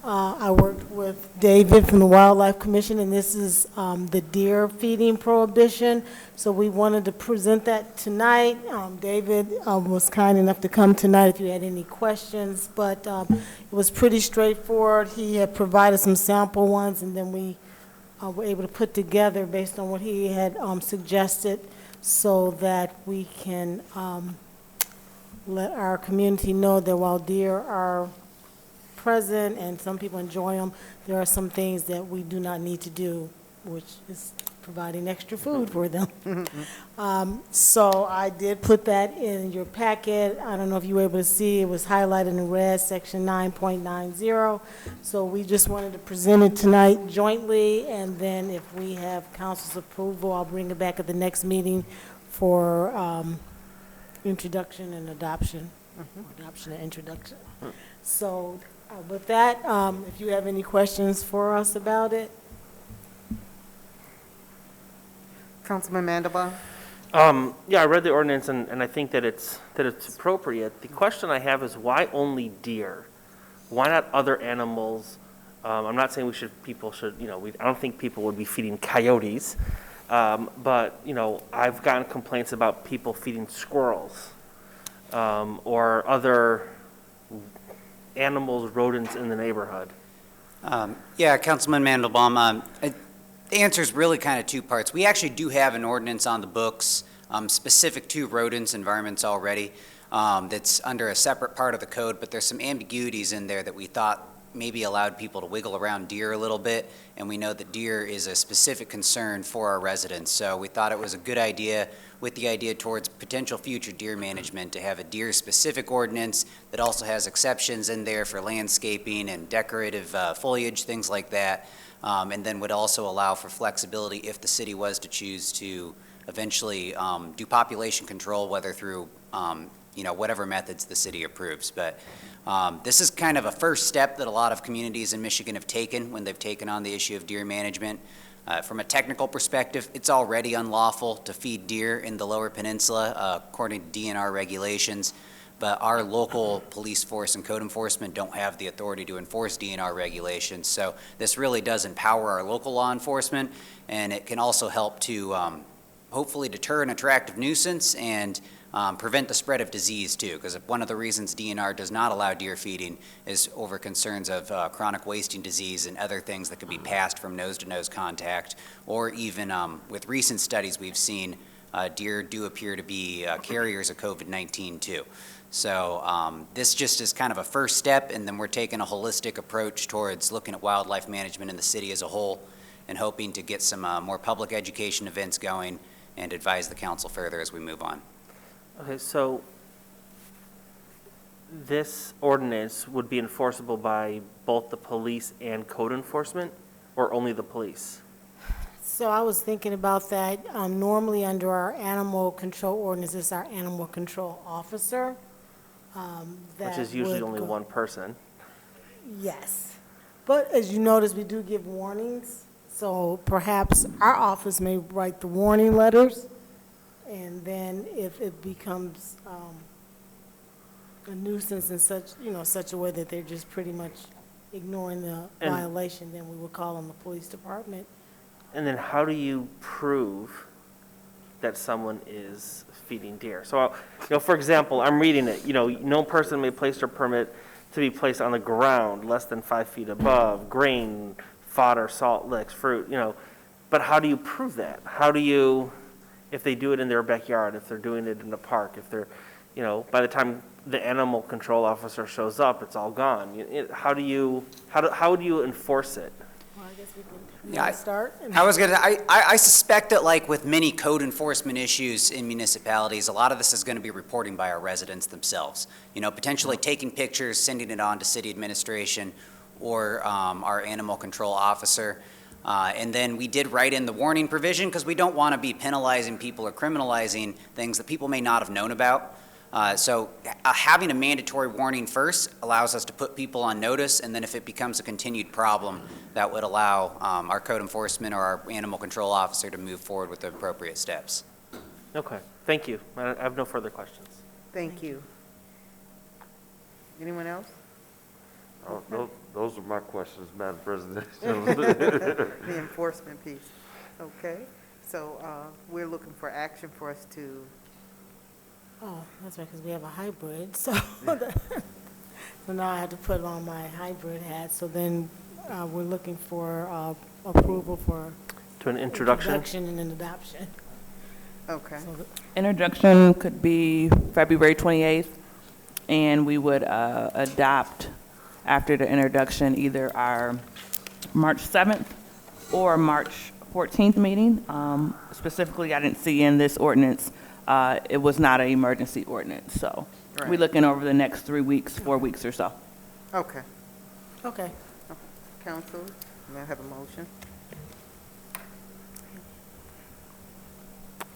I worked with David from the Wildlife Commission, and this is the deer feeding prohibition. So we wanted to present that tonight. David was kind enough to come tonight if you had any questions, but it was pretty straightforward. He had provided some sample ones, and then we were able to put together based on what he had suggested so that we can let our community know that while deer are present and some people enjoy them, there are some things that we do not need to do, which is providing extra food for them. So I did put that in your packet. I don't know if you were able to see, it was highlighted in red, section 9.90. So we just wanted to present it tonight jointly, and then if we have council's approval, I'll bring it back at the next meeting for introduction and adoption, adoption and introduction. So with that, if you have any questions for us about it. Councilman Mandelbaum? Yeah, I read the ordinance, and I think that it's appropriate. The question I have is, why only deer? Why not other animals? I'm not saying people should, I don't think people would be feeding coyotes, but, I've gotten complaints about people feeding squirrels or other animals, rodents in the neighborhood. Yeah, Councilman Mandelbaum, the answer is really kind of two parts. We actually do have an ordinance on the books specific to rodents environments already that's under a separate part of the code, but there's some ambiguities in there that we thought maybe allowed people to wiggle around deer a little bit, and we know that deer is a specific concern for our residents. So we thought it was a good idea, with the idea towards potential future deer management, to have a deer-specific ordinance that also has exceptions in there for landscaping and decorative foliage, things like that, and then would also allow for flexibility if the city was to choose to eventually do population control, whether through whatever methods the city approves. But this is kind of a first step that a lot of communities in Michigan have taken when they've taken on the issue of deer management. From a technical perspective, it's already unlawful to feed deer in the Lower Peninsula, according to DNR regulations, but our local police force and code enforcement don't have the authority to enforce DNR regulations. So this really does empower our local law enforcement, and it can also help to hopefully deter an attractive nuisance and prevent the spread of disease too, because one of the reasons DNR does not allow deer feeding is over concerns of chronic wasting disease and other things that could be passed from nose-to-nose contact, or even with recent studies we've seen, deer do appear to be carriers of COVID-19 too. So this just is kind of a first step, and then we're taking a holistic approach towards looking at wildlife management in the city as a whole and hoping to get some more public education events going and advise the council further as we move on. Okay, so this ordinance would be enforceable by both the police and code enforcement, or only the police? So I was thinking about that. Normally under our animal control ordinance, it's our animal control officer. Which is usually only one person. Yes. But as you notice, we do give warnings. So perhaps our office may write the warning letters. And then if it becomes a nuisance in such a way that they're just pretty much ignoring the violation, then we would call on the police department. And then how do you prove that someone is feeding deer? So, for example, I'm reading it, no person may place their permit to be placed on the ground less than 5 feet above, grain, fodder, salt licks, fruit, but how do you prove that? How do you, if they do it in their backyard, if they're doing it in the park, if they're, by the time the animal control officer shows up, it's all gone. How do you enforce it? Well, I guess we Yeah, can start. I suspect that like with many code enforcement issues in municipalities, a lot of this is going to be reporting by our residents themselves. Potentially taking pictures, sending it on to city administration or our animal control officer. And then we did write in the warning provision because we don't want to be penalizing people or criminalizing things that people may not have known about. So having a mandatory warning first allows us to put people on notice, and then if it becomes a continued problem, that would allow our code enforcement or our animal control officer to move forward with the appropriate steps. Okay, thank you. I have no further questions. Thank you. Anyone else? Those are my questions, Madam President. The enforcement piece. Okay, so we're looking for action for us to, Oh, that's right, because we have a hybrid, so, so now I have to put on my hybrid hat. So then we're looking for approval for To an introduction? and an adoption. okay. So Introduction could be February 28th, and we would adopt after the introduction either our March 7th or March 14th meeting. Specifically, I didn't see in this ordinance, it was not an emergency ordinance, so we're Right. looking over the next 3 weeks, 4 weeks or so. Okay. Okay. Council, may I have a motion?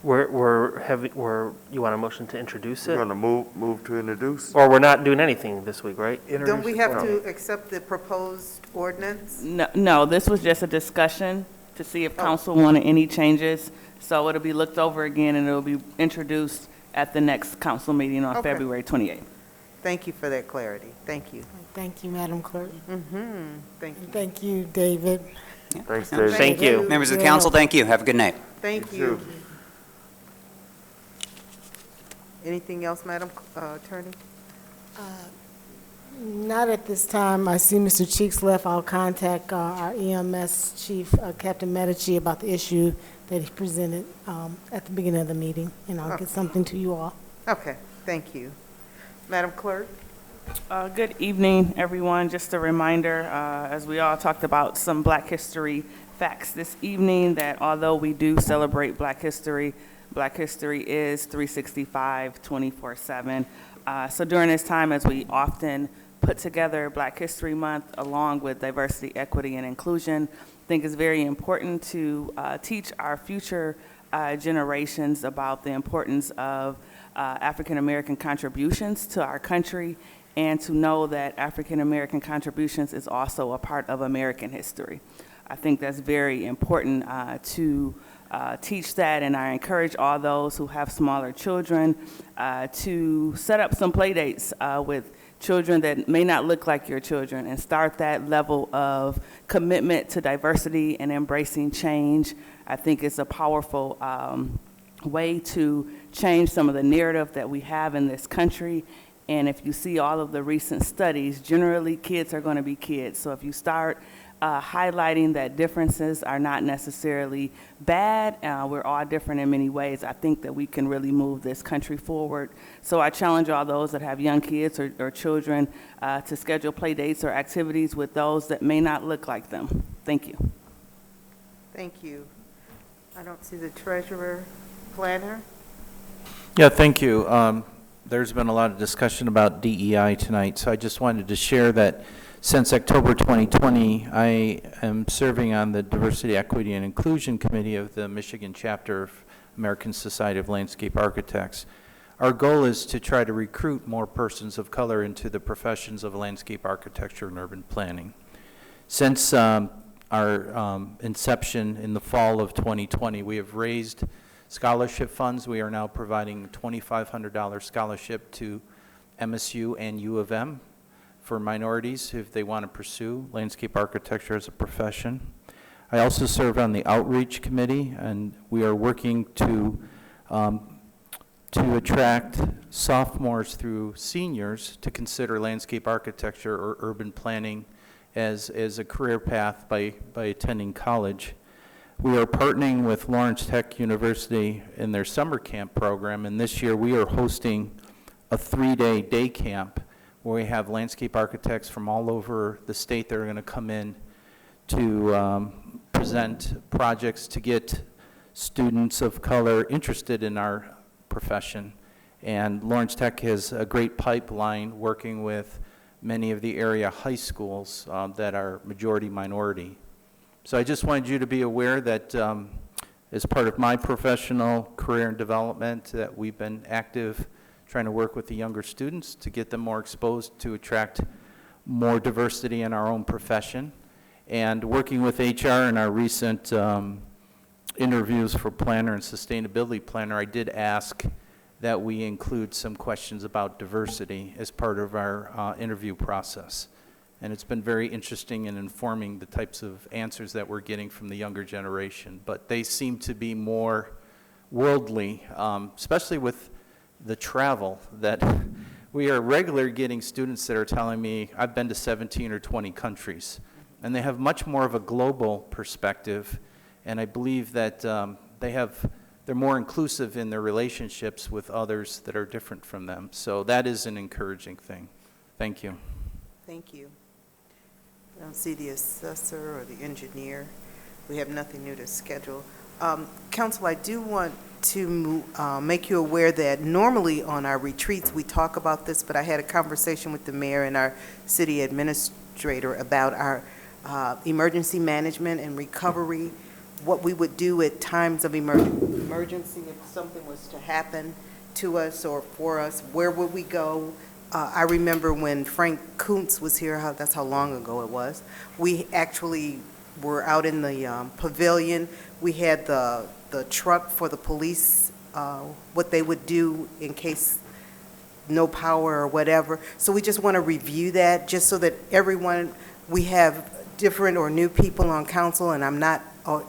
You want a motion to introduce We're it? going to move to introduce? Or we're not doing anything this week, right? Don't we have to accept the proposed ordinance? No, this was just a discussion to see if council wanted any changes. So it'll be looked over again, and it'll be introduced at the next council meeting on Okay. February 28th. Thank you for that clarity. Thank you. Thank you, Madam Clerk. Thank you. Thank you, David. Thanks, David. Thank you. Members of the council, thank you. Have a good night. Thank You you. too. Anything else, Madam Attorney? Not at this time. I see Mr. Cheeks left. I'll contact our EMS chief, Captain Medici, about the issue that he presented at the beginning of the meeting, and I'll get something to you all. Okay, thank you. Madam Clerk? Good evening, everyone. Just a reminder, as we all talked about some Black History facts this evening, that although we do celebrate Black History is 365, 24/7. So during this time, as we often put together Black History Month along with diversity, equity, and inclusion, I think it's very important to teach our future generations about the importance of African American contributions to our country, and to know that African American contributions is also a part of American history. I think that's very important to teach that, and I encourage all those who have smaller children to set up some play dates with children that may not look like your children, and start that level of commitment to diversity and embracing change. I think it's a powerful way to change some of the narrative that we have in this country. And if you see all of the recent studies, generally kids are going to be kids. So if you start highlighting that differences are not necessarily bad, we're all different in many ways, I think that we can really move this country forward. So I challenge all those that have young kids or children to schedule play dates or activities with those that may not look like them. Thank you. Thank you. I don't see the treasurer planner. Yeah, thank you. There's been a lot of discussion about DEI tonight, so I just wanted to share that since October 2020, I am serving on the Diversity, Equity, and Inclusion Committee of the Michigan chapter of American Society of Landscape Architects. Our goal is to try to recruit more persons of color into the professions of landscape architecture and urban planning. Since our inception in the fall of 2020, we have raised scholarship funds. We are now providing $2,500 scholarship to MSU and U of M for minorities if they want to pursue landscape architecture as a profession. I also serve on the outreach committee, and we are working to attract sophomores through seniors to consider landscape architecture or urban planning as a career path by attending college. We are partnering with Lawrence Tech University in their summer camp program, and this year we are hosting a 3-day day camp where we have landscape architects from all over the state that are going to come in to present projects to get students of color interested in our profession. And Lawrence Tech has a great pipeline working with many of the area high schools that are majority minority. So I just wanted you to be aware that as part of my professional career and development that we've been active trying to work with the younger students to get them more exposed to attract more diversity in our own profession. And working with HR in our recent interviews for planner and sustainability planner, I did ask that we include some questions about diversity as part of our interview process. And it's been very interesting in informing the types of answers that we're getting from the younger generation. But they seem to be more worldly, especially with the travel, that we are regularly getting students that are telling me, I've been to 17 or 20 countries. And they have much more of a global perspective. And I believe that they're more inclusive in their relationships with others that are different from them. So that is an encouraging thing. Thank you. Thank you. I don't see the assessor or the engineer. We have nothing new to schedule. Council, I do want to make you aware that normally on our retreats we talk about this, but I had a conversation with the mayor and our city administrator about our emergency management and recovery, what we would do at times of emergency if something was to happen to us or for us, where would we go? I remember when Frank Kuntz was here, that's how long ago it was. We actually were out in the pavilion. We had the truck for the police, what they would do in case no power or whatever. So we just want to review that just so that everyone, we have different or new people on council, and I'm not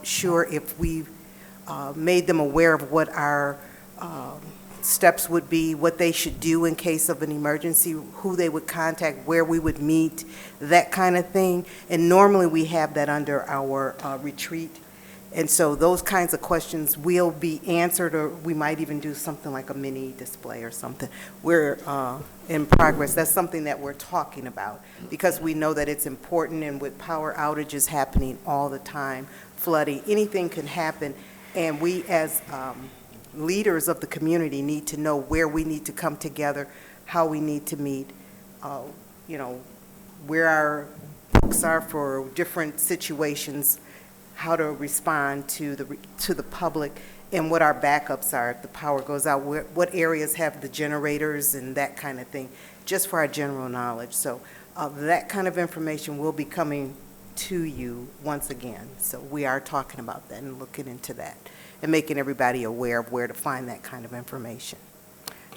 sure if we've made them aware of what our steps would be, what they should do in case of an emergency, who they would contact, where we would meet, that kind of thing. And normally we have that under our retreat. And so those kinds of questions will be answered, or we might even do something like a mini display or something. We're in progress. That's something that we're talking about because we know that it's important, and with power outages happening all the time, flooding, anything can happen. And we as leaders of the community need to know where we need to come together, how we need to meet, where our books are for different situations, how to respond to the public, and what our backups are if the power goes out, what areas have the generators and that kind of thing, just for our general knowledge. So that kind of information will be coming to you once again. So we are talking about that and looking into that and making everybody aware of where to find that kind of information.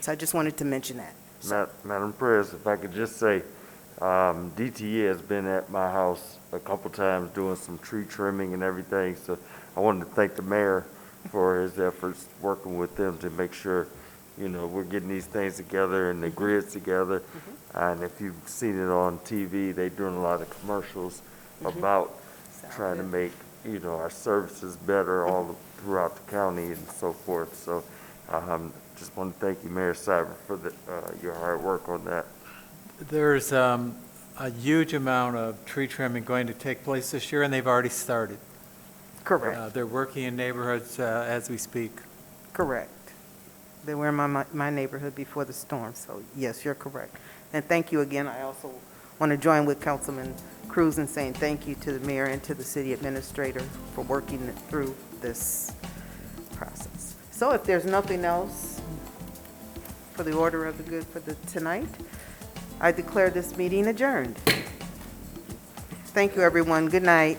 So I just wanted to mention that. Madam President, if I could just say, DTA has been at my house a couple times doing some tree trimming and everything, so I wanted to thank the mayor for his efforts working with them to make sure, we're getting these things together and the grids together. And if you've seen it on TV, they're doing a lot of commercials about trying to make, our services better all throughout the county and so forth. So just want to thank you, Mayor Cyber, for your hard work on that. There's a huge amount of tree trimming going to take place this year, and they've already started. Correct. They're working in neighborhoods as we speak. Correct. They were in my neighborhood before the storm, so yes, you're correct. And thank you again. I also want to join with Councilman Cruz in saying thank you to the mayor and to the city administrator for working through this process. So if there's nothing else for the order of the good for tonight, I declare this meeting adjourned. Thank you, everyone. Good night.